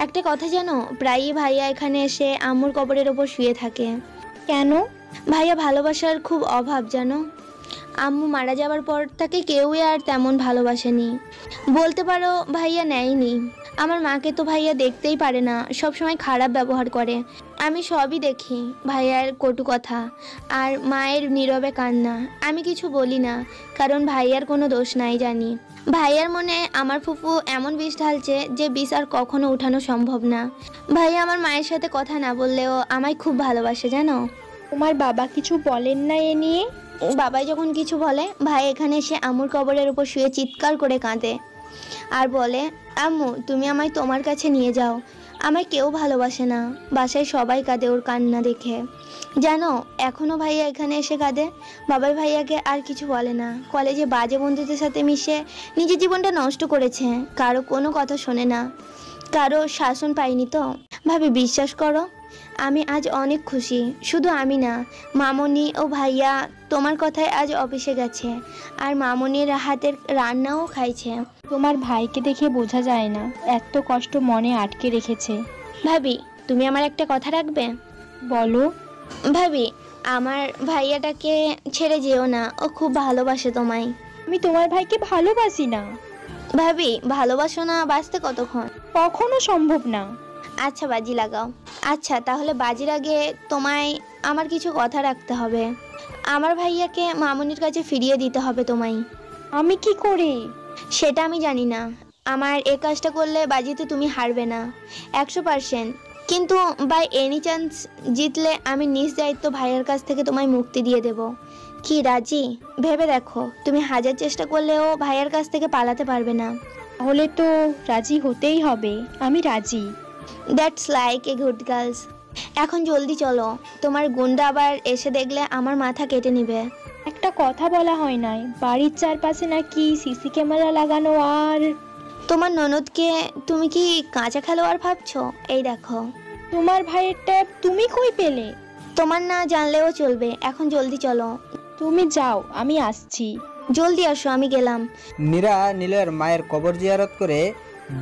একটা কথা জানো, প্রায়ই ভাইয়া এখানে এসে আম্মুর কবরের ওপর শুয়ে থাকে। কেন? ভাইয়া ভালোবাসার খুব অভাব জানো। আম্মু মারা যাওয়ার পর তাকে কেউই আর তেমন ভালোবাসেনি, বলতে পারো ভাইয়া নেয়নি। আমার মাকে তো ভাইয়া দেখতেই পারে না, সবসময় খারাপ ব্যবহার করে। আমি সবই দেখি, ভাইয়ার কটু কথা আর মায়ের নীরবে কান্না। আমি কিছু বলি না, কারণ ভাইয়ার কোনো দোষ নাই জানি। ভাইয়ার মনে আমার ফুফু এমন বিষ ঢালছে যে বিষ আর কখনো উঠানো সম্ভব না। ভাইয়া আমার মায়ের সাথে কথা না বললেও আমায় খুব ভালোবাসে জানো। তোমার বাবা কিছু বলেন না এ নিয়ে? বাবাই যখন কিছু বলে, ভাই এখানে এসে আম্মুর কবরের উপর শুয়ে চিৎকার করে কাঁদে আর বলে, আম্মু তুমি আমায় তোমার কাছে নিয়ে যাও। আমায় কেউ ভালোবাসে না, বাসায় সবাই কাঁদে ওর কান্না দেখে। জানো, এখনও ভাইয়া এখানে এসে কাঁদে। বাবাই ভাইয়াকে আর কিছু বলে না। কলেজে বাজে বন্ধুদের সাথে মিশে নিজের জীবনটা নষ্ট করেছে, কারো কোনো কথা শোনে না, কারো শাসন পাইনি তো। ভাবি বিশ্বাস করো, আমি আজ অনেক খুশি। শুধু আমি না, মামনি ও ভাইয়া তোমার কথায় আজ অফিসে গেছে, আর মামনির হাতের রান্নাও খাইছে। তোমার ভাইকে দেখে বোঝা যায় না এত কষ্ট মনে আটকে রেখেছে। ভাবি তুমি আমার একটা কথা রাখবে? বলো। ভাবি, আমার ভাইয়াটাকে ছেড়ে যেও না, ও খুব ভালোবাসে তোমায়। আমি তোমার ভাইকে ভালোবাসি না। ভাবি, ভালোবাসো না? বাঁচতে কতক্ষণ? কখনো সম্ভব না। আচ্ছা, বাজি লাগাও। আচ্ছা, তাহলে বাজির আগে তোমায় আমার কিছু কথা রাখতে হবে। আমার ভাইয়াকে মামুনির কাছে ফিরিয়ে দিতে হবে তোমায়। আমি কি করে? সেটা আমি জানি না। আমার এই কাজটা করলে বাজিতে তুমি হারবে না 100%, কিন্তু বাই এনি চান্স জিতলে আমি নিজ দায়িত্ব ভাইয়ের কাছ থেকে তোমায় মুক্তি দিয়ে দেব। কি রাজি? ভেবে দেখো, তুমি হাজার চেষ্টা করলেও ভাইয়ের কাছ থেকে পালাতে পারবে না। তাহলে তো রাজি হতেই হবে। আমি রাজি। That's like a good girls. এখন জলদি চলো, তোমার গুন্ডা আবার এসে দেখলে আমার মাথা কেটে নিবে। একটা কথা বলা হয় নাই, বাড়ির চারপাশে নাকি সিসি ক্যামেরা লাগানো। আর তোমার ননদকে তুমি কি কাঁচা খেলোয়াড় ভাবছো? এই দেখো। তোমার ভাইয়ের ট্যাব তুমি কই পেলে? তোমার না জানলেও চলবে, এখন জলদি চলো। তুমি যাও, আমি আসছি। জলদি আসো, আমি গেলাম। নীরা নীলয়ের মায়ের কবর জিয়ারত করে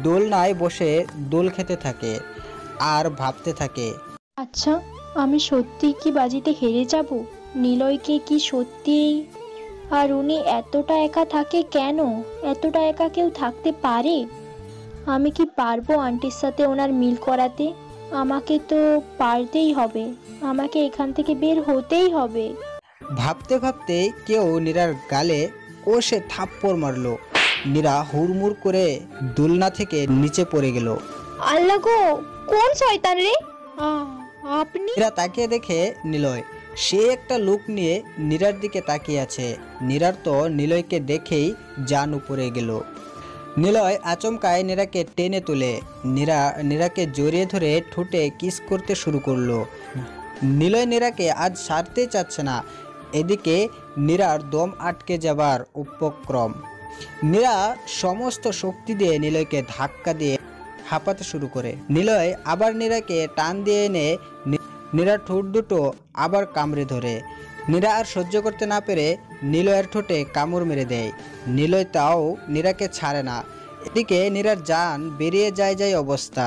দোলনায় বসে দোল খেতে থাকে আর ভাবতে থাকে। আচ্ছা, আমি সত্যি কি বাজিতে হেরে যাব? নিলয়কে কি সত্যি? আর উনি এতটা একা থাকে কেন? এতটা একা কেউ থাকতে পারে? আমি কি পারবো আন্টির সাথে ওনার মিল করাতে? আমাকে তো পারতেই হবে। আমাকে এখান থেকে বের হতেই হবে। ভাবতে ভাবতে কেউ নীরার গালে কষে থাপ্পড় মারলো। নীরা হুড়মুড় করে দোলনা থেকে নিচে পড়ে গেল। আল্লাহ গো, কোন শয়তান রে আপনি? নীরা তাকিয়ে দেখে নিলয়। সে একটা লোক নিয়ে নীরার দিকে তাকিয়ে আছে। নীরার তো নিলয়কে দেখেই জান উপরে গেল। নিলয় আচমকায় নীরাকে টেনে তুলে নীরাকে জড়িয়ে ধরে ঠোঁটে কিস করতে শুরু করলো। নিলয় নীরাকে আজ ছাড়তে চাচ্ছে না। এদিকে নীরার দম আটকে যাবার উপক্রম। নীরা সমস্ত শক্তি দিয়ে নিলয়কে ধাক্কা দিয়ে হাঁপাতে শুরু করে। নিলয় আবার নীরাকে টান দিয়ে এনে নীরার ঠোঁট দুটো আবার কামড়ে ধরে। নীরা আর সহ্য করতে না পেরে নিলয়ের ঠোঁটে কামড় মেরে দেয়। নিলয় তাও নীরাকে ছাড়ে না। এদিকে নীরার জান বেরিয়ে যায় অবস্থা।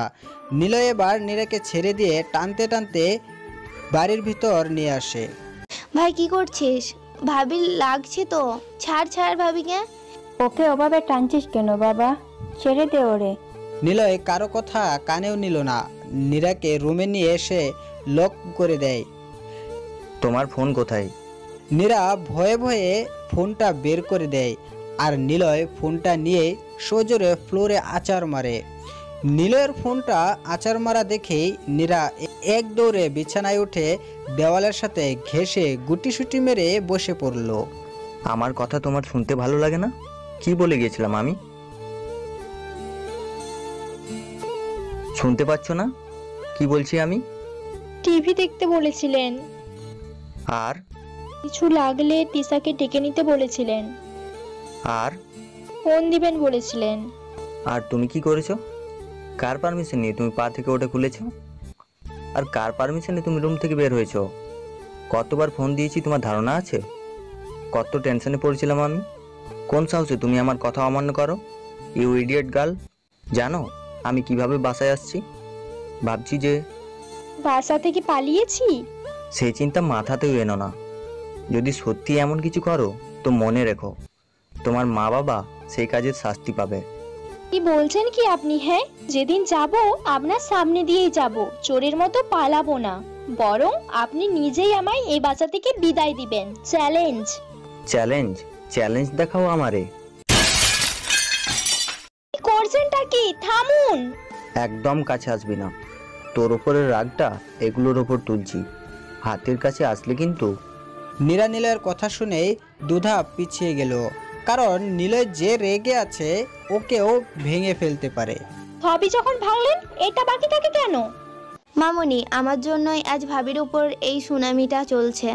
নিলয় এবার নীরাকে ছেড়ে দিয়ে টানতে টানতে বাড়ির ভিতর নিয়ে আসে। ভাই, কি করছিস? ভাবি লাগছে তো। ছাড় ভাবিকে। ওকে ওভাবে টানছিস কেন বাবা? ছেড়ে দে ওরে। নিলয় কারো কথা কানেও নিল না। নীরাকে রুমে নিয়ে এসে লক করে দেয়। তোমার ফোন কোথায়? নীরা ভয়ে ভয়ে ফোনটা বের করে দেয় আর নিলয় ফোনটা নিয়ে সজোরে ফ্লোরে আছাড় মারে। নিলয়ের ফোনটা আছাড় মারা দেখেই নীরা এক দৌড়ে বিছানায় উঠে দেওয়ালের সাথে ঘেঁষে গুটিসুটি মেরে বসে পড়ল। আমার কথা তোমার শুনতে ভালো লাগে না? কি বলে গেছিলাম আমি? শুনতে পাচ্ছ না কি বলছি আমি? টিভি দেখতে বলেছিলেন। আর কিছু লাগলে তিশাকে ডেকে নিতে বলেছিলেন। আর ফোন দিবেন বলেছিলেন। আর তুমি কি করেছো? কার পারমিশন নিয়ে তুমি পা থেকে ওটা খুলেছো? আর কার পারমিশনে তুমি রুম থেকে বের হয়েছো? কতবার ফোন দিয়েছি তোমার ধারণা আছে? কত টেনশনে পড়েছিলাম আমি। কোন সাহসে তুমি আমার কথা অমান্য করো, ইউ ইডিয়েট গার্ল? জানো আমি কিভাবে বাসায় আসছি? ভাবছি যে বাসা থেকে পালিয়েছি। সেই চিন্তা মাথাতেও এনো না। যদি সত্যি এমন কিছু করো তো মনে রেখো তোমার মা বাবা সেই কাজের শাস্তি পাবে। কি বলছেন কি আপনি? হ্যাঁ, যেদিন যাব আপনার সামনে দিয়েই যাব। চোরের মতো পালাবো না, বরং আপনি নিজেই আমায় এই বাসা থেকে বিদায় দিবেন। চ্যালেঞ্জ। চ্যালেঞ্জ? চ্যালেঞ্জ দেখাও আমারে। করছেনটা কি? থামুন। একদম কাছে আসবি না। তোর ওপরের রাগটা এগুলোর ওপর তুলছি। হাতের কাছে আসলে কিন্তু। নীরা নিলয়ের কথা শুনে দুধা পিছিয়ে গেল, কারণ নিলয় যে রেগে আছে ওকেও ভেঙে ফেলতে পারে। ভাবি যখন ভাঙলেন, এটা বাকি থাকে কেন? মামুনি, আমার জন্যই আজ ভাবির উপর এই সুনামিটা চলছে।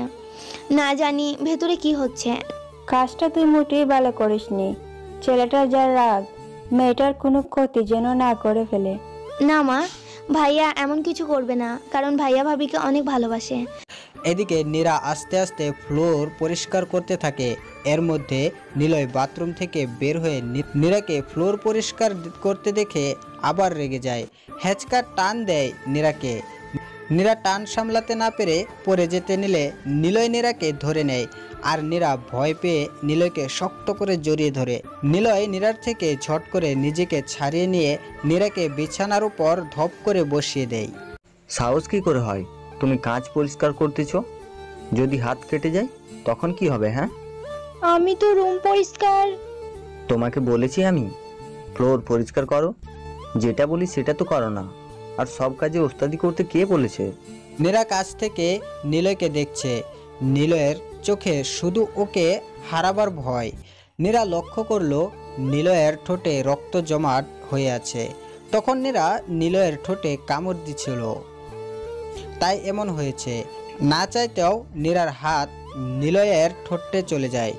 না জানি ভেতরে কি হচ্ছে। কাজটা তুই মোটেই ভালো করিসনি। ছেলেটার যা রাগ, মেয়েটার কোনো ক্ষতি যেন না করে ফেলে। না মা, ভাইয়া এমন কিছু করবে না, কারণ ভাইয়া ভাবিকে অনেক ভালোবাসে। এদিকে নীরা আস্তে আস্তে ফ্লোর পরিষ্কার করতে থাকে। এর মধ্যে নিলয় বাথরুম থেকে বের হয়ে নীরাকে ফ্লোর পরিষ্কার করতে দেখে আবার রেগে যায়। হ্যাচকা টান দেয় নীরাকে। নীরা টান সামলাতে না পেরে পড়ে যেতে নিলে নিলয় নীরাকে ধরে নেয়, আর নীরা ভয় পেয়ে নিলয়কে শক্ত করে জড়িয়ে ধরে। নিলয় নীরার থেকে ঝট করে নিজেকে ছাড়িয়ে নিয়ে নীরাকে বিছানার উপর ধপ করে বসিয়ে দেয়। সাহস কি করে হয়? তুমি কাঁচ পরিষ্কার করতেছো, যদি হাত কেটে যায় তখন কি হবে? হ্যাঁ, আমি তো রুম পরিষ্কার। তোমাকে বলেছি আমি ফ্লোর পরিষ্কার করো, যেটা বলি সেটা তো করো না। আর সব কাজে ওস্তাদি করতে কে বলেছে? নীরা কাছ থেকে নিলয়কে দেখছে, নিলয়ের চোখে শুধু ওকে হারাবার ভয়। নীরা লক্ষ্য করলো নিলয়ের ঠোঁটে রক্ত জমাট হয়ে আছে। তখন নীরা নিলয়ের ঠোঁটে কামড় দিছিল, তাই এমন হয়েছে। না চাইতেও নীরার হাত নিলয়ের ঠোঁটে চলে যায়।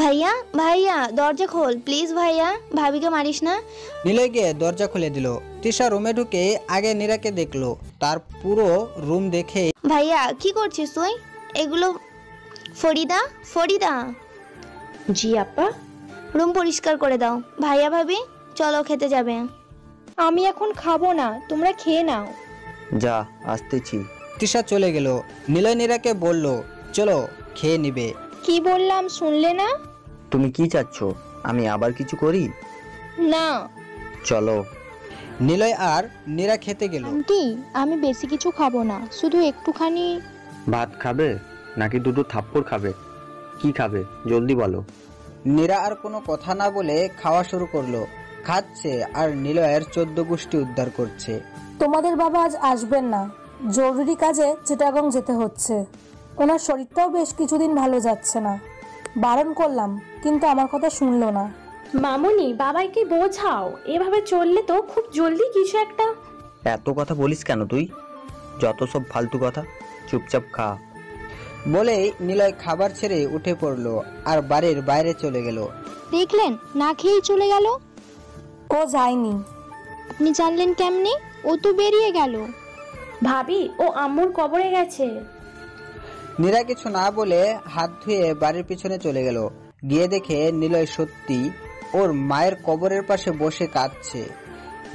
ভাইয়া ভাইয়া দরজা খোল প্লিজ, ভাইয়া ভাবিকে মারিস না। নিলয় গিয়ে দরজা খুলে দিল। তৃষা রুমে ঢুকে আগে নীরাকে দেখলো, তার পুরো রুম দেখে ভাইয়া কি করছিস তুই? এগুলো ফরিদা, ফরিদা। জি আপা। রুম পরিষ্কার করে দাও। ভাইয়া ভাবি চলো খেতে যাবে। আমি এখন খাবো না, তোমরা খেয়ে নাও। যা আসতেছি। তৃষা চলে গেল। নিলয় নীরাকে বলল, চলো খেয়ে নিবে। কি বললাম শুনলে না? তুমি কি চাচ্ছ, আমি আবার কিছু করি? না। চলো। নিলয় আর নীরা খেতে গেল। আন্টি আমি বেশি কিছু খাবো না, শুধু একটুখানি। ভাত খাবে নাকি দুটো থাপ্পড় খাবে? কি খাবে জলদি বলো। নীরা আর কোনো কথা না বলে খাওয়া শুরু করলো। খাচ্ছে আর নিলয়ের 14 গোষ্ঠী উদ্ধার করছে। তোমাদের বাবা আজ আসবেন না, জরুরি কাজে চিটাগং যেতে হচ্ছে। ওনার শরীরটাও বেশ কিছুদিন ভালো যাচ্ছে না। বারণ করলাম কিন্তু আমার কথা শুনলো না। মামুনি বাবাইকে বোঝাও, এভাবে চললে তো খুব জলদি কিছু একটা। এত কথা বলিস কেন তুই? যত সব ফালতু কথা, চুপচাপ খা। বলেই নিলয় খাবার ছেড়ে উঠে পড়লো আর বাড়ির বাইরে চলে গেল। দেখলেন না খেয়েই চলে গেল। ও যায়নি। আপনি জানলেন কেমনে? ও তো বেরিয়ে গেল। ভাবি ও আম্মুর কবরে গেছে। নীরা কিছু না বলে হাত ধুয়ে বাড়ির পিছনে চলে গেল। গিয়ে দেখে নিলয় সত্যি ওর মায়ের কবরের পাশে বসে কাঁদছে।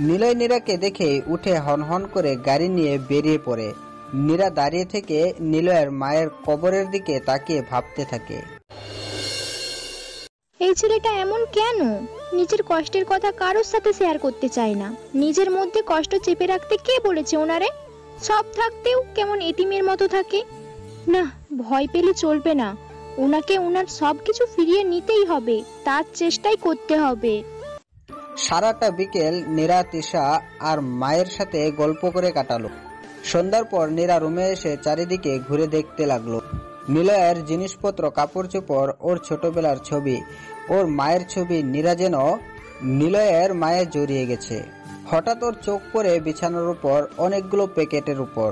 নিলয় নীরাকে দেখে উঠে হনহন করে গাড়ি নিয়ে বেরিয়ে পড়ে। নীরা দাঁড়িয়ে থেকে নিলয়ের মায়ের কবরের দিকে তাকিয়ে ভাবতে থাকে, এই ছেলেটা এমন কেন? নিজের কষ্টের কথা কারোর সাথে শেয়ার করতে চায় না। নিজের মধ্যে কষ্ট চেপে রাখতে কে বলেছে ওনারে? সব থাকতেও কেমন এতিমের মতো থাকে। না, ভয় পেলে চলবে না। ওনাকে ওনার সবকিছু ফিরিয়ে নিতেই হবে, তার চেষ্টাই করতে হবে। সারাটা বিকেল নীরা তৃষা আর মায়ের সাথে গল্প করে কাটালো। সন্ধ্যার পর নীরা রুমে এসে চারিদিকে ঘুরে দেখতে লাগলো। নিলয়ের জিনিসপত্র, কাপড় চোপড়, ওর ছোটবেলার ছবি, ওর মায়ের ছবি, নীরা যেন নিলয়ের মায়ে জড়িয়ে গেছে। হঠাৎ ওর চোখ পড়ে বিছানার উপর অনেকগুলো প্যাকেটের উপর।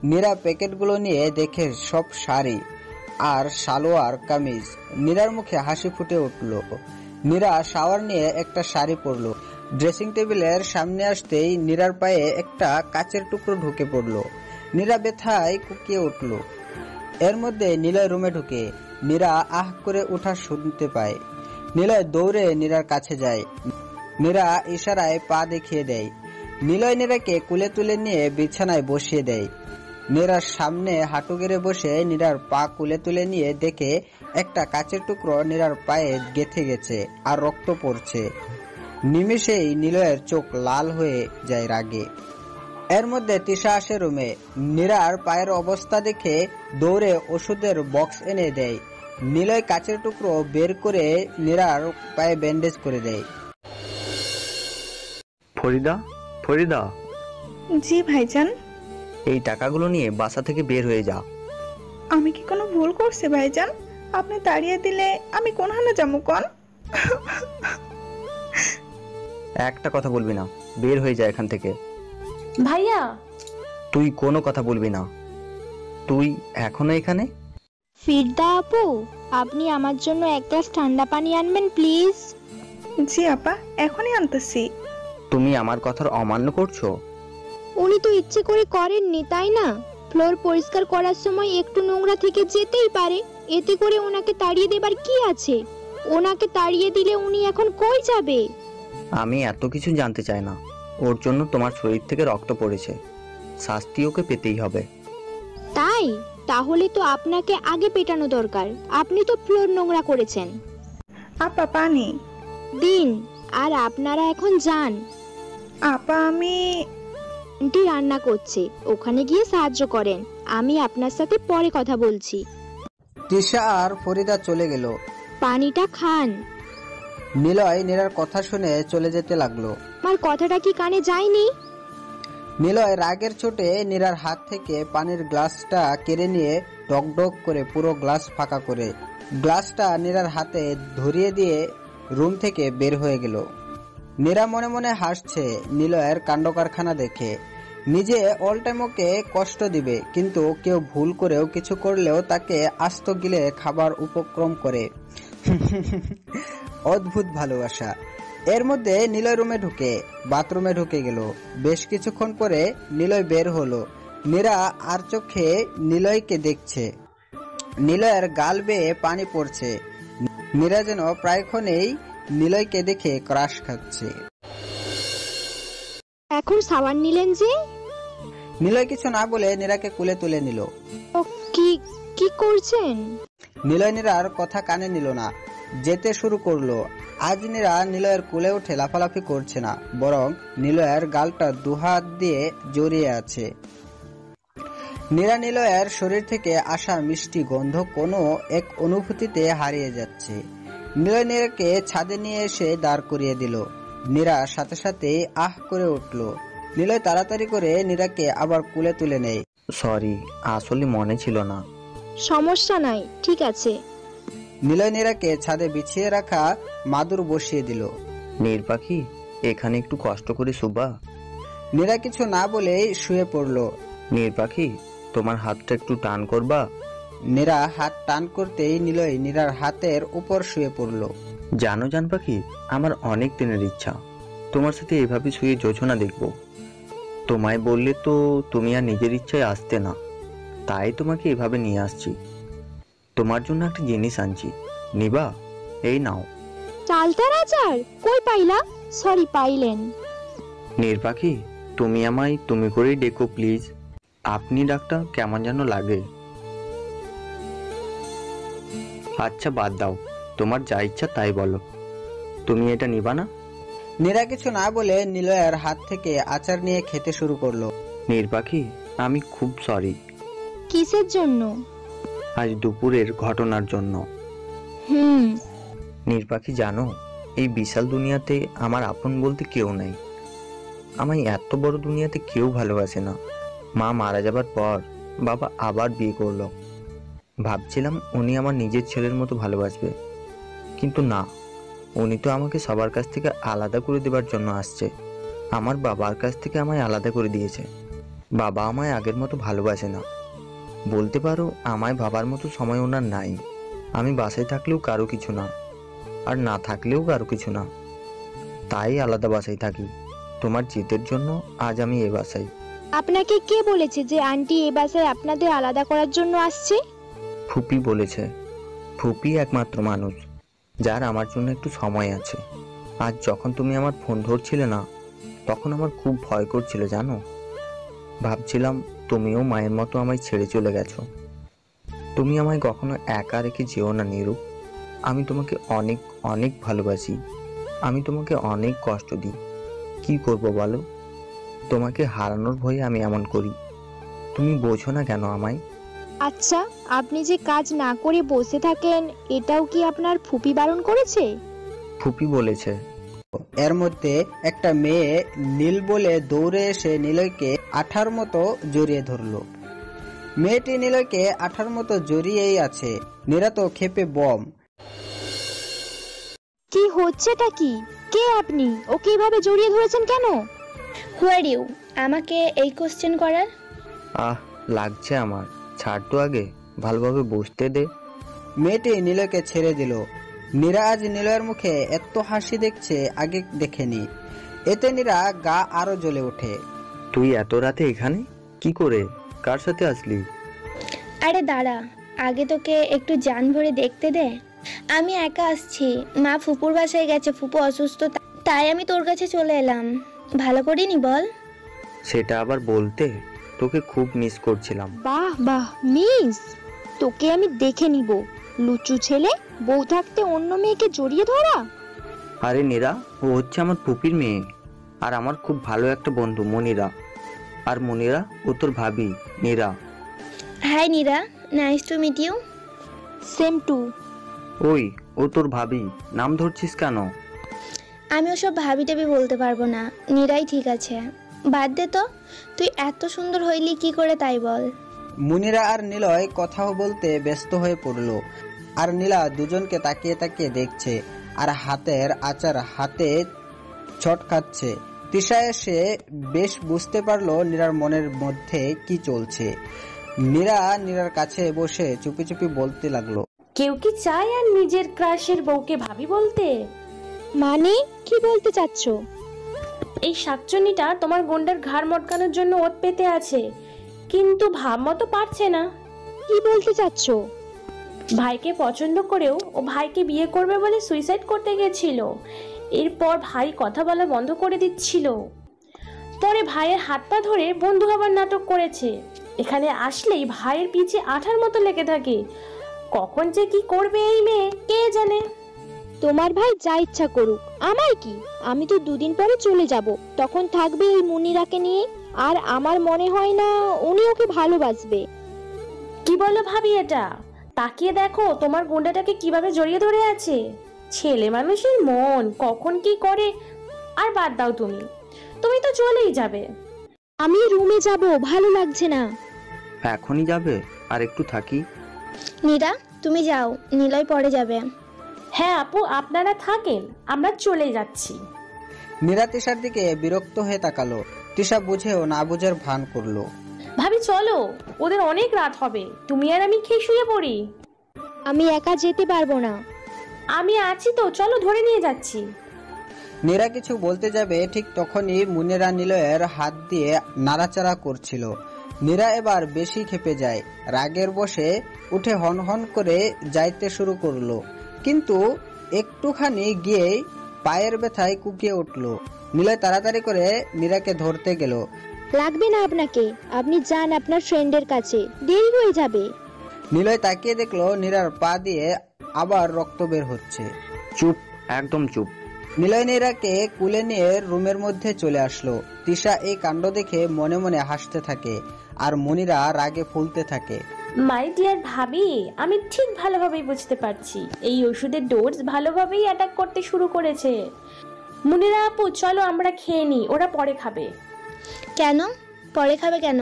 নীরা প্যাকেটগুলো নিয়ে দেখে সব শাড়ি আর সালোয়ার কামিজ। নীরার মুখে হাসি ফুটে উঠল। নীরা শাওয়ার নিয়ে একটা শাড়ি পরলো। ড্রেসিং টেবিলের সামনে আসতেই নীরার পায়ে একটা কাচের টুকরো ঢুকে পড়লো। নীরা ব্যথায় কুকিয়ে উঠল। এর মধ্যে নিলয় রুমে ঢুকে নীরা আহ করে ওঠা শুনতে পায়। নিলয় দৌড়ে নীরার কাছে যায়। নীরা ইশারায় পা দেখিয়ে দেয়। নিলয় নীরাকে কুলে তুলে নিয়ে বিছানায় বসিয়ে দেয়। নীরার সামনে হাঁটু গেড়ে বসে নীরার পা কুলে তুলে নিয়ে দেখে একটা কাচের টুকরো নীরার পায়ে গেঁথে গেছে আর রক্ত পড়ছে। নিমেষেই নিলয়ের চোখ লাল হয়ে যায় রাগে। এর মধ্যে তৃষা আসে রুমে। নীরার পায়ের অবস্থা দেখে দৌড়ে ওষুধের বক্স এনে দেয়। নিলয় কাচের টুকরো বের করে নীরার পায়ে ব্যান্ডেজ করে দেয়। ফরিদা, ফরিদা। জি ভাইজান। এই টাকাগুলো নিয়ে বাসা থেকে বের হয়ে যা। আমি কি কোনো ভুল করছি ভাইজান? আপনি তাড়িয়ে দিলে আমি কোনখানে যাবো কোন? একটা কথা বলবি না, বের হয়ে যা এখান থেকে। ভাইয়া। তুই কোনো কথা বলবি না। তুই এখনো এখানে? ফিরদা আপু, আপনি আমার জন্য এক গ্লাস ঠান্ডা পানি আনবেন প্লিজ। জি আপা, এখনই আনতেছি। তুমি আমার কথার অমান্য করছো? উনি তো ইচ্ছে করে করেননি, তাই না? ফ্লোর পরিষ্কার করার সময় একটু নোংরা থেকে যেতেই পারে, এতে করে ওনাকে তাড়িয়ে দেবার কি আছে? ওনাকে তাড়িয়ে দিলে উনি এখন কই যাবে? আমি এত কিছু জানতে চাই না। ওর জন্য তোমার শরীর থেকে রক্ত পড়েছে, শাস্তি ওকে পেতেই হবে। তাই তাহলে তো আপনাকে আগে পেটানো দরকার, আপনি তো ফ্লোর নোংরা করেছেন। আপা পানি দিন, আর আপনারা এখন যান। আপা আমি আন্টি রান্না করছে, ওখানে গিয়ে সাহায্য করেন, আমি আপনার সাথে পরে কথা বলছি। তৃষা আর ফরিদা চলে গেল। পানিটা খান। নিলয় নীরার কথা শুনে চলে যেতে লাগলো। আমার কথাটা কি কানে যায়নি? নিলয় রাগের চোটে নীরার হাত থেকে পানির গ্লাসটা কেড়ে নিয়ে ডক করে পুরো গ্লাস ফাঁকা করে গ্লাসটা নীরার হাতে ধরিয়ে দিয়ে রুম থেকে বের হয়ে গেল। নীরা মনে মনে হাসছে নিলয়ের কাণ্ডকারখানা দেখে। নিজে অল টাইম ওকে কষ্ট দিবে, কিন্তু কেউ ভুল করেও কিছু করলেও তাকে আস্ত গিলে খাবার উপক্রম করে। অদ্ভুত ভালোবাসা। এর মধ্যে নিলয় রুমে ঢুকে বাথরুমে ঢুকে গেল। বেশ কিছুক্ষণ পরে নিলয় বের হলো। নীরা আর চোখে নিলয়কে দেখছে। নিলয়ের গাল বেয়ে পানি পড়ছে। নীরা যেন প্রায়ক্ষণেই নিলয়কে দেখে ক্রাশ খাচ্ছে। এখন সাবান নিলেন যে? নিলয় কিছু না বলে নীরাকে কোলে তুলে নিল। কি কি করছেন? নিলয় নীরার কথা কানে নিল না, যেতে শুরু করলো। আজ নীরা নিলয়ের কোলে উঠে লাফালাফি করছে না, বরং নিলয়ের গালটা দুহাত দিয়ে জড়িয়ে আছে। নীরা নিলয়ের শরীর থেকে আসা মিষ্টি গন্ধ কোনো এক অনুভূতিতে হারিয়ে যাচ্ছে। নিলয় নীরাকে ছাদে নিয়ে এসে দাঁড় করিয়ে দিল। নীরা সাথে সাথে আহ করে উঠল। নিলয় তাড়াতাড়ি করে নীরাকে আবার কোলে তুলে নেয়। সরি, আসলে মনে ছিল না। সমস্যা নাই, ঠিক আছে। নিলয় নীরাকে ছাদে বিছিয়ে রাখা মাদুর বসিয়ে দিল। নীর পাখি, এখানে একটু কষ্ট করে শুবা। নীরা কিছু না বলেই শুয়ে পড়ল। নীর পাখি, তোমার হাতটা একটু টান করবা। নীরা হাত টান করতেই নিলয় নীরার হাতের উপর শুয়ে পড়ল। জানো জান পাখি, আমার অনেক দিনের ইচ্ছা তোমার সাথে এভাবে শুয়ে যোজনা দেখব। তোমায় বললে তো তুমি আর নিজের ইচ্ছায় আসতে না, তাই তোমাকে এভাবে নিয়ে আসছি। তোমার জন্য একটা জিনিস আনছি, নিবা? এই নাও। চালতার আচার? কই পাইলা? সরি, পাইলেন। নীর পাখি, তুমি আমায় তুমি করেই ডেকো প্লিজ। আপনি ডাকটা কেমন যেন লাগে। আচ্ছা বাদ দাও, তোমার যা ইচ্ছা তাই বলো। তুমি এটা নিবা না? নীরা কিছু না বলে নিলয়ের হাত থেকে আচার নিয়ে খেতে শুরু করলো। নীর পাখি, আমি খুব সরি। কিসের জন্য? আজ দুপুরের ঘটনার জন্য। নীর পাখি, জানো এই বিশাল দুনিয়াতে আমার আপন বলতে কেউ নাই। আমায় এত বড় দুনিয়াতে কেউ ভালোবাসে না। মা মারা যাবার পর বাবা আবার বিয়ে করলো। ভাবছিলাম উনি আমার নিজের ছেলের মতো ভালোবাসবে, কিন্তু না, উনি তো আমাকে সবার কাছ থেকে আলাদা করে দেবার জন্য আসছে। আমার বাবার কাছ থেকে আমায় আলাদা করে দিয়েছে। বাবা আমায় আগের মতো ভালোবাসে না। বলতে পারো আমায় বাবার মতো সময় ওনার নাই। আমি বাসায় থাকলেও কারো কিছু না, আর না থাকলেও কারো কিছু না, তাই আলাদা বাসায় থাকি। তোমার জিতের জন্য আজ আমি এ বাসায়। আপনাকে কে বলেছে যে আন্টি এই বাসায় আপনাদের আলাদা করার জন্য আসছে? ফুপি বলেছে। ফুপি একমাত্র মানুষ যার আমার জন্য একটু সময় আছে। আজ যখন তুমি আমার ফোন ধরছিলে না, তখন আমার খুব ভয় করছিল জানো। ভাবছিলাম তুমিও মায়ের মতো আমায় ছেড়ে চলে গেছো। তুমি আমায় কখনো একা রেখে যেও না নীরু। আমি তোমাকে অনেক অনেক ভালোবাসি। আমি তোমাকে অনেক কষ্ট দিই। কি করব বলো? তোমাকে হারানোর ভয়ে আমি এমন করি। তুমি বোঝো না কেন আমায়? আচ্ছা, আপনি যে কাজ না করে বসে থাকেন, এটাও কি আপনার ফুপি বারণ করেছে? ফুপি বলেছে। এর মধ্যে একটা মেয়ে নীল বলে দৌড়ে এসে নিলয়কে আঠার মতো জড়িয়ে ধরলো। মেয়েটি নিলয়কে আঠার মতো জড়িয়েই আছে। নীরা তো ক্ষেপে বম। কি হচ্ছেটা কি? কে আপনি? ওকে এভাবে জড়িয়ে ধরেছেন কেন? হু আর ইউ আমাকে এই কোশ্চেন করার? আহ, লাগছে আমার। ছাড় তো আগে, ভালোভাবে বসতে দে। মেয়েটি নিলয়কে ছেড়ে দিল। নীরা আজ নিলয়ের মুখে এত হাসি দেখছে আগে দেখেনি। এতে নীরা গা আরো জ্বলে ওঠে। তুই এত রাতে এখানে কি করে? কার সাথে আসলি? আরে দাঁড়া, আগে তোকে একটু জান ভরে দেখতে দে। আমি একা আসছি, মা ফুপুর বাসায় গেছে, ফুপু অসুস্থ, তাই আমি তোর কাছে চলে এলাম। ভালো করিনি বল? সেটা আবার বলতে? তোকে খুব মিস করছিলাম। বাহ বাহ মিস, তোকে আমি দেখে নিব। লুচু ছেলে, বউ থাকতে অন্য মেয়েকে জড়িয়ে ধরা। আরে নীরা, ও হচ্ছে আমার ফুপির মেয়ে, আর আমার খুব ভালো একটা বন্ধু মনিরা। আর মনিরা ও তোর ভাবি Nira. Hi Nira, nice to meet you. Same too. ওই, ও তোর ভাবি, নাম ধরছিস কেন? আমি ওসব ভাবি টাবি বলতে পারবো না, নীরাই ঠিক আছে। বাদ দে তো, তুই এত সুন্দর হইলি কি করে তাই বল। মুনিরা আর নিলয় কথাও বলতে ব্যস্ত হয়ে পড়ল, আর নীলা দুজনকে তাকিয়ে তাকিয়ে দেখছে আর হাতের আচার হাতে ছট খাচ্ছে। তৃষা এসে বেশ বুঝতে পারলো নীরার মনের মধ্যে কি চলছে। নীরার কাছে বসে চুপি চুপি বলতে লাগলো, কেউ কি চায় আর নিজের ক্রাশের বউকে ভাবি বলতে? মানে কি বলতে চাচ্ছ? এই শাকচুন্নিটা তোমার গন্ডার ঘাড় মটকানোর জন্য ওত পেতে আছে, কিন্তু ভাব মতো পারছে না। কি বলতে চাচ্ছ? ভাইকে পছন্দ করেও ও ভাইকে বিয়ে করবে বলে সুইসাইড করতে গেছিল। এরপর ভাই কথা বলা বন্ধ করে দিচ্ছিল। পরে ভাইয়ের হাত পা ধরে বন্ধু হবার নাটক করেছে। এখানে আসলেই ভাইয়ের পিছে আঠার মতো লেগে থাকে। কখন যে কি করবে এই মেয়ে কে জানে। তোমার ভাই যা ইচ্ছা করুক, আমার কি? আমি তো দুদিন পরে চলে যাব, তখন থাকবে এই মুনিরাকে নিয়ে। আর আমার মনে হয় না উনি ওকে ভালোবাসবে। কি বলো ভাবি এটা? তাকিয়ে দেখো তোমার গুন্ডাটাকে কিভাবে জড়িয়ে ধরে আছে। ছেলে মানুষের মন কখন কি করে। আর বাদ দাও, তুমি তো চলেই যাবে। আমি রুমে যাব, ভালো লাগছে না। এখনই যাবে? আর একটু থাকি। নীরা তুমি যাও, নিলয় পরে যাবে। হ্যাঁ আপু, আপনারা থাকেন, আমরা চলে যাচ্ছি। নীরা তৃষার দিকে বিরক্ত হয়ে তাকালো। তৃষা বুঝেও না বুঝার ভান করলো। ভাবি চলো, ওদের অনেক রাত হবে, তুমি আর আমি খেয়ে শুয়ে পড়ি। আমি একা যেতে পারবো না। আমি আছি তো, চলো ধরে নিয়ে যাচ্ছি। নীরা কিছু বলতে যাবে, ঠিক তখনই মুনিরা নিলয়ের হাত দিয়ে নাড়াচাড়া করছিল। নীরা এবার বেশি ক্ষেপে যায়, রাগের বশে উঠে হন হন করে যাইতে শুরু করলো, কিন্তু একটুখানি গিয়েই পায়ের ব্যথায় কুকিয়ে উঠল। নিলয় তাড়াতাড়ি করে নীরাকে ধরতে গেল। লাগবে না আপনাকে, আপনি যান আপনার ফ্রেন্ডের কাছে, দেরি হয়ে যাবে। নিলয় তাকিয়ে দেখলো নীরার পা দিয়ে আবার রক্ত বের হচ্ছে। চুপ, একদম চুপ। নিলয় নীরাকে কুলে নিয়ে রুমের মধ্যে চলে আসলো। তৃষা এই কাণ্ড দেখে মনে মনে হাসতে থাকে, আর মুনিরা রাগে ফুলতে থাকে। মাই ডিয়ার ভাবি, আমি ঠিক ভালোভাবেই বুঝতে পারছি এই ওষুধের ডোজ ভালোভাবেই অ্যাটাক করতে শুরু করেছে। মুনিরা আপু চলো আমরা খেয়ে নিই, ওরা পরে খাবে। কেন পরে খাবে কেন?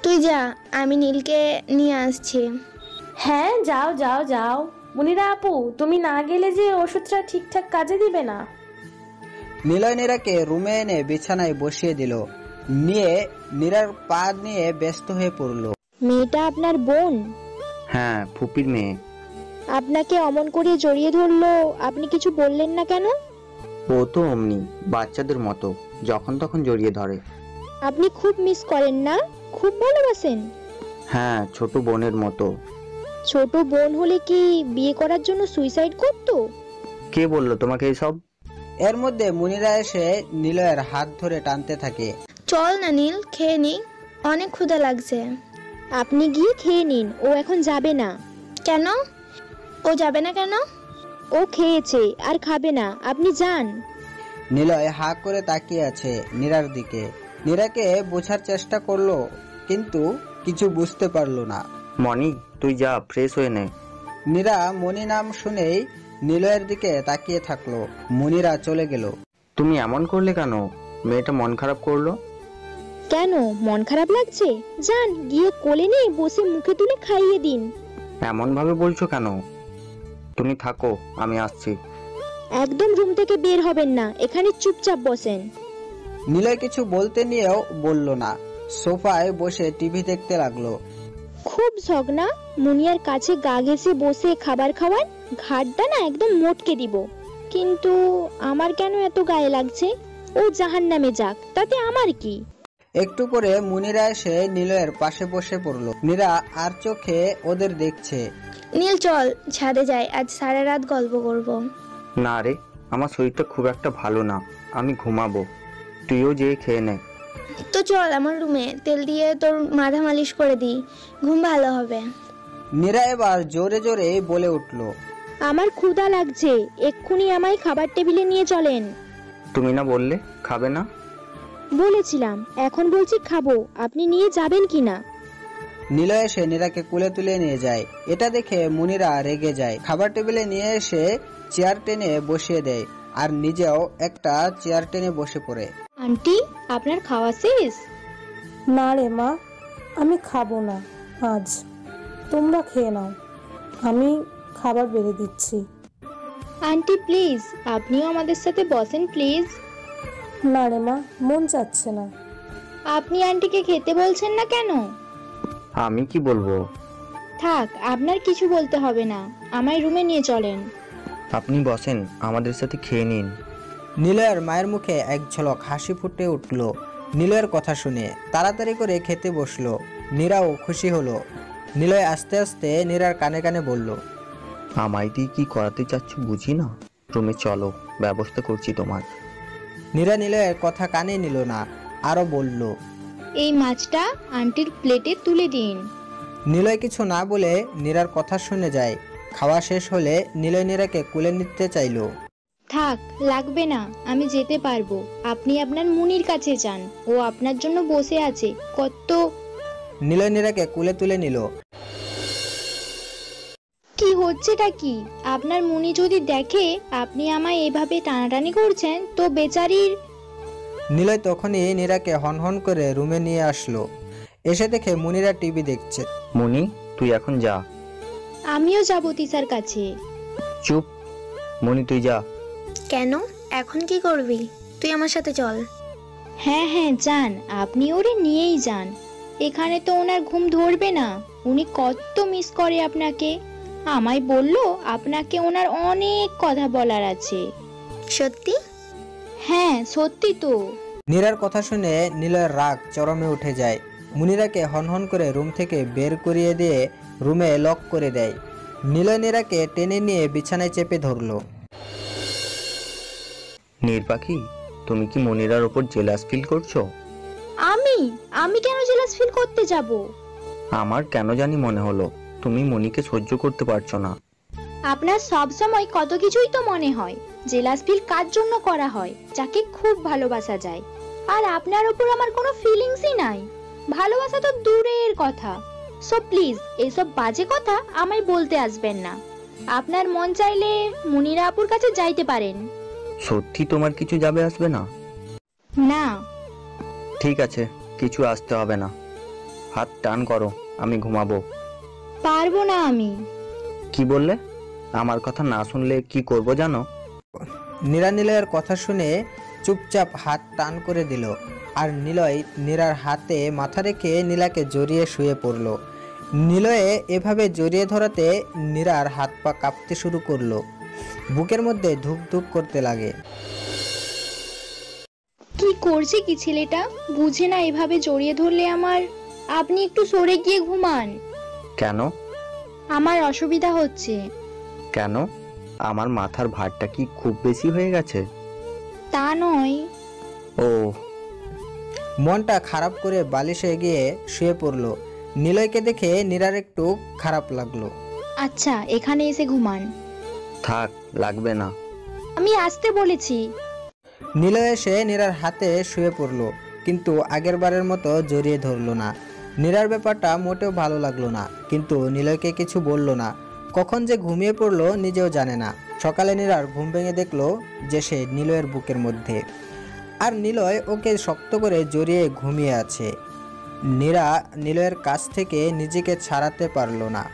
তুই যা, আমি নীলকে নিয়ে আসছি। হ্যাঁ যাও যাও যাও। মুনিরা আপু তুমি না গেলে যে ওষুধটা ঠিকঠাক কাজে দিবে না। নিলয় নীরাকে রুমে এনে বিছানায় বসিয়ে দিল, নিয়ে নীরার পা নিয়ে ব্যস্ত হয়ে পড়লো। মেয়েটা আপনার বোন? হ্যাঁ, ফুপির মেয়ে। আপনাকে অমন করে জড়িয়ে ধরলো, আপনি কিছু বললেন না কেন? ও তো অমনি বাচ্চাদের মতো, যখন তখন জড়িয়ে ধরে। আপনি খুব মিস করেন না? খুব ভালোবাসেন? হ্যাঁ, ছোট বোনের মতো। ছোট বোন হলে কি বিয়ে করার জন্য সুইসাইড করতো? কে বললো তোমাকে এসব? এর মধ্যে মুনিরা এসে নিলয়ের হাত ধরে টানতে থাকে। চল না নীল, খেয়ে নি, অনেক ক্ষুধা লাগছে। আপনি গিয়ে খেয়ে নিন, ও এখন যাবে না। কেন? ও যাবে না কেন? ও খেয়েছে আর খাবে না, আপনি যান। নিলয় হা করে তাকিয়ে আছে নীরার দিকে। নীরাকে বোঝার চেষ্টা করলো, কিন্তু কিছু বুঝতে পারলো না। মনি, তুই যা, ফ্রেশ হয়ে নে। নীরা মনি নাম শুনেই নিলয়ের দিকে তাকিয়ে থাকলো। মুনিরা চলে গেল। তুমি এমন করলে কেন? মেয়েটা মন খারাপ করলো কেন? মন খারাপ লাগছে? যান গিয়ে কোলে নিয়ে বসে মুখে তুলে খাইয়ে দিন। এমন ভাবে বলছো কেন? তুমি থাকো, আমি আসছি। একদম রুম থেকে বের হবেন না, এখানে চুপচাপ বসেন। নিলয় কিছু বলতে নিয়েও বলল না, সোফায় বসে টিভি দেখতে লাগলো। খুব শখ না মুনিয়ার কাছে গা ঘেঁষে বসে খাবার খাওয়ার? ঘাড়টা না একদম মোটকে দিব। কিন্তু আমার কেন এত গায়ে লাগছে? ও জাহান্নামে যাক, তাতে আমার কি? একটু পরে মুনিরা এসে নিলয়ের পাশে বসে পড়লো। নীরা আর চোখে ওদের দেখছে। নীল চল ছাদে যাই, আজ সারা রাত গল্প করব। না রে, আমার শরীরটা খুব একটা ভালো না, আমি ঘুমাবো। তুইও যেয়ে খেয়ে নে। তো চল আমার রুমে, তেল দিয়ে তোর মাথা মালিশ করে দিই, ঘুম ভালো হবে। নীরা এবার জোরে জোরে বলে উঠল, আমার ক্ষুধা লাগছে, এক্ষুনি আমায় খাবার টেবিলে নিয়ে চলেন। তুমি না বললে খাবে না? বলেছিলাম, এখন বলছি খাবো, আপনি নিয়ে যাবেন কিনা? নিলয় এসে নীরাকে কুলে তুলে নিয়ে যায়। এটা দেখে মুনিরা রেগে যায়, খাবার টেবিলে নিয়ে এসে চেয়ার টেনে বসিয়ে দেয় আর নিজেও একটা চেয়ার টেনে বসে পড়ে। আন্টি, আপনার খাওয়া শেষ? না রে মা, আমি খাবো না আজ, তোমরা খেয়ে নাও, আমি খাবার বেড়ে দিচ্ছি। আন্টি প্লিজ, আপনিও আমাদের সাথে বসেন প্লিজ। না রে মা, মন চাচ্ছে না। আপনি আন্টিকে খেতে বলছেন না কেন? আমি কি বলবো? থাক, আপনার কিছু বলতে হবে না, আমায় রুমে নিয়ে চলেন। আপনি বসেন, আমাদের সাথে খেয়ে নিন। নিলয়ের মায়ের মুখে এক ঝলক হাসি ফুটে উঠল নিলয়ের কথা শুনে। তাড়াতাড়ি করে খেতে বসলো। নীরাও খুশি হলো। নিলয় আস্তে আস্তে নীরার কানে কানে বলল, আমায় দিয়ে কি করাতে চাচ্ছ বুঝি না, রুমে চলো, ব্যবস্থা করছি তোমার। নীরা নিলয়ের কথা কানে নিল না, আরো বলল, এই মাছটা আন্টির প্লেটে তুলে দিন। নিলয় কিছু না বলে নীরার কথা শুনে যায়। খাওয়া শেষ হলে নিলয় নীরাকে কুলে নিতে চাইল। থাক, লাগবে না, আমি যেতে পারবো, আপনি আপনার মুনির কাছে যান, ও আপনার জন্য বসে আছে কত। নিলয় নীরাকে কুলে তুলে নিল। কি হচ্ছেটা কি? আপনার মুনি যদি দেখে আপনি আমায় এভাবে টানাটানি করছেন তো বেচারির। নিলয় তখনই নীরাকে হনহন করে রুমে নিয়ে আসলো। এসে দেখে মুনিরা টিভি দেখছে। মনি, তুই এখন যা। আমিও যাবো তিসার কাছে। চুপ, মনি তুই যা। কেন, এখন কি করবি? তুই আমার সাথে চল। হ্যাঁ হ্যাঁ যান, আপনি ওরে নিয়েই যান, এখানে তো ওনার ঘুম ধরবে না, উনি কত মিস করে আপনাকে। আমায় বলল আপনাকে ওনার অনেক কথা বলার আছে। সত্যি? হ্যাঁ সত্যি তো। নীরার কথা শুনে নিলয়ের রাগ চরমে উঠে যায়। মুনিরাকে হনহন করে রুম থেকে বের করিয়ে দিয়ে রুমে লক করে দেয়। নিলয় নীরাকে টেনে নিয়ে বিছানায় চেপে ধরলো। নীর পাখি, তুমি কি মনিরার ওপর জেলাস ফিল করছো? আমি কেন জেলাস ফিল করতে যাব? আমার কেন জানি মনে হলো তুমি মনিকে সহ্য করতে পারছো না। আপনার সব সময় কত কিছুই তো মনে হয়। জেলাস ফিল কার জন্য করা হয়? যাকে খুব ভালোবাসা যায়। আর আপনার উপর আমার কোনো ফিলিংসই নাই। ভালোবাসা তো দূরের কথা। সো প্লিজ এইসব বাজে কথা আমায় বলতে আসবেন না। আপনার মন চাইলে মুনিরা আপুর কাছে যাইতে পারেন। সত্যি তোমার কিছু যাবে আসবে না? না। ঠিক আছে, কিছু আসতে হবে না, হাত টান করো, আমি ঘুমাবো। পারবো না আমি। কি বললে? আমার কথা না শুনলে কি করব জানো? নীরা নিলয়ের কথা শুনে চুপচাপ হাত টান করে দিল। আর নিলয় নীরার হাতে মাথা রেখে নীলাকে জড়িয়ে শুয়ে পড়ল। নিলয়ে এভাবে জড়িয়ে ধরাতে নীরার হাত পা কাঁপতে শুরু করলো। বুকের মধ্যে ধুক ধুক করতে লাগে। কি করছে কি ছেলেটা? বুঝে না এভাবে জড়িয়ে ধরলে আমার। আপনি একটু সরে গিয়ে ঘুমান। কেন? আমার অসুবিধা হচ্ছে। কেন? আমার মাথার ভারটা কি খুব বেশি হয়ে গেছে? তা নয়। ও। মনটা খারাপ করে বালিশে গিয়ে শুয়ে পড়ল। নিলয়কে দেখে নীরার একটু খারাপ লাগলো। আচ্ছা, এখানে এসে ঘুমান। থাক, লাগবে না। আমি আসতে বলেছি। নিলয় এসে নীরার হাতে শুয়ে পড়ল, কিন্তু আগের বারের মতো জড়িয়ে ধরলো না। নীরার ব্যাপারটা মোটেও ভালো লাগলো না, কিন্তু নিলয়কে কিছু বলল না। কখন যে ঘুমিয়ে পড়লো নিজেও জানে না। সকালে নীরার ঘুম ভেঙে দেখলো যে সে নিলয়ের বুকের মধ্যে, আর নিলয় ওকে শক্ত করে জড়িয়ে ঘুমিয়ে আছে। নীরা নিলয়ের কাছ থেকে নিজেকে ছাড়াতে পারলো না।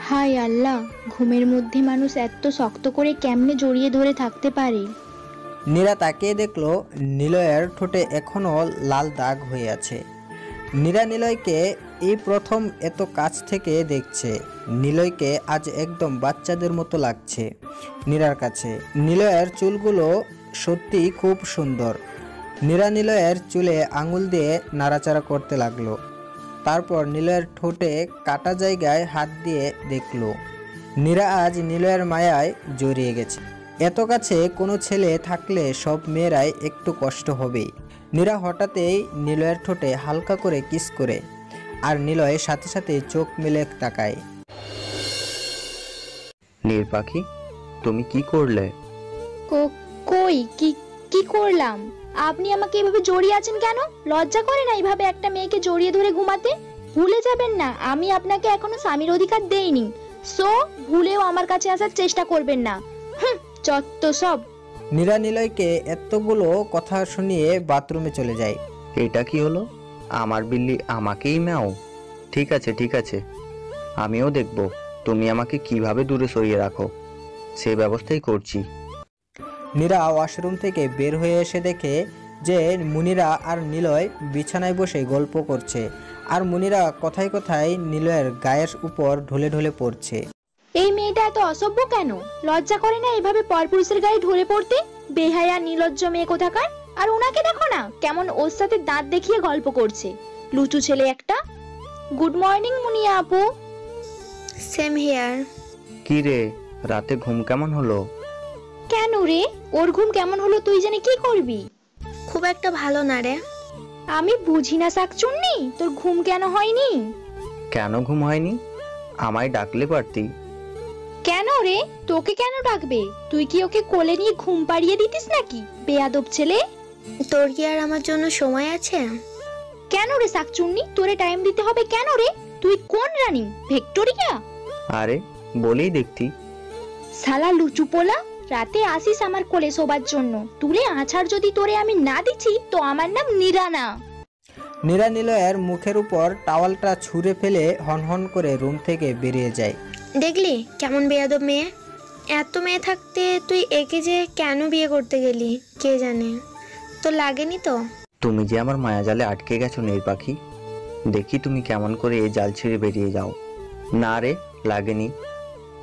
হায় আল্লাহ, ঘুমের মধ্যে মানুষ এত শক্ত করে কেমনে জড়িয়ে ধরে থাকতে পারে? নীরা তাকিয়ে দেখলো নিলয়ের ঠোঁটে এখনো লাল দাগ হয়ে আছে। নীরা নিলয়কে এই প্রথম এত কাছ থেকে দেখছে। নিলয়কে আজ একদম বাচ্চাদের মতো লাগছে নীরার কাছে। নিলয়ের চুলগুলো সত্যি খুব সুন্দর। নীরা নিলয়ের চুলে আঙুল দিয়ে নাড়াচাড়া করতে লাগলো। তারপর নিলয়ের ঠোঁটে কাটা জায়গায় হাত দিয়ে দেখলো নীরা আজ নিলয়ের মায়ায় জড়িয়ে গেছে। এত কাছে কোনো ছেলে থাকলে সব মেয়েরাই একটু কষ্ট হবেই। নীরা হঠাৎই নিলয়ের ঠোঁটে হালকা করে কিস করে, আর নিলয় সাথে সাথে চোখ মেলে তাকায়। নীর পাখি, তুমি কি করলে? কই কি করলাম? আপনি আমাকে এভাবে জড়িয়ে আছেন কেন? লজ্জা করে না এইভাবে একটা মেয়েকে জড়িয়ে ধরে ঘুমাতে? ভুলে যাবেন না আমি আপনাকে এখনো স্বামীর অধিকার দেইনি, সো ভুলেও আমার কাছে আসার চেষ্টা করবেন না। যত সব। নীরা নিলয়কে এতগুলো কথা শুনিয়ে বাথরুমে চলে যায়। এটা কি হলো? আমার বিল্লি আমাকেই ম্যাও। ঠিক আছে, আমিও দেখব তুমি আমাকে কিভাবে দূরে সরিয়ে রাখো, সে ব্যবস্থাই করছি। নীরা ওয়াশরুম থেকে বের হয়ে এসে দেখে যে মুনিরা আর নিলয় বিছানায় বসে গল্প করছে, আর মুনিরা কথায় কথায় নিলয়ের গায়ের উপর ঢলে ঢলে পড়ছে। এই মেয়েটা এত অসভ্য কেন? লজ্জা করে না এভাবে পরপুরুষের গায়ে ঢলে পড়তে? বেহায়া নির্লজ্জ মেয়ে কোথাকার। আর ওনাকে দেখো না কেমন ওর সাথে দাঁত দেখিয়ে গল্প করছে, লুচু ছেলে একটা। গুড মর্নিং মুনিয়া আপু। Same here. কি রে, রাতে ঘুম কেমন হলো? কেন রে, ওর ঘুম কেমন হলো তুই জেনে কি করবি? খুব একটা ভালো না রে। আমি বুঝি না শাকচুন্নি, তোর ঘুম কেন হয়নি? কেন ঘুম হয়নি? আমায় ডাকলে পারতি। কেন রে, তোকে কেন ডাকবে? তুই কি ওকে কোলে নিয়ে ঘুম পাড়িয়ে দিতিস নাকি, বেয়াদব ছেলে? তোর কি আর আমার জন্য সময় আছে? কেন রে শাকচুন্নি, তোরে টাইম দিতে হবে কেন রে? তুই কোন রানী, ভিক্টোরিয়া? আরে বলেই দেখতি। শালা লুচু পোলা, রাতে আসিস আমার কোলে শোবার জন্য, তুলে আছাড় যদি তোরে আমি না দিচ্ছি তো আমার নাম নীরা না। নীরা নিলয়ের মুখের উপর টাওয়ালটা ছুঁড়ে ফেলে হনহন করে রুম থেকে বেরিয়ে যায়। দেখলি কেমন বেয়াদব মেয়ে? এত মেয়ে থাকতে তুই একে যে কেন বিয়ে করতে গেলি কে জানে। তো লাগেনি তো? তুমি যে আমার মায়াজালে আটকে গেছো নীর পাখি, দেখি তুমি কেমন করে এই জাল ছেড়ে বেরিয়ে যাও। না রে, লাগেনি।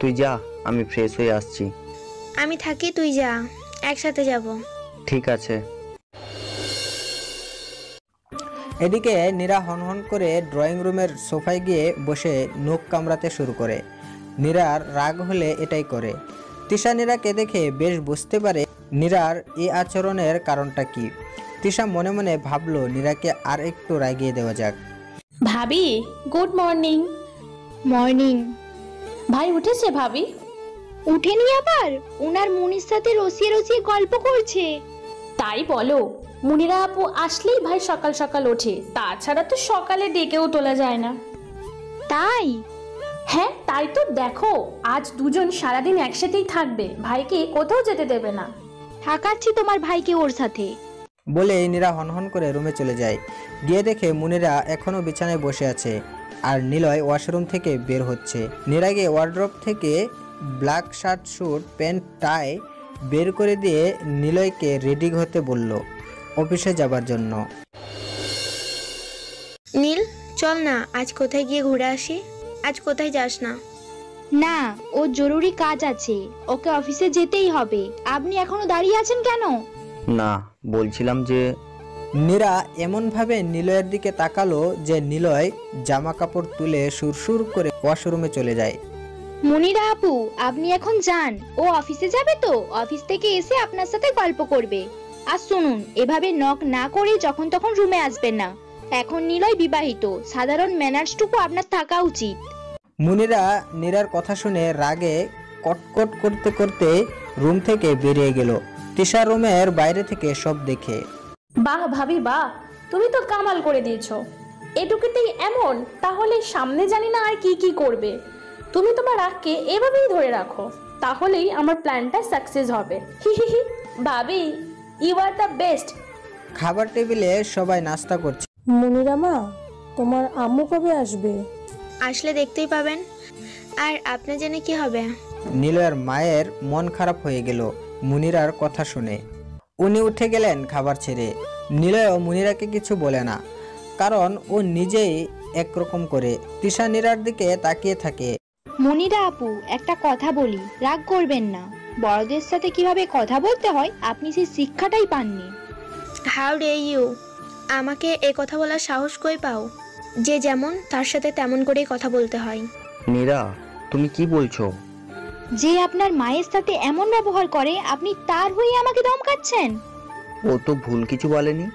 তুই যা, আমি ফ্রেশ হয়ে আসছি। আমি থাকি, তুই যা, একসাথে যাব। ঠিক আছে। এদিকে নীরা হনহন করে ড্রয়িং রুমের সোফায় গিয়ে বসে নখ কামড়াতে শুরু করে। নীরার রাগ হলে এটাই করে। তিশা নীরাকে দেখে বেশ বুঝতে পারে নীরার এই আচরণের কারণটা কি। তিশা মনে মনে ভাবলো নীরাকে আর একটু রাগিয়ে দেওয়া যাক। ভাবি, গুড মর্নিং। মর্নিং। ভাই উঠেছে ভাবি? উঠেনি আবার? উনার মুনির সাথে রসিয়ে রসিয়ে গল্প করছে। তাই বলো? মুনিরা আপু আসলেই ভাই সকাল সকাল ওঠে, তাছাড়া তো সকালে ডেকেও তোলা যায় না। তাই? হ্যাঁ তাই তো। দেখো আজ দুজন সারাদিন একসাথেই থাকবে, ভাইকে কোথাও যেতে দেবে না। থাকাচ্ছি তোমার ভাইকে ওর সাথে। বলে নীরা হনহন করে রুমে চলে যায়। গিয়ে দেখে মুনিরা এখনো বিছানায় বসে আছে, আর নিলয় ওয়াশরুম থেকে বের হচ্ছে। নীরা গিয়ে ওয়ার্ড্রপ থেকে ব্ল্যাক শার্ট, স্যুট, প্যান্ট, টাই বের করে দিয়ে নিলয়কে রেডি হতে বলল অফিসে যাবার জন্য। নীল, চল না আজ কোথায় গিয়ে ঘুরে আসি। আজ কোথায় যাস না? না, ও জরুরি কাজ আছে, ওকে অফিসে যেতেই হবে। আপনি এখনো দাঁড়িয়ে আছেন কেন? না, বলছিলাম যে। নীরা এমনভাবে নিলয়ের দিকে তাকালো যে নিলয় জামা কাপড় তুলে সুরসুর করে ওয়াশরুমে চলে যায়। মুনিরা আপু, আপনি এখন যান, ও অফিসে যাবে তো অফিস থেকে এসে আপনার সাথে গল্প করবে। আর শুনুন, এভাবে নক না করে যখন তখন রুমে আসবেন না। এখন নিলয় বিবাহিত, সাধারণ ম্যানার্সটুকু আপনার থাকা উচিত। মুনিরা নীরার কথা শুনে রাগে কটকট করতে করতে রুম থেকে বেরিয়ে গেল, তিশা রুমের বাইরে থেকে সব দেখে। বাহ ভাবি বাহ, তুমি তো কামাল করে দিয়েছো। এটুকুতেই এমন, তাহলে সামনে জানি না আর কি কি করবে। তুমি তোমার রাগকে এভাবেই ধরে রাখো, তাহলেই আমার প্ল্যানটা সাকসেস হবে। হি হি হি। ভাবি, ইউ আর দ্য বেস্ট। খাবার টেবিলে সবাই নাস্তা করছে। মুনিরা মা, তোমার আম্মু কবে আসবে? আসলে দেখতেই পাবেন। আর আপনার জেনে কি হবে? নিলয়ের মায়ের মন খারাপ হয়ে গেল মুনিরার কথা শুনে। উনি উঠে গেলেন খাবার ছেড়ে। নিলয়ও মুনিরাকে কিছু বলে না, কারণ ও নিজেই একরকম করে। তিশা নীরার দিকে তাকিয়ে থাকে। মুনিরা আপু, একটা কথা বলি, রাগ করবেন না। বড়দের সাথে কিভাবে কথা বলতে হয় আপনি সেই শিক্ষাটাই পাননি। How dare you? আমাকে এ কথা বলার সাহস কই পাও? যে যেমন তার সাথে তেমন করেই কথা বলতে হয়। নীরা, তুমি কি বলছো? যে আপনার মায়ের সাথে এমন ব্যবহার করে আপনি তার হয়ে আমাকে ধমকাচ্ছেন? ও তো ভুল কিছু বলেনি।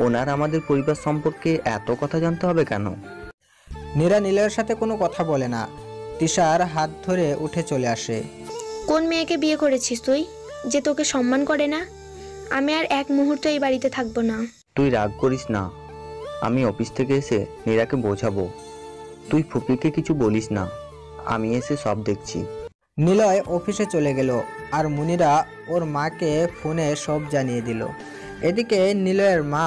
ওনার আমাদের পরিবার সম্পর্কে এত কথা জানতে হবে কেন? নীরা নিলয়ের সাথে কোনো কথা বলে না। তিশার হাত ধরে উঠে চলে আসে। কোন মেয়েকে বিয়ে করেছিস তুই যে তোকে সম্মান করে না? আমি আর এক মুহূর্ত এই বাড়িতে থাকবো না। তুই রাগ করিস না, আমি অফিস থেকে এসে নীরাকে বোঝাবো। তুই ফুপিকে কিছু বলিস না, আমি এসে সব দেখছি। নিলয় অফিসে চলে গেল আর মুনিরা ওর মাকে ফোনে সব জানিয়ে দিল। এদিকে নিলয়ের মা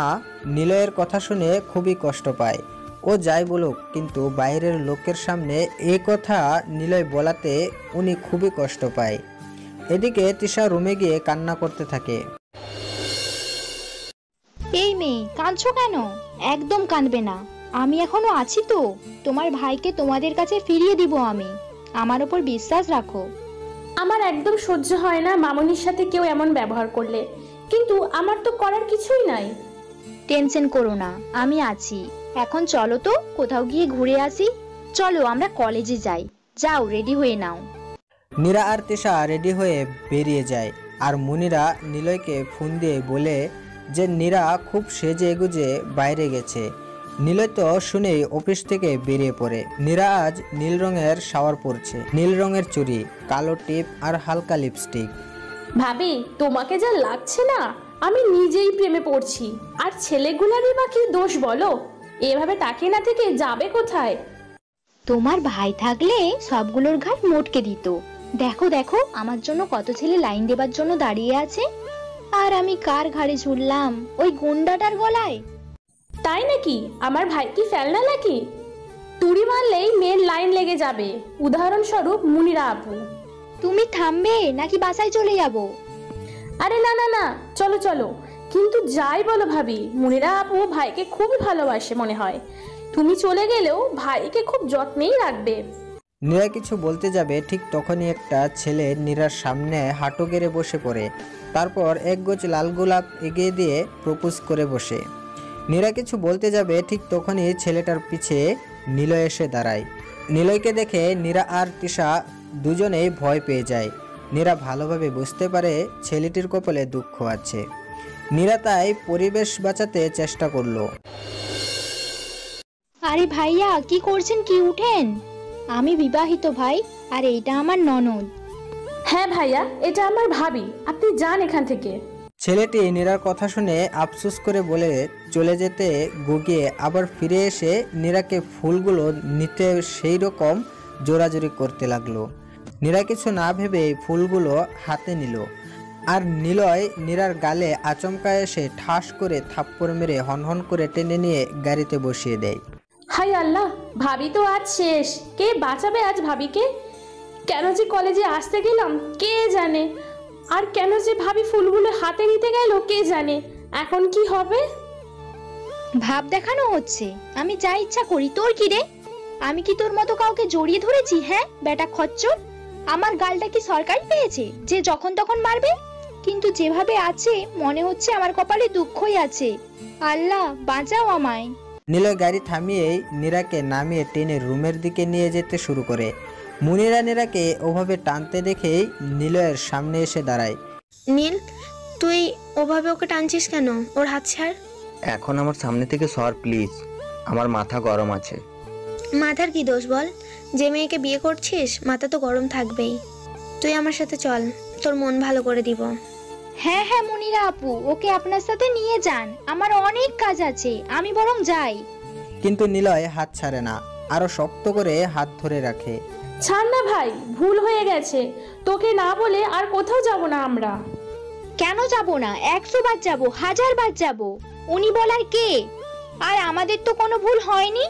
নিলয়ের কথা শুনে খুবই কষ্ট পায়। ও যাই বলুক, কিন্তু বাইরের লোকের সামনে এই কথা নিলয় বলাতে উনি খুবই কষ্ট পায়। এদিকে তিশা রুমে গিয়ে কান্না করতে থাকে। এই মেয়ে, কাঁদছো কেন? একদম কাঁদবে না, আমি এখনো আছি তো। তোমার ভাইকে তোমাদের কাছে ফিরিয়ে দিব আমি, আমার ওপর বিশ্বাস রাখো। আমার একদম সহ্য হয় না মামনির সাথে কেউ এমন ব্যবহার করলে, কিন্তু আমার তো করার কিছুই নাই। টেনশন করো না, আমি আছি। এখন চলো তো কোথাও গিয়ে ঘুরে আসি। চলো আমরা কলেজে যাই। যাও, রেডি হয়ে নাও। নীরা আর তিশা রেডি হয়ে বেরিয়ে যায়। আর মুনিরা নিলয়কে ফোন দিয়ে বলে যে নীরা খুব সেজে গুজে বাইরে গেছে। নিলয় তো শুনেই অফিস থেকে বেরিয়ে পড়ে। নীরা আজ নীল রঙের শাওয়ার পরছে, নীল রঙের চুড়ি, কালো টিপ আর হালকা লিপস্টিক। ভাবি, তোমাকে যা লাগছে না, আমি নিজেই প্রেমে পড়ছি। আর ছেলেগুলারই বা কি দোষ বলো? এভাবে তাকিয়ে না থেকে যাবে কোথায়? তোমার ভাই থাকলে সবগুলোর ঘাট মোটকে দিত। দেখো দেখো, আমার জন্য কত ছেলে লাইন দেবার জন্য দাঁড়িয়ে আছে, আর আমি কার ঘাড়ে ঝুললাম? ওই গুন্ডাটার গলায়। তাই নাকি? আমার ভাই কি ফেলনা নাকি? তুড়ি মারলেই মেয়ের লাইন লেগে যাবে। উদাহরণস্বরূপ মুনিরা আপু। তুমি থামবে নাকি বাসায় চলে যাব? আরে না না না, চলো চলো। কিন্তু যাই বলো ভাবি, মুনিরা আপু ভাইকে খুবই ভালোবাসে মনে হয়। তুমি চলে গেলেও ভাইকে খুব যত্নেই রাখবে। নীরা কিছু বলতে যাবে, ঠিক তখনই একটা ছেলে নীরার সামনে হাঁটু গেড়ে বসে পড়ে। তারপর এক গোছ লাল গোলাপ এগিয়ে দিয়ে প্রপোজ করে বসে। নীরা কিছু বলতে যাবে, ঠিক তখনই ছেলেটার পিছে নিলয় এসে দাঁড়ায়। নিলয়কে দেখে নীরা আর তিশা দুজনেই ভয় পেয়ে যায়। নীরা ভালোভাবে বুঝতে পারে ছেলেটির কপালে দুঃখ আছে। নীরা তাই পরিবেশ বাঁচাতে চেষ্টা করলো। আরে ভাইয়া, কি করছেন? কি উঠেন? আমি বিবাহিত ভাই, আর এইটা আমার ননদ। হ্যাঁ ভাইয়া, এটা আমার ভাবি। আপনি যান এখান থেকে। ছেলেটি নীরার কথা শুনে আফসোস করে বলে চলে যেতে গিয়ে আবার ফিরে এসে নীরাকে ফুলগুলো নিতে সেই রকম জোরাজোরি করতে লাগলো। নীরা কিছু না ভেবে ফুলগুলো হাতে নিল। আর নিলয় নীরার গালে আচমকা এসে ঠাস করে থাপ্পড় মেরে হনহন করে টেনে নিয়ে গাড়িতে বসিয়ে দেয়। হাই আল্লাহ, ভাবি তো আজ শেষ। কে বাঁচাবে আজ ভাবিকে? কেন যে কলেজে আসতে গেলাম কে জানে, আর কেন যে ভাবি ফুলগুলো হাতে নিতে গেল কে জানে। এখন কি হবে? ভাব দেখানো হচ্ছে, আমি যা ইচ্ছা করি। তোর কি রে? আমি কি তোর মতো কাউকে জড়িয়ে ধরেছি? হ্যাঁ বেটা খচ্চর, আমার গালটা কি সরকারি পেয়েছে যে যখন তখন মারবে? কিন্তু যেভাবে আছে মনে হচ্ছে আমার কপালে দুঃখই আছে। আল্লাহ বাঁচাও আমায়। নিলয় গাড়ি থামিয়েই নীরাকে নামিয়ে টেনে রুমের দিকে নিয়ে যেতে শুরু করে। মুনিরা নীরাকে ওভাবে টানতে দেখেই নিলয়ের সামনে এসে দাঁড়ায়। নীল, তুই ওভাবে ওকে টানছিস কেন? ওর হাত ছাড়। এখন আমার সামনে থেকে সর প্লিজ, আমার মাথা গরম আছে। মাথার কি দোষ বল? যে মেয়েকে বিয়ে করছিস মাথা তো গরম থাকবেই। তুই আমার সাথে চল, তোর মন ভালো করে দিব। হ্যাঁ হ্যাঁ মুনিরা আপু, ওকে আপনার সাথে নিয়ে যান, আমার অনেক কাজ আছে, আমি বরং যাই। কিন্তু নিলয় হাত ছাড়ে না, আরো শক্ত করে হাত ধরে রাখে। ছাড় না ভাই, ভুল হয়ে গেছে। তোকে না বলে আর কোথাও যাব না আমরা। কেন যাব না? 100 বার যাব, 1000 বার যাব। উনি বলার কে? আর আমাদের তো কোনো ভুল হয়নি।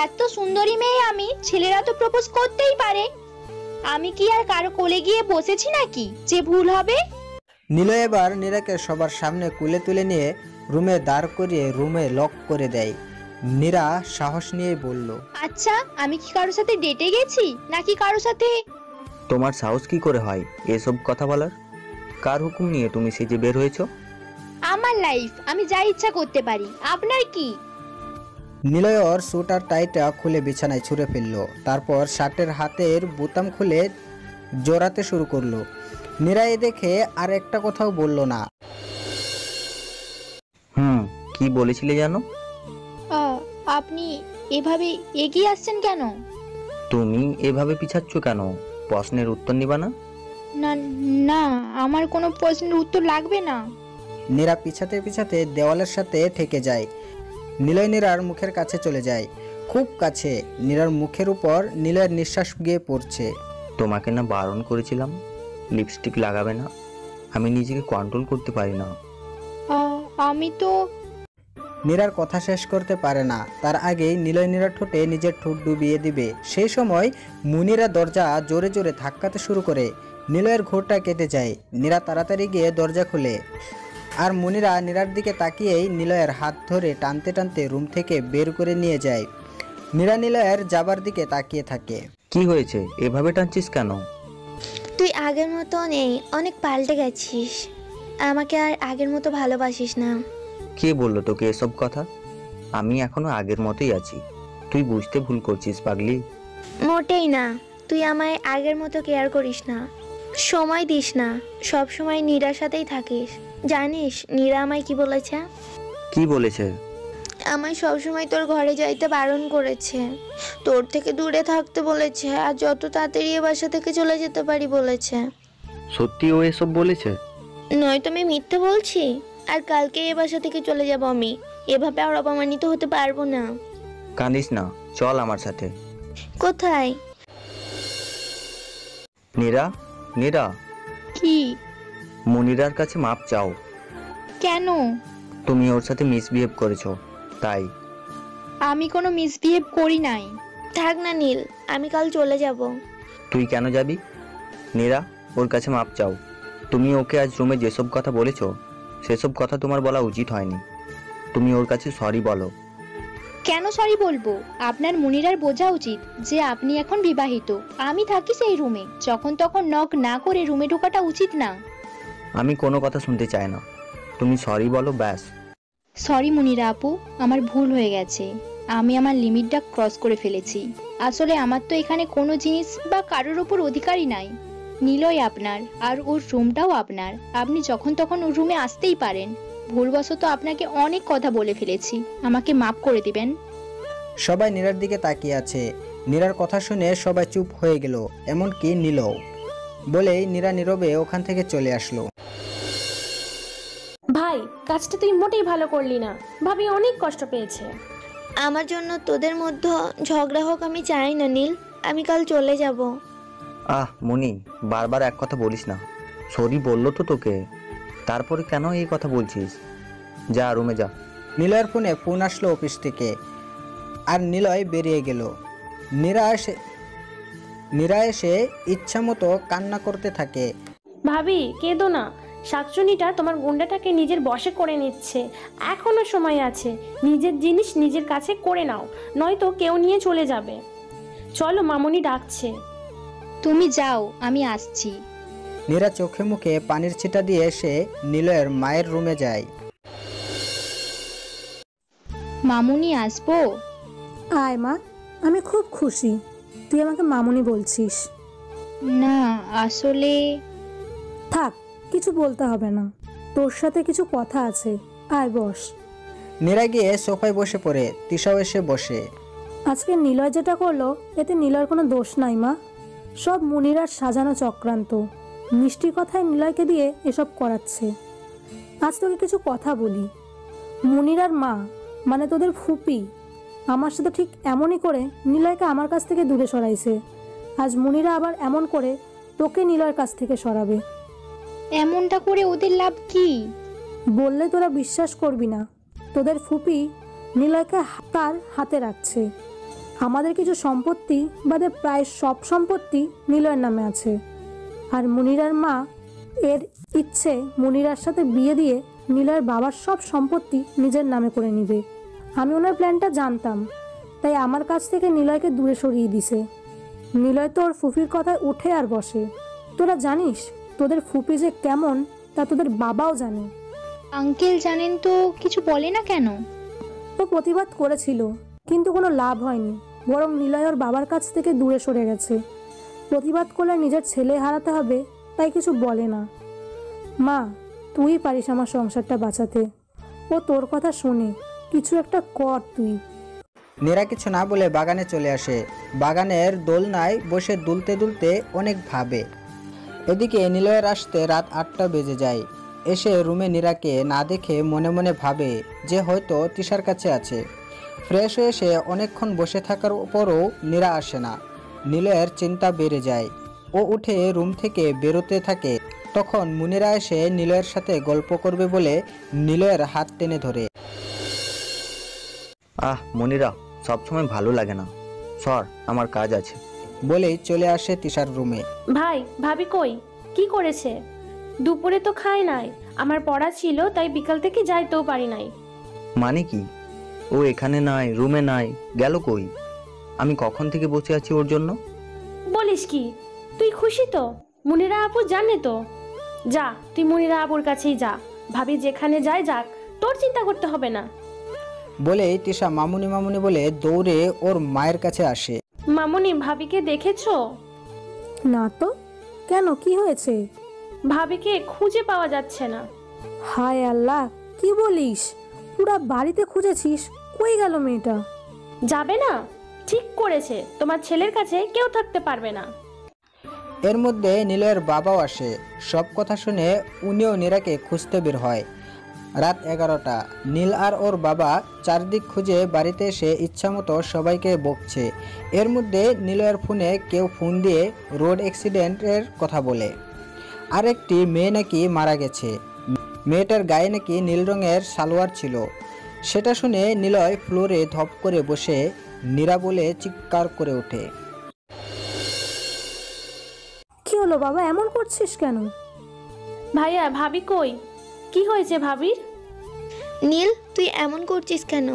এত সুন্দরী মেয়ে আমি, ছেলেরা তো প্রপোজ করতেই পারে। আমি কি আর কারো কোলে গিয়ে বসেছি নাকি যে ভুল হবে? নিলয় এবার নীরাকে সবার সামনে কুলে তুলে নিয়ে রুমে দাঁড় করিয়ে রুমে লক করে দেয়। নীরা সাহস নিয়ে বলল, আচ্ছা আমি কি কারোর সাথে ডেটে গেছি নাকি কারোর সাথে? তোমার সাহস কি করে হয় এসব কথা বলার? কার হুকুম নিয়ে তুমি সেজে বের হয়েছো? আমার লাইফ, আমি যা ইচ্ছা করতে পারি, আপনার কি? নিলয় ওর স্যুট আর টাইটা খুলে বিছানায় ছুঁড়ে ফেললো। তারপর শার্টের হাতের বোতাম খুলে জোড়াতে শুরু করলো। নীরা এ দেখে আর একটা কথাও বলল না। কি বলেছিলে জানো? আপনি এভাবে এগিয়ে আসছেন কেন? তুমি এভাবে পিছাচ্ছ কেন? প্রশ্নের উত্তর নিবা না? না না, আমার কোনো প্রশ্নের উত্তর লাগবে না। নীরা পিছাতে পিছাতে দেওয়ালের সাথে ঠেকে যায়। নিলয় নীরার মুখের কাছে চলে যায়, খুব কাছে। নীরার মুখের উপর নিলয়ের নিঃশ্বাস গিয়ে পড়ছে। তোমাকে না বারণ করেছিলাম লিপস্টিক লাগাবে না? আমি নিজেকে কন্ট্রোল করতে পারি না। আমি তো। নীরার কথা শেষ করতে পারে না, তার আগেই নিলয় নীরার ঠোঁটে নিজের ঠোঁট ডুবিয়ে দিবে। সেই সময় মুনিরা দরজা জোরে জোরে ধাক্কাতে শুরু করে। নিলয়ের ঘোরটা কেটে যায়। নীরা তাড়াতাড়ি গিয়ে দরজা খুলে, আর মুনিরা নীরার দিকে তাকিয়েই নিলয়ের হাত ধরে টানতে টানতে রুম থেকে বের করে নিয়ে যায়। নীরা নিলয়ের যাবার দিকে তাকিয়ে থাকে। কি হয়েছে, এভাবে টানছিস কেন? তুই আগের মতো নেই, অনেক পাল্টে গেছিস। আমাকে আর আগের মতো ভালোবাসিস না। কে বললো তোকে এসব কথা? আমি এখনো আগের মতোই আছি। তুই বুঝতে ভুল করছিস পাগলি। মোটেই না, তুই আমায় আগের মতো কেয়ার করিস না, সময় দিস না, সব সময় নীরার সাথেই থাকিস। জানিস নীরা আমায় কি বলেছে? কি বলেছে? আমায় সবসময় তোর ঘরে যাইতে বারণ করেছে, তোর থেকে দূরে থাকতে বলেছে, আর যত তাড়াতাড়ি এ বাসা থেকে চলে যেতে পারি বলেছে। সত্যি ও এসব বলেছে? নয়তো আমি মিথ্যে বলছি? আর কালকে এ বাসা থেকে চলে যাব আমি, এভাবে আর অপমানিত হতে পারবো না। কাঁদিস না, চল আমার সাথে। কোথায়? নীরা, নীরা। কি? মুনিরার কাছে মাপ চাও। কেন? তুমি ওর সাথে মিসবিহেভ করেছো তাই। আমি কোনো মিসবিহেভ করি নাই। থাক না নীল, আমি কাল চলে যাব। তুই কেন যাবি? নীরা, ওর কাছে মাপ চাও। তুমি ওকে আজ রুমে যেসব কথা বলেছো সেসব কথা তোমার বলা উচিত হয়নি। তুমি ওর কাছে সরি বলো। কেন সরি বলবো? আপনার মুনিরার বোঝা উচিত যে আপনি এখন বিবাহিত। আমি থাকি সেই রুমে, যখন তখন নক না করে রুমে ঢোকাটা উচিত না। আমি কোনো কথা শুনতে চাই না, তুমি সরি বলো ব্যাস। সরি মুনিরা আপু, আমার ভুল হয়ে গেছে। আমি আমার লিমিটটা ক্রস করে ফেলেছি। আসলে আমার তো এখানে কোনো জিনিস বা কারোর ওপর অধিকারই নাই। নিলয় আপনার, আর ওর রুমটাও আপনার। আপনি যখন তখন ওর রুমে আসতেই পারেন। ভুলবশত আপনাকে অনেক কথা বলে ফেলেছি, আমাকে মাফ করে দিবেন। সবাই নীরার দিকে তাকিয়ে আছে। নীরার কথা শুনে সবাই চুপ হয়ে গেল, এমনকি নীলও। বলেই নীরা নীরবে ওখান থেকে চলে আসলো। ভাই, কাজটা তুই মোটেই ভালো করলি না। ভাবি অনেক কষ্ট পেয়েছে। আমার জন্য তোদের মধ্যে ঝগড়া হোক আমি চাই না নীল, আমি কাল চলে যাব। মনি, বারবার এক কথা বলিস না। সরি বললো তো তোকে, তারপরে কেন এই কথা বলছিস? যা রুমে যা। নিলয়ের ফোনে ফোন আসলো অফিস থেকে, আর নিলয় বেরিয়ে গেল। নীরা এসে ইচ্ছা মতো কান্না করতে থাকে। ভাবি কেঁদো না, শাকচুনিটা তোমার গুন্ডাটাকে নিজের বশে করে নিচ্ছে। এখনো সময় আছে, নিজের জিনিস নিজের কাছে করে নাও, নয়তো কেউ নিয়ে চলে যাবে। চলো, মামুনি ডাকছে। তুমি যাও, আমি আসছি। নীরা চোখে মুখে পানির ছিটা দিয়ে এসে নিলয়ের মায়ের রুমে যায়। মামুনি আসবো? আয় মা, আমি খুব খুশি তুই আমাকে মামুনি বলছিস। না আসলে। থাক, কিছু বলতে হবে না, তোর সাথে কিছু কথা আছে। আয় বস। নীরা গিয়ে সোফায় বসে পড়ে। তিশাও এসে বসে। আজকে নিলয় যেটা করলো এতে নিলয়ের কোনো দোষ নাই মা, সব মুনিরার সাজানো চক্রান্ত। মিষ্টি কথায় নিলয়কে দিয়ে এসব করাচ্ছে। আজ তোকে কিছু কথা বলি। মুনিরার মা মানে তোদের ফুপি আমার সাথে ঠিক এমনই করে নিলয়কে আমার কাছ থেকে দূরে সরাইছে। আজ মুনিরা আবার এমন করে তোকে নিলয়ের কাছ থেকে সরাবে। এমনটা করে ওদের লাভ কি? বললে তোরা বিশ্বাস করবি না, তোদের ফুপি নিলয়কে তার হাতে রাখছে। আমাদের কিছু সম্পত্তি বাদে প্রায় সব সম্পত্তি নিলয়ের নামে আছে। আর মুনিরার মা এর ইচ্ছে মুনিরার সাথে বিয়ে দিয়ে নিলয়ের বাবার সব সম্পত্তি নিজের নামে করে নিবে। আমি ওনার প্ল্যানটা জানতাম, তাই আমার কাছ থেকে নিলয়কে দূরে সরিয়ে দিছে। নিলয় তো ওর ফুপির কথায় উঠে আর বসে। তোরা জানিস তোদের ফুপি যে কেমন তা তোদের বাবাও জানে। আঙ্কেল জানেন তো কিছু বলে না কেন? ও প্রতিবাদ করেছিল, কিন্তু কোনো লাভ হয়নি, বরং নিলয় ওর বাবার কাছ থেকে দূরে সরে গেছে। প্রতিবাদ করলে নিজের ছেলে হারাতে হবে, তাই কিছু বলে না। মা, তুই পারিস আমার সংসারটা বাঁচাতে। ও তোর কথা শোনে, কিছু একটা কর তুই। নীরা কিছু না বলে বাগানে চলে আসে। বাগানের দোলনায় বসে দুলতে দুলতে অনেক ভাবে। এদিকে নিলয়ের আসতে রাত 8টা বেজে যায়। এসে রুমে নীরাকে না দেখে মনে মনে ভাবে যে হয়তো তিশার কাছে আছে। ফ্রেশ হয়ে এসে অনেকক্ষণ বসে থাকার পরও নীরা আসে না। নিলয়ের চিন্তা বেড়ে যায়। ও উঠে রুম থেকে বেরোতে থাকে। তখন মুনিরা এসে নিলয়ের সাথে গল্প করবে বলে নিলয়ের হাত টেনে ধরে। মনিরা, সবসময় ভালো লাগে না, সর, আমার কাজ আছে বলেই চলে আসে তিশার রুমে। ভাই, ভাবি কই? কি করেছে? দুপুরে তো খাই নাই, আমার পড়া ছিল তাই বিকাল থেকে যাইতেও পারি নাই। মানে কি? ও এখানে নাই, রুমে নাই, গেল কই? আমি কখন থেকে বসে আছি ওর জন্য। বলিস কি? তুই খুশি তো? মুনিরা আপু জানে তো? যা, তুই মুনিরা আপুর কাছেই যা, ভাবি যেখানে যায় যাক, তোর চিন্তা করতে হবে না। বলেই তিশা মামুনি মামুনি বলে দৌড়ে ওর মায়ের কাছে আসে। মামুনি, ভাবিকে দেখেছো? না তো, কেন, কি হয়েছে? ভাবিকে খুঁজে পাওয়া যাচ্ছে না। হায় আল্লাহ, কি বলিস? পুরা বাড়িতে খুঁজেছিস, কই গেল মেয়েটা? যাবে না? ঠিক করেছে, তোমার ছেলের কাছে কেউ থাকতে পারবে না। এর মধ্যে নিলয়ের বাবাও আসে। সব কথা শুনে উনিও নীরাকে খুঁজতে বের হয়। রাত 11টা। নীল আর ওর বাবা চারদিক খুঁজে বাড়িতে এসে ইচ্ছামতো সবাইকে বকছে। এর মধ্যে নিলয়ের ফোনে কেউ ফোন দিয়ে রোড অ্যাক্সিডেন্টের কথা বলে। আর একটি মেয়ে নাকি মারা গেছে। মেয়েটার গায়ে নাকি নীল রঙের সালোয়ার ছিল। সেটা শুনে নিলয় ফ্লোরে ধপ করে বসে নীরা বলে চিৎকার করে ওঠে। কি হলো বাবা, এমন করছিস কেন? ভাইয়া, ভাবি কই? কি হয়েছে ভাবির? নীল, তুই এমন করছিস কেন?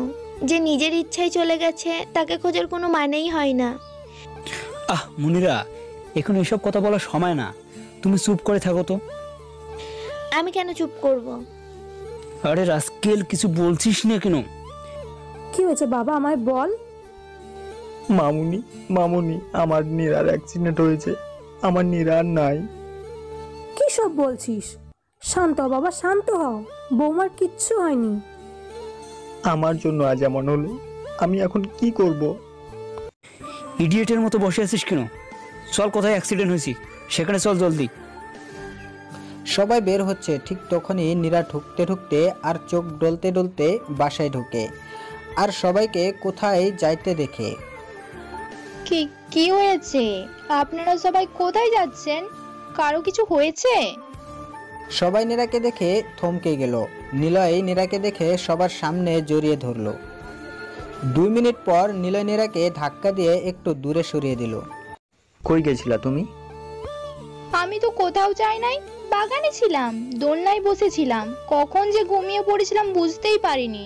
যে নিজের ইচ্ছায় চলে গেছে তাকে খোঁজার কোনো মানেই হয় না। মুনিরা, এখন এসব কথা বলার সময় না, তুমি চুপ করে থাকো তো। আমি কেন চুপ করব? আরে রাস্কেল, কিছু বলছিস না কেন? কি হয়েছে বাবা, আমায় বল। মামুনি, মামুনি, আমার নীরার অ্যাক্সিডেন্ট হয়েছে, আমার নীরা আর নাই। কি সব বলছিস? শান্ত হ বাবা, শান্ত হ, বৌমার কিচ্ছু হয়নি। আমার জন্য আজ এমন হলো, আমি এখন কি করব? ইডিয়েটের মতো বসে আছিস কেন? চল, কোথায় অ্যাক্সিডেন্ট হয়েছি সেখানে চল জলদি। সবাই বের হচ্ছে। ঠিক তখনই নীরা ঢুকতে ঢুকতে আর চোখ ডলতে ডলতে বাসায় ঢুকে আর সবাইকে কোথায় যাইতে দেখে। কি হয়েছে? আপনারা সবাই কোথায় যাচ্ছেন? কারো কিছু হয়েছে? সবাই নীরাকে দেখে থমকে গেল। নিলয় নীরাকে দেখে সবার সামনে জড়িয়ে ধরল। 2 মিনিট পর নিলয় নীরাকে ধাক্কা দিয়ে একটু দূরে সরিয়ে দিল। কই গেছিলা তুমি? আমি তো কোথাও যাই নাই, বাগানে ছিলাম, দোলনায় বসেছিলাম, কখন যে ঘুমিয়ে পড়েছিলাম বুঝতেই পারিনি।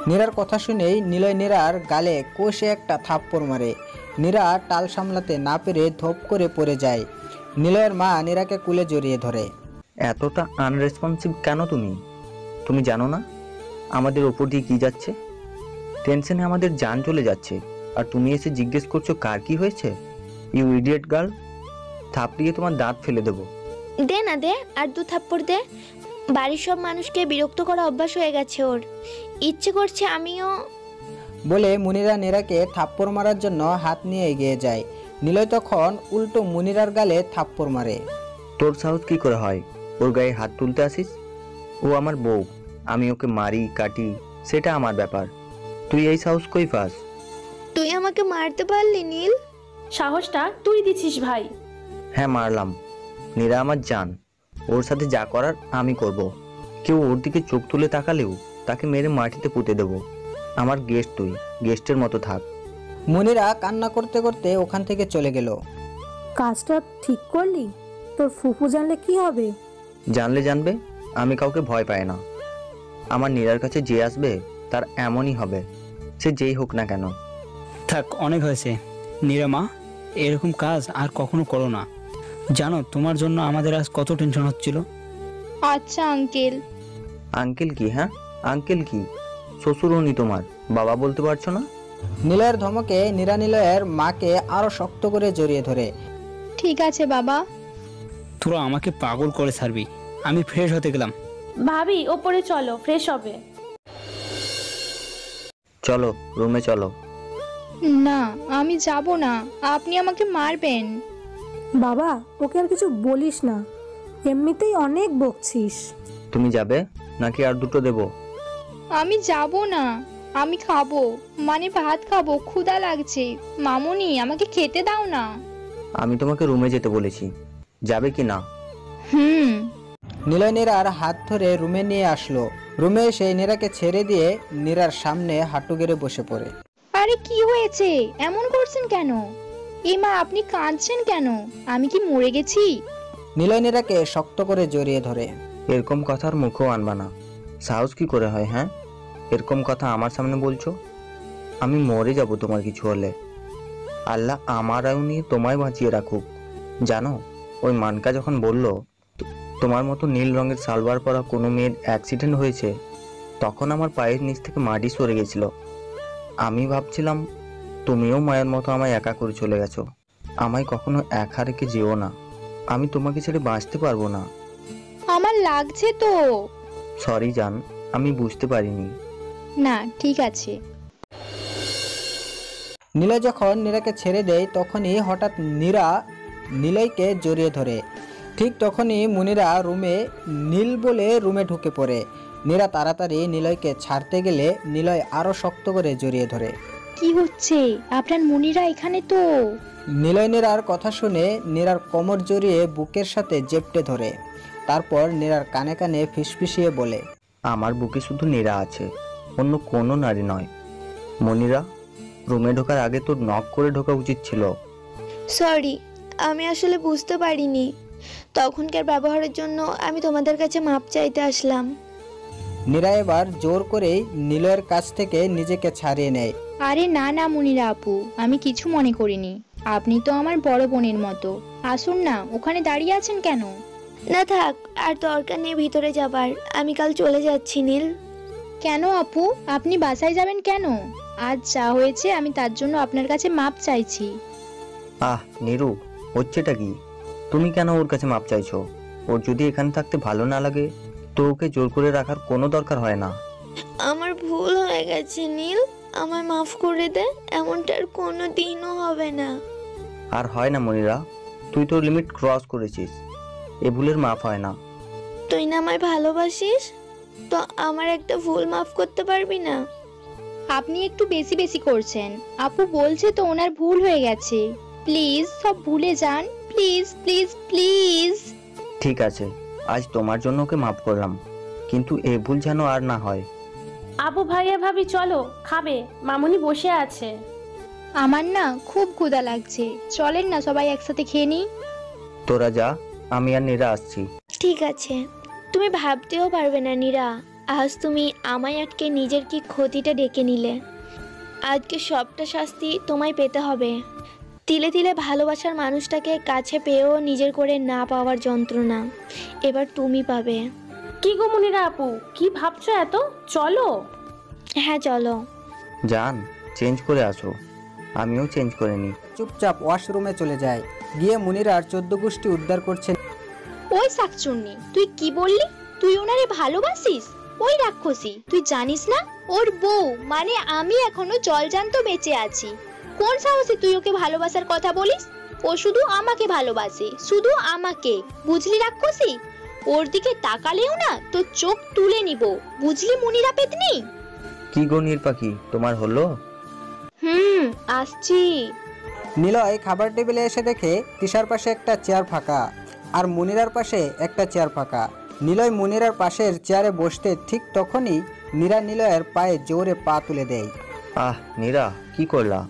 নীরার কথা শুনেই নিলয় নীরার গালে কষে একটা থাপ্পড় মারে। নীরা টাল সামলাতে না পেরে ধপ করে পড়ে যায়। নিলয়ের মা নীরাকে কুলে জড়িয়ে ধরে। এতটা আনরেসপন্সিভ কেন তুমি? তুমি জানো না আমাদের ওপর দিয়ে কি যাচ্ছে? টেনশনে আমাদের জান চলে যাচ্ছে, আর তুমি এসে জিজ্ঞেস করছো কার কি হয়েছে? ইউ ইডিয়েট গার্ল, থাপড়িয়ে তোমার দাঁত ফেলে দেবো। দে না, দে আর 2 থাপ্পড় দে। বাড়ির সব মানুষকে বিরক্ত করা অভ্যাস হয়ে গেছে ওর, ইচ্ছে করছে আমিও। বলে মুনিরা নীরাকে থাপ্পড় মারার জন্য হাত নিয়ে এগিয়ে যায়। নিলয় তখন উল্টো মুনিরার গালে থাপ্পড় মারে। তোর সাহস কি করে হয় ওর গায়ে হাত তুলতে আসিস? ও আমার বউ, আমি ওকে মারি কাটি সেটা আমার ব্যাপার, তুই এই সাহস কই পাস? তুই আমাকে মারতে পারলি নীল? সাহসটা তুই দিছিস ভাই। হ্যাঁ মারলাম, নীরা আমার জান, ওর সাথে যা করার আমি করব। কেউ ওর দিকে চোখ তুলে তাকালেও তাকে মেরে মাটিতে পুঁতে দেবো। আমার গেস্ট, তুই গেস্টের মতো থাক। মুনিরা কান্না করতে করতে ওখান থেকে চলে গেল। কাজটা ঠিক করলি? তোর ফুফু জানলে কি হবে? জানলে জানবে, আমি কাউকে ভয় পাই না। আমার নীরার কাছে যে আসবে তার এমনই হবে, সে যেই হোক না কেন। থাক, অনেক হয়েছে নীরা মা, এরকম কাজ আর কখনো করো না। জানো তোমার জন্য আমাদের আজ কত টেনশন হচ্ছিল। আচ্ছা আঙ্কেল। আঙ্কেল কি? হ্যাঁ আঙ্কেল কি? শ্বশুর উনি তোমার, বাবা বলতে পারছো না? নিলয়ের ধমকে নীরা নিলয়ের মাকে আরো শক্ত করে জড়িয়ে ধরে। ঠিক আছে বাবা। তোরা আমাকে পাগল করে ছাড়বি, আমি ফ্রেশ হতে গেলাম। ভাবি ওপরে চলো, ফ্রেশ হবে। চলো রুমে চলো। না, আমি যাব না, আপনি আমাকে মারবেন। বাবা, ওকে আর কিছু বলিস না, এমনিতেই অনেক বকছিস। তুমি যাবে নাকি আর দুটো দেবো? আমি যাব না, আমি খাবো, মানে ভাত খাবো, ক্ষুধা লাগছে। মামুনি, আমাকে খেতে দাও না। আমি তোমাকে রুমে যেতে বলেছি, যাবে কি না? নিলয় নীরার হাত ধরে রুমে নিয়ে আসলো। রুমে এসে নীরাকে ছেড়ে দিয়ে নীরার সামনে হাঁটু গেড়ে বসে পড়ে। আরে কি হয়েছে, এমন করছেন কেন? এই মা, আপনি কাঁদছেন কেন? আমি কি মরে গেছি? নিলয় নীরাকে শক্ত করে জড়িয়ে ধরে। এরকম কথার মুখও আনবা না, সাহস কি করে হয়? হ্যাঁ, এরকম কথা আমার সামনে বলছো? আমি মরে যাব তোমার কিছু হলে। আল্লাহ আমার আয়ু নিয়ে তোমায় বাঁচিয়ে রাখুক। জানো, ওই মানকা যখন বলল তোমার মতো নীল রঙের সালোয়ার পরা কোনো মেয়ের অ্যাক্সিডেন্ট হয়েছে, তখন আমার পায়ের নিচ থেকে মাটি সরে গেছিল। আমি ভাবছিলাম তুমিও মায়ের মতো আমায় একা করে চলে গেছো। আমায় কখনো একা রেখে যেও না, আমি তোমাকে ছেড়ে বাঁচতে পারবো না। আমার লাগছে তো। সরি জান, আমি বুঝতে পারিনি। না, ঠিক আছে। নিলয় যখন নীরাকে ছেড়ে দেয় তখনই হঠাৎ নীরা নিলয়কে জড়িয়ে ধরে। ঠিক তখনই মুনিরা রুমে নীল বলে রুমে ঢুকে পড়ে। নীরা তাড়াতাড়ি নিলয়কে ছাড়তে গেলে নিলয় আরো শক্ত করে জড়িয়ে ধরে। কি হচ্ছে? আপনার মুনিরা এখানে তো। নিলয় নীরার কথা শুনে নীরার কোমর জড়িয়ে বুকের সাথে জেপটে ধরে। তারপর নীরার কানে কানে ফিসফিসিয়ে বলে, আমার বুকে শুধু নীরা আছে, অন্য কোনো নারী নয়। মনিরা, রুমে ঢোকার আগে তোর নক করে ঢোকা উচিত ছিল। সরি, আমি আসলে বুঝতে পারিনি। তখনকার ব্যবহারের জন্য আমি তোমাদের কাছে মাপ চাইতে আসলাম। নীরা এবার জোর করেই নিলয়ের কাছ থেকে নিজেকে ছাড়িয়ে নেয়। আরে না না মুনিরা আপু, আমি কিছু মনে করিনি। আপনি তো আমার বড় বোনের মতো। আসুন না, ওখানে দাঁড়িয়ে আছেন কেন? না থাক, আর দরকার নেই ভিতরে যাবার। আমি কাল চলে যাচ্ছি নীল। কেন আপু, আপনি বাসায় যাবেন কেন? আজ যা হয়েছে আমি তার জন্য আপনার কাছে মাপ চাইছি। আহ নীরু, হচ্ছেটা কি? তুমি কেন ওর কাছে মাপ চাইছো? ওর যদি এখানে থাকতে ভালো না লাগে তো ওকে জোর করে রাখার কোনো দরকার হয় না। আমার ভুল হয়ে গেছে নীল, আমায় মাফ করে দে। এমনটা আর কোনো দিনও হবে না। আর হয় না মনিরা, তুই তোর লিমিট ক্রস করেছিস, এ ভুলের মাফ হয় না। তুই না আমায় ভালোবাসিস, তো আমার একটা ভুল মাফ করতে পারবি না? আপনি একটু বেশি বেশি করছেন। আপু বলছে তো ওনার ভুল হয়ে গেছে। প্লিজ সব ভুলে যান, প্লিজ প্লিজ প্লিজ। ঠিক আছে, আজ তোমার জন্য ওকে মাফ করলাম, কিন্তু এ ভুল যেন আর না হয়। আপু ভাইয়া ভাবি চলো, খাবে, মামুনি বসে আছে। আমার না খুব ক্ষুধা লাগছে, চলেন না সবাই একসাথে খেয়ে নিই। তোরা যা, আমি আর নীরা আসছি। ঠিক আছে। তুমি ভাবতেও পারবে না নীরা, আজ তুমি আমায় আটকে নিজের কি ক্ষতিটা ডেকে নিলে। আজকে সবটা শাস্তি তোমায় পেতে হবে। তিলে তিলে ভালোবাসার মানুষটাকে কাছে পেয়েও নিজের করে না পাওয়ার যন্ত্রণা এবার তুমি পাবে। কি গো মুনিরা আপু, কি ভাবছো এত? চলো। হ্যাঁ চলো। জান, চেঞ্জ করে আসো, আমিও চেঞ্জ করে নিই। চুপচাপ ওয়াশরুমে চলে যায়। গিয়ে মুনিরার 14 গোষ্ঠী উদ্ধার করছে। ওই শাকচুন্নি, তুই কি বললি? তুই ওনারে ভালোবাসিস? ওই রাক্ষসী, তুই জানিস না ওর বউ মানে আমি এখনো জলজান্ত বেঁচে আছি। কোন সাহসে তুই ওকে ভালোবাসার কথা বলিস? ও শুধু আমাকে ভালোবাসে, শুধু আমাকে, বুঝলি রাক্ষসী? ওর দিকে তাকালেও না তো চোখ তুলে নিব, বুঝলি মুনিরা পেতনি? কি গো নীর পাখি, তোমার হলো? আসছি। নিলয় খাবার টেবিলে এসে দেখে তিশার পাশে একটা চেয়ার ফাঁকা আর মুনিরার পাশে একটা চেয়ার ফাঁকা। নিলয় মুনিরার পাশের চেয়ারে বসতে ঠিক তখনই নীরা নিলয়ের পায়ে জোরে পা তুলে দেয়। আহ নীরা, কি করলা?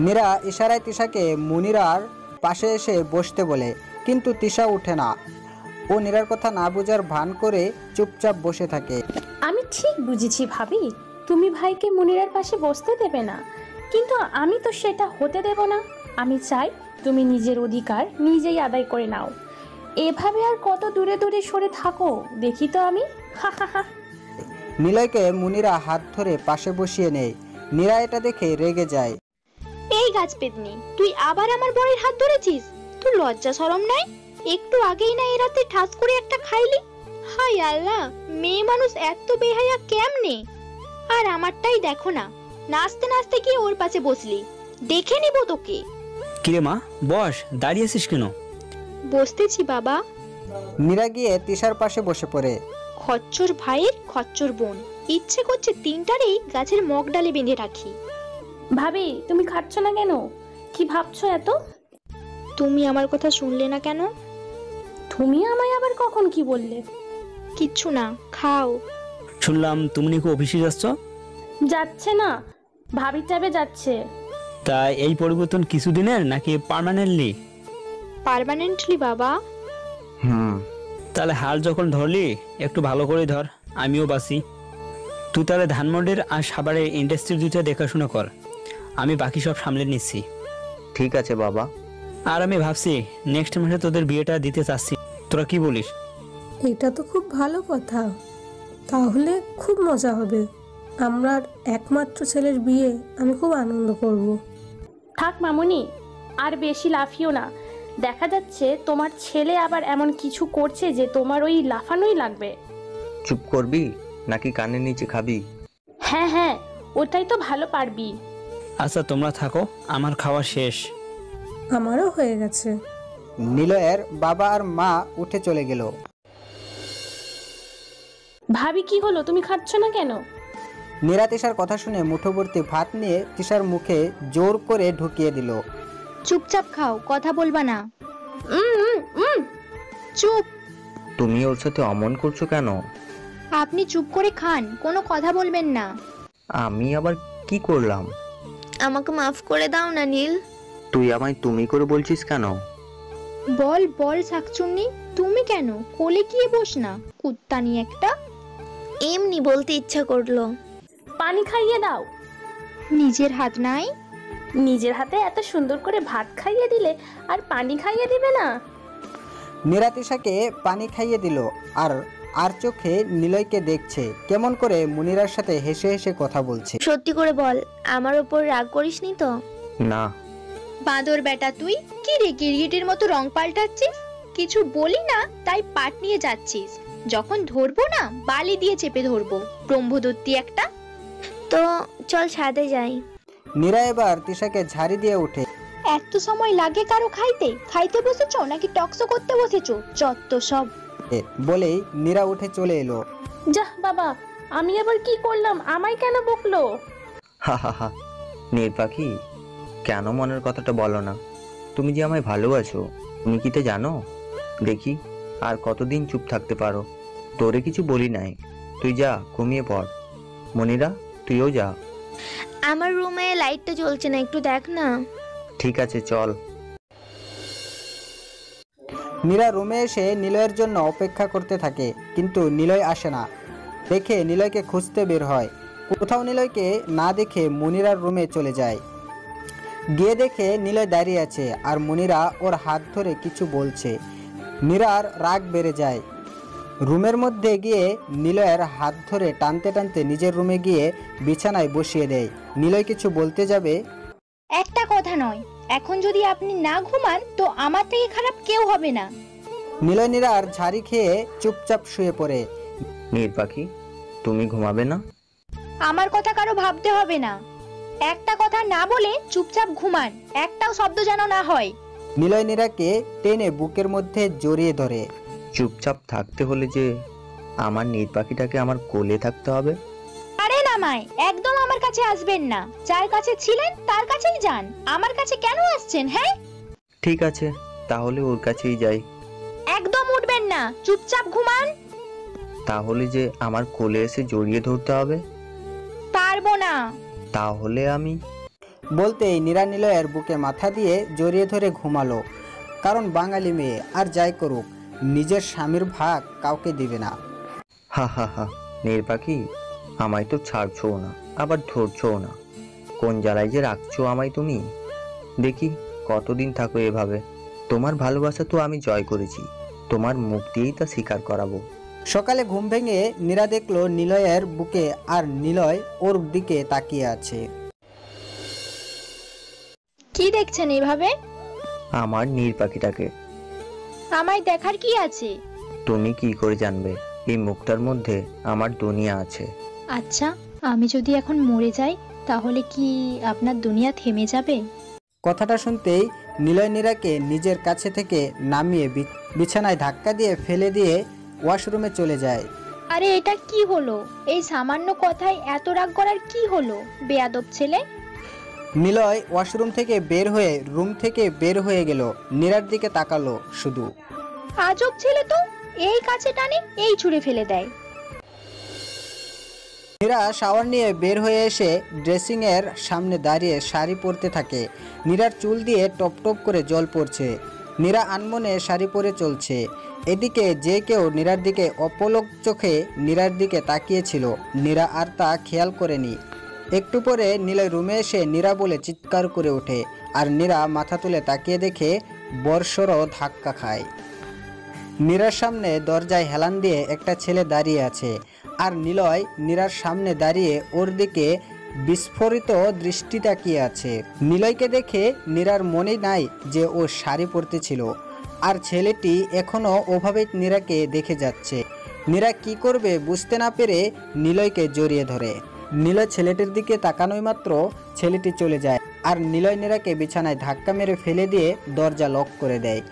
নীরা ইশারায় তিশাকে মুনিরার পাশে এসে বসতে বলে, কিন্তু তিশা উঠে না। ও নীরার কথা না বোঝার ভান করে চুপচাপ বসে থাকে। আমি ঠিক বুঝেছি ভাবি, তুমি ভাইকে মুনিরার পাশে বসতে দেবে না, কিন্তু আমি তো সেটা হতে দেব না। আমি চাই তুমি নিজের অধিকার নিজেই আদায় করে নাও। এভাবে আর কত দূরে দূরে সরে থাকো দেখি তো আমি। হা হা হা। নিলয়কে মুনিরা হাত ধরে পাশে বসিয়ে নেয়। নীরা এটা দেখে রেগে যায়। এই গাছ পেতনি, তুই আবার আমার বরের হাত ধরেছিস? তুই লজ্জা শরম নাই? একটু আগেই না এ রাতে ঠাস করে একটা খাইলি। হায় আল্লাহ, মেয়ে মানুষ এত বেহায়া কেমনে? আর আমারটাই দেখো না, নাচতে নাচতে গিয়ে ওর পাশে বসলি, দেখে নিব তোকে। কিরে মা, বস, দাঁড়িয়ে আছিস কেন? বসতেছি বাবা। নীরা গিয়ে তিশার পাশে বসে পড়ে। খচ্চর ভাইয়ের খচ্চর বোন, ইচ্ছে করছে তিনটারেই গাছের মগ ডালে বেঁধে রাখি। ভাবি, তুমি খাচ্ছ না কেন? কি ভাবছো এত? তুমি আমার কথা শুনলে না কেন? তুমি আমায় আবার কখন কি বললে? কিচ্ছু না, খাও। শুনলাম তুমি নাকি অফিসে যাচ্ছ। যাচ্ছে না, ভাবির চাপে যাচ্ছে। তা এই পরিবর্তন কিছুদিনের নাকি পার্মানেন্টলি? পার্মানেন্টলি বাবা। তাহলে হাল যখন ধরলি একটু ভালো করে ধর, আমিও বাসি। তুই তাহলে ধানমন্ডির আর সাভারের ইন্ডাস্ট্রি দুইটা দেখাশোনা কর, আমি বাকি সব সামলে নিচ্ছি। ঠিক আছে বাবা। আর আমি ভাবছি নেক্সট মাসে তোদের বিয়েটা দিতে চাচ্ছি, তোরা কি বলিস? এটা তো খুব ভালো কথা, তাহলে খুব মজা হবে। আমার একমাত্র ছেলের বিয়ে আমি খুব আনন্দ করব। থাক মামুনি, আর বেশি লাফিও না। দেখা যাচ্ছে তোমার ছেলে আবার এমন কিছু করছে যে তোমার ওই লাফানোই লাগবে। চুপ করবি নাকি কানের নিচে খাবি? হ্যাঁ হ্যাঁ, ওটাই তো ভালো পারবি। আচ্ছা তোমরা থাকো, আমার খাওয়া শেষ। আমারও হয়ে গেছে। নিলয়ের বাবা আর মা উঠে চলে গেল। ভাবি, কি হলো, তুমি খাচ্ছ না কেন? নীরা তিশার কথা শুনে মুঠোভর্তি ভাত নিয়ে তিশার মুখে জোর করে ঢুকিয়ে দিল। চুপচাপ খাও, কথা বলবা না। চুপ। তুমি ওর সাথে অমন করছো কেন? আপনি চুপ করে খান, কোনো কথা বলবেন না। আমি আবার কি করলাম? আমাকে মাফ করে দাও না নীল। তুই আমায় তুমি করে বলছিস কেন? বল বল শাকচুন্নি, তুমি কেন? কোলে গিয়ে বস না, কুত্তানি একটা। এমনি বলতে ইচ্ছা করলো। পানি খাইয়ে দাও। নিজের হাত নাই? নিজের হাতে এত সুন্দর করে ভাত খাইয়ে দিলে আর পানি খাইয়ে দিবে না? নীরা তিশাকে পানি খাইয়ে দিল আর আর চোখে নিলয়কে দেখছে কেমন করে মুনিরার সাথে হেসে হেসে কথা বলছে। সত্যি করে বল, আমার ওপর রাগ করিসনি তো? না। বাঁদর বেটা তুই, কি রে গিরগিটির মতো রং পাল্টাচ্ছিস? কিছু বলি না তাই পাট নিয়ে যাচ্ছিস। যখন ধরবো না বালি দিয়ে চেপে ধরবো, ব্রহ্মদত্তি একটা। তো চল ছাদে যাই। নীরা এবার তিশাকে ঝাড়ি দিয়ে উঠে। এত সময় লাগে কারো খাইতে? খাইতে বসেছো নাকি টকশো করতে বসেছো? যত সব। বলেই নীরা উঠে চলে এলো। যাহ বাবা, আমি আবার কি করলাম? আমায় কেন বকলো? হা হা হা। নীর পাখি, কেন মনের কথাটা বলো না? তুমি যে আমায় ভালোবাসো, তুমি কি তে জানো? দেখি আর কতদিন চুপ থাকতে পারো। তোরে কিছু বলি নাই, তুই যা ঘুমিয়ে পড়। মনিরা, তুইও যা। আমার রুমে লাইটটা জ্বলছে না, একটু দেখ না। ঠিক আছে, চল। নীরা রুমে এসে নিলয়ের জন্য অপেক্ষা করতে থাকে, কিন্তু নিলয় আসে না। দেখে নিলয়কে খুঁজতে বের হয়। কোথাও নিলয়কে না দেখে মুনিরার রুমে চলে যায়। গিয়ে দেখে নিলয় দাঁড়িয়ে আছে আর মুনিরা ওর হাত ধরে কিছু বলছে। নীরার রাগ বেড়ে যায়। রুমের মধ্যে গিয়ে নিলয়ের হাত ধরে টানতে টানতে নিজের রুমে গিয়ে বিছানায় বসিয়ে দেয়। নিলয় কিছু বলতে যাবে, একটা কথা নয়, এখন যদি আপনি না ঘুমান তো আমার থেকে খারাপ কেউ হবে না। নিলয় নীরার ঝাড়ি খেয়ে চুপচাপ শুয়ে পড়ে। নীর পাখি, তুমি ঘুমাবে না? আমার কথা কারো ভাবতে হবে না। একটা কথা না বলে চুপচাপ ঘুমান, একটাও শব্দ যেন না হয়। নিলয় নীরাকে টেনে বুকের মধ্যে জড়িয়ে ধরে। চুপচাপ থাকতে হলে যে আমার নীর পাখিটাকে আমার কোলে থাকতে হবে? আরে নামায়, একদম আমার কাছে আসবেন না। যার কাছে ছিলেন তার কাছেই যান, আমার কাছে কেন আসছেন? হ্যাঁ ঠিক আছে, তাহলে ওর কাছেই যাই। একদম উঠবেন না, চুপচাপ ঘুমান। তাহলে যে আমার কোলে এসে জড়িয়ে ধরতে হবে? পারবো না। তাহলে আমি বলতেই নীরা নিলয়ের বুকে মাথা দিয়ে জড়িয়ে ধরে ঘুমালো। কারণ বাঙালি মেয়ে, আর যাই করুক নিজের স্বামীর ভাগ কাউকে দিবে না। হা হা হা। নীর পাখি, আমায় তো ছাড়ছো না, আবার ধরছো না। কোন জ্বালায় যে রাখছো আমায় তুমি? দেখি কতদিন থাকো এভাবে। তোমার ভালোবাসা তো আমি জয় করেছি, তোমার মুখ দিয়েই তা স্বীকার করাবো। সকালে ঘুম ভেঙে নীরা দেখলো নিলয়ের বুকে আর নিলয় ওর দিকে তাকিয়ে আছে। কি দেখছেন এইভাবে? আমার নীর পাখিটাকে। আমায় দেখার কি আছে? তুমি কি করে জানবে? এই মুখটার মধ্যে আমার দুনিয়া আছে। আচ্ছা, আমি যদি এখন মরে যাই তাহলে কি আপনার দুনিয়া থেমে যাবে? কথাটা শুনতেই নিলয় নীরাকে নিজের কাছে থেকে নামিয়ে বিছানায় ধাক্কা দিয়ে ফেলে দিয়ে ওয়াশরুমে চলে যায়। আরে এটা কি হলো? এই সামান্য কথায় এত রাগ করার কি হলো, বেয়াদব ছেলে? নিলয় ওয়াশরুম থেকে বের হয়ে রুম থেকে বের হয়ে গেল, নীরার দিকে তাকালো শুধু। আজব ছেলে তো, এই কাছে টানে এই ছুঁড়ে ফেলে দেয়। নীরা শাওয়ার নিয়ে বের হয়ে এসে ড্রেসিং এর সামনে দাঁড়িয়ে শাড়ি পরতে থাকে। নীরার চুল দিয়ে টপ টপ করে জল পড়ছে। নীরা আনমনে শাড়ি পরে চলছে। এদিকে যে কেউ নীরার দিকে অপলক চোখে নীরার দিকে তাকিয়েছিল, নীরা আর তা খেয়াল করেনি। একটু পরে নিলয় রুমে এসে নীরা বলে চিৎকার করে ওঠে, আর নীরা মাথা তুলে তাকিয়ে দেখে বর্ষরও ধাক্কা খায়। নীরার সামনে দরজায় হেলান দিয়ে একটা ছেলে দাঁড়িয়ে আছে, আর নিলয় নীরার সামনে দাঁড়িয়ে ওর দিকে বিস্ফোরিত দৃষ্টি তাকিয়ে আছে। নিলয়কে দেখে নীরার মনে নাই যে ও শাড়ি পরতেছিল, আর ছেলেটি এখনো ওভাবে নীরাকে দেখে যাচ্ছে। নীরা কি করবে বুঝতে না পেরে নিলয়কে জড়িয়ে ধরে। নিলয় ছেলেটির দিকে তাকানোই মাত্র ছেলেটি চলে যায়, আর নিলয় নীরাকে বিছানায় ধাক্কা মেরে ফেলে দিয়ে দরজা লক করে দেয়।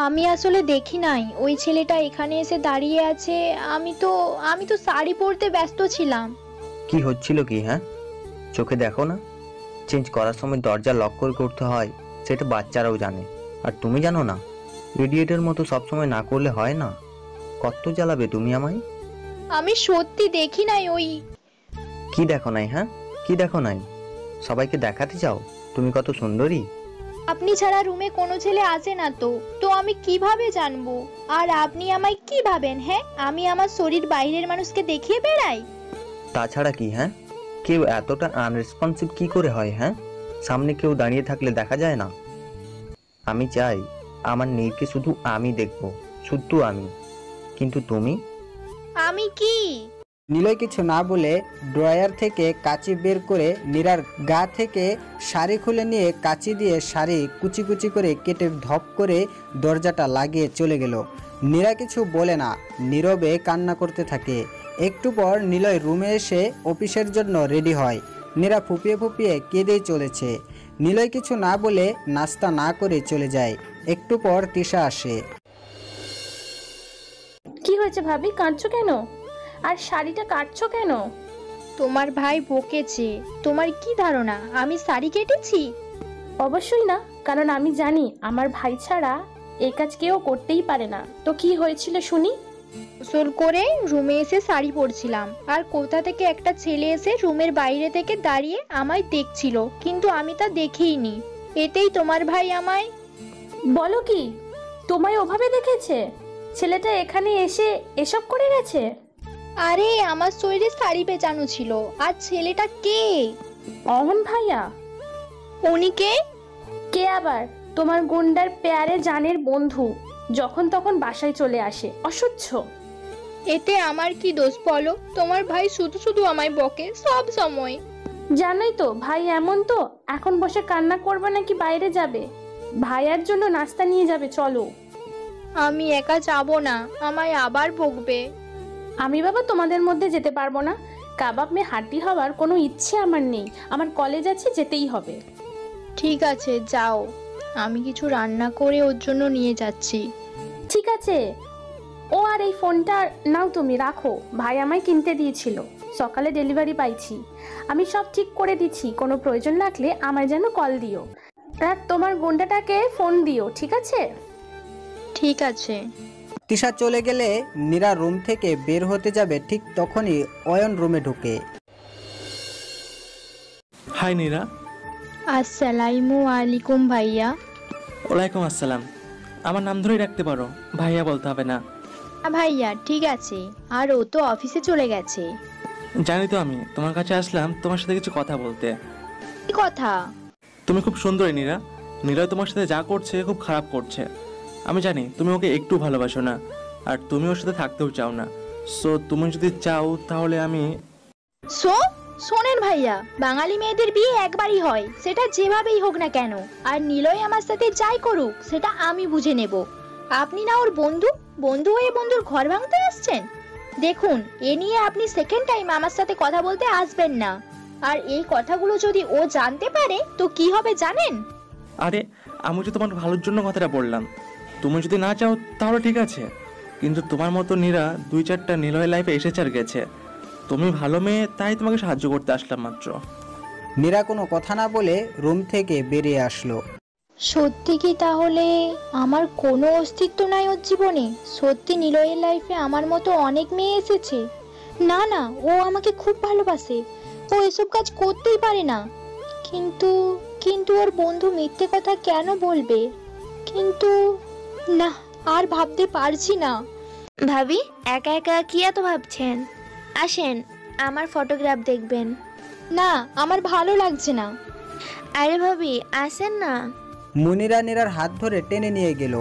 আমি আসলে দেখি নাই ওই ছেলেটা এখানে এসে দাঁড়িয়ে আছে। আমি তো শাড়ি পরতে ব্যস্ত ছিলাম। কি হচ্ছিল কি? হ্যাঁ, চোখে দেখো না? চেঞ্জ করার সময় দরজা লক করে করতে হয়, সেটা বাচ্চারাও জানে, আর তুমি জানো না? ইডিয়েটের মতো সবসময় না করলে হয় না। কত জ্বালাবে তুমি আমায়? আমি সত্যি দেখি নাই ওই। কি দেখো নাই? হ্যাঁ, কি দেখো নাই? সবাইকে দেখাতে চাও তুমি কত সুন্দরী? আপনি ছাড়া রুমে কোনো ছেলে আসে না তো আমি কিভাবে জানবো? আর আপনি আমায় কি ভাবেন? হ্যাঁ, আমি আমার শরীর বাইরের মানুষকে দেখিয়ে বেড়াই? তাছাড়া কি? হ্যাঁ, কেউ এতটা আনরেসপন্সিভ কি করে হয়? হ্যাঁ, সামনে কেউ দাঁড়িয়ে থাকলে দেখা যায় না? আমি চাই আমার নীরকে শুধু আমি দেখব, শুধু আমি। কিন্তু তুমি? আমি কি? নিলয় কিছু না বলে ড্রয়ার থেকে কাঁচি বের করে নীরার গা থেকে শাড়ি খুলে নিয়ে কাঁচি দিয়ে শাড়ি কুচি কুচি করে কেটে ধপ করে দরজাটা লাগিয়ে চলে গেল। নীরা কিছু বলে না, নীরবে কান্না করতে থাকে। একটু পর নিলয় রুমে এসে অফিসের জন্য রেডি হয়। নীরা ফুপিয়ে ফুপিয়ে কেঁদেই চলেছে। নিলয় কিছু না বলে নাস্তা না করে চলে যায়। একটু পর তিশা আসে। কি হয়েছে ভাবি, কাঁদছো কেন? আর শাড়িটা কাটছো কেন? তোমার ভাই বকেছে। তোমার কি ধারণা আমি শাড়ি কেটেছি? অবশ্যই না, কারণ আমি জানি আমার ভাই ছাড়া এই কাজ কেউ করতেই পারে না। তো কি হয়েছিল শুনি? গোসল করে রুমে এসে শাড়ি পরছিলাম, আর কোথা থেকে একটা ছেলে এসে রুমের বাইরে থেকে দাঁড়িয়ে আমায় দেখছিল, কিন্তু আমি তা দেখিইনি। এতেই তোমার ভাই আমায়। বলো কি, তোমায় ওভাবে দেখেছে? ছেলেটা এখানে এসে এসব করে গেছে? আরে আমার শরীরে শাড়ি পেঁচানো ছিল। আর ছেলেটা কে? অহন ভাইয়া। উনি কে? কে আবার? তোমার গুন্ডার পেয়ারে জানের বন্ধু, যখন তখন বাসায় চলে আসে, অসহ্য। এতে আমার কি দোষ বলো? তোমার ভাই শুধু শুধু আমায় বকে সব সময়। জানোই তো ভাই এমন। তো এখন বসে কান্না করবে নাকি বাইরে যাবে? ভাইয়ার জন্য নাস্তা নিয়ে যাবে, চলো। আমি একা যাব না, আমায় আবার বকবে। আমি বাবা তোমাদের মধ্যে যেতে পারবো না। কাবাব মে হাড্ডি হওয়ার কোনো ইচ্ছে আমার নেই। আমার কলেজ আছে, যেতেই হবে। ঠিক আছে যাও, আমি কিছু রান্না করে ওর জন্য নিয়ে যাচ্ছি। ঠিক আছে। ও আর এই ফোনটা নাও, তুমি রাখো। ভাই আমায় কিনতে দিয়েছিল, সকালে ডেলিভারি পাইছি। আমি সব ঠিক করে দিচ্ছি, কোনো প্রয়োজন লাগলে আমায় যেন কল দিও। আর তোমার গুন্ডাটাকে ফোন দিও, ঠিক আছে? ঠিক আছে। তিশা চলে গেলে নীরা রুম থেকে বের হতে যাবে, ঠিক তখনই অয়ন রুমে ঢুকে। হাই নীরা। আসসালামু আলাইকুম ভাইয়া। ওয়ালাইকুম আসসালাম। আমার নাম ধরেই রাখতে পারো, ভাইয়া বলতে হবে না। ভাইয়া ঠিক আছে। আর ও তো অফিসে চলে গেছে। জানি তো, আমি তোমার কাছে আসলাম তোমার সাথে কিছু কথা বলতে। কি কথা? তুমি খুব সুন্দরী নীরা। নীরা তোমার সাথে যা করছে খুব খারাপ করছে। আমি জানি তুমি ওকে একটু ভালোবাসো না, আর তুমি ওর সাথে থাকতেও চাও না। সো তুমি যদি চাও তাহলে আমি। শোনেন ভাইয়া, বাঙালি মেয়েদের বিয়ে একবারই হয়, সেটা যেভাবেই হোক না কেন। আর নিলয় আমার সাথে যাই করুক সেটা আমি বুঝে নেব। আপনি না ওর বন্ধু হয়ে বন্ধুর ঘর ভাঙতে আসছেন? দেখুন, এ নিয়ে আপনি সেকেন্ড টাইম আমার সাথে কথা বলতে আসবেন না। আর এই কথাগুলো যদি ও জানতে পারে তো কি হবে জানেন? আরে আমি তো তোমার ভালোর জন্য কথাটা বললাম, তুমি যদি না চাও তাহলে ঠিক আছে, কিন্তু তোমার মতো নীরা 2-4টা নিলয় লাইফে এসেছে আর গেছে। তুমি ভালো মেয়ে, তাই তোমাকে সাহায্য করতে আসলাম মাত্র। নীরা কোনো কথা না বলে রুম থেকে বেরিয়ে আসলো। সত্যি কি তাহলে আমার কোনো অস্তিত্ব নাই ওর জীবনে? সত্যি নিলয়ের লাইফে আমার মতো অনেক মেয়ে এসেছে? না না, ও আমাকে খুব ভালোবাসে, ও এসব কাজ করতেই পারে না। কিন্তু কিন্তু ওর বন্ধু মিথ্যে কথা কেন বলবে? কিন্তু না, আর ভাবতে পারছি না। ভাবি, একা একা কি এত ভাবছেন? আসেন, আমার ফটোগ্রাফ দেখবেন। না, আমার ভালো লাগছে না। আরে ভাবি, আসেন না। মুনিরা নীরার হাত ধরে টেনে নিয়ে গেল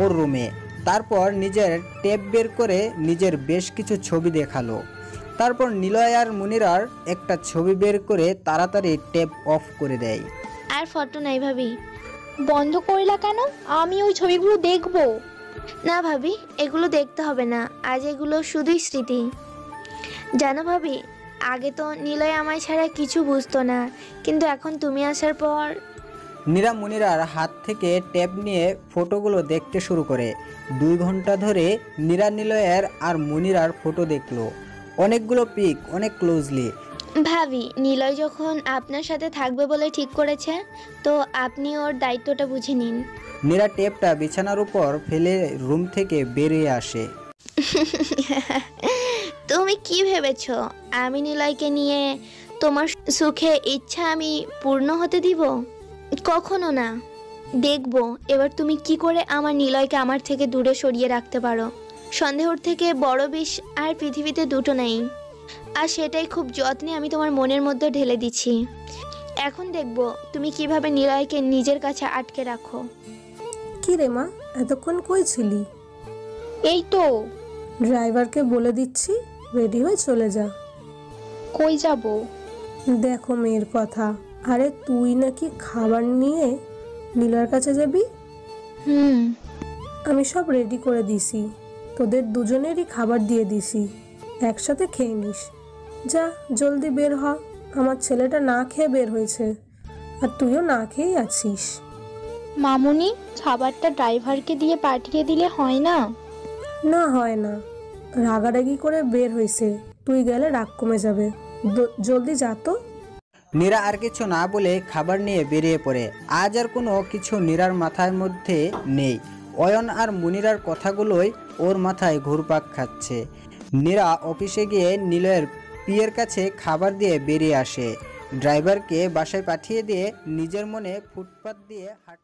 ওর রুমে। তারপর নিজের টেপ বের করে নিজের বেশ কিছু ছবি দেখালো। তারপর নিলয় আর মুনিরার একটা ছবি বের করে তাড়াতাড়ি টেপ অফ করে দেয়। আর ফটো নাই ভাবি। বন্ধ করলা কেন? আমি ওই ছবিগুলো দেখবো। না ভাবি, এগুলো দেখতে হবে না, আজ এগুলো শুধুই স্মৃতি। জানো ভাবি, আগে তো নিলয় আমায় ছাড়া কিছু বুঝতো না, কিন্তু এখন তুমি আসার পর। নীরা মুনিরার হাত থেকে ট্যাব নিয়ে ফটোগুলো দেখতে শুরু করে। 2 ঘন্টা ধরে নীরা নিলয়ের আর মুনিরার ফটো দেখলো, অনেকগুলো পিক, অনেক ক্লোজলি। ভাবি, নিলয় যখন আপনার সাথে থাকবে বলে ঠিক করেছে, তো আপনি ওর দায়িত্বটা বুঝে নিন। নীরা টেপটা বিছানার উপর ফেলে রুম থেকে বেরিয়ে আসে। তুমি কি ভেবেছো আমি নিলয়কে নিয়ে তোমার সুখে ইচ্ছা আমি পূর্ণ হতে দিব? কখনো না। দেখবো এবার তুমি কি করে আমার নিলয়কে আমার থেকে দূরে সরিয়ে রাখতে পারো। সন্দেহর থেকে বড় বিষ আর পৃথিবীতে দুটো নেই, আর সেটাই খুব যত্নে আমি তোমার মনের মধ্যে ঢেলে দিচ্ছি। এখন দেখবো তুমি কিভাবে নিলয়কে নিজের কাছে আটকে রাখো। কি রে মা, এতক্ষণ কই ছিলি? এই তো। ড্রাইভারকে বলে দিচ্ছি রেডি হয়ে চলে যা। কই যাব? দেখো মেয়ের কথা। আরে তুই নাকি খাবার নিয়ে নীলার কাছে যাবি? আমি সব রেডি করে দিছি, তোদের দুজনেরই খাবার দিয়ে দিছি, একসাথে খেয়ে নিস। যা জলদি বের হ, আমার ছেলেটা না খেয়ে বের হয়েছে, আর তুইও না খেয়েই আছিস। মামুনি, খাবারটা ড্রাইভারকে দিয়ে পাঠিয়ে দিলে হয় না? না হয় না, রাগারাগি করে বের হয়েছে, তুই গেলে রাগ কমে যাবে। জলদি যা তো। নীরা আর কিছু না বলে খাবার নিয়ে বেরিয়ে পড়ে। আজ আর কোনো কিছু নীরার মাথার মধ্যে নেই, অয়ন আর মুনিরার কথাগুলোই ওর মাথায় ঘুরপাক খাচ্ছে। নীরা অফিসে গিয়ে নিলয়ের পিয়ের কাছে খাবার দিয়ে বেরিয়ে আসে। ড্রাইভারকে বাসায় পাঠিয়ে দিয়ে নিজের মনে ফুটপাত দিয়ে হাঁট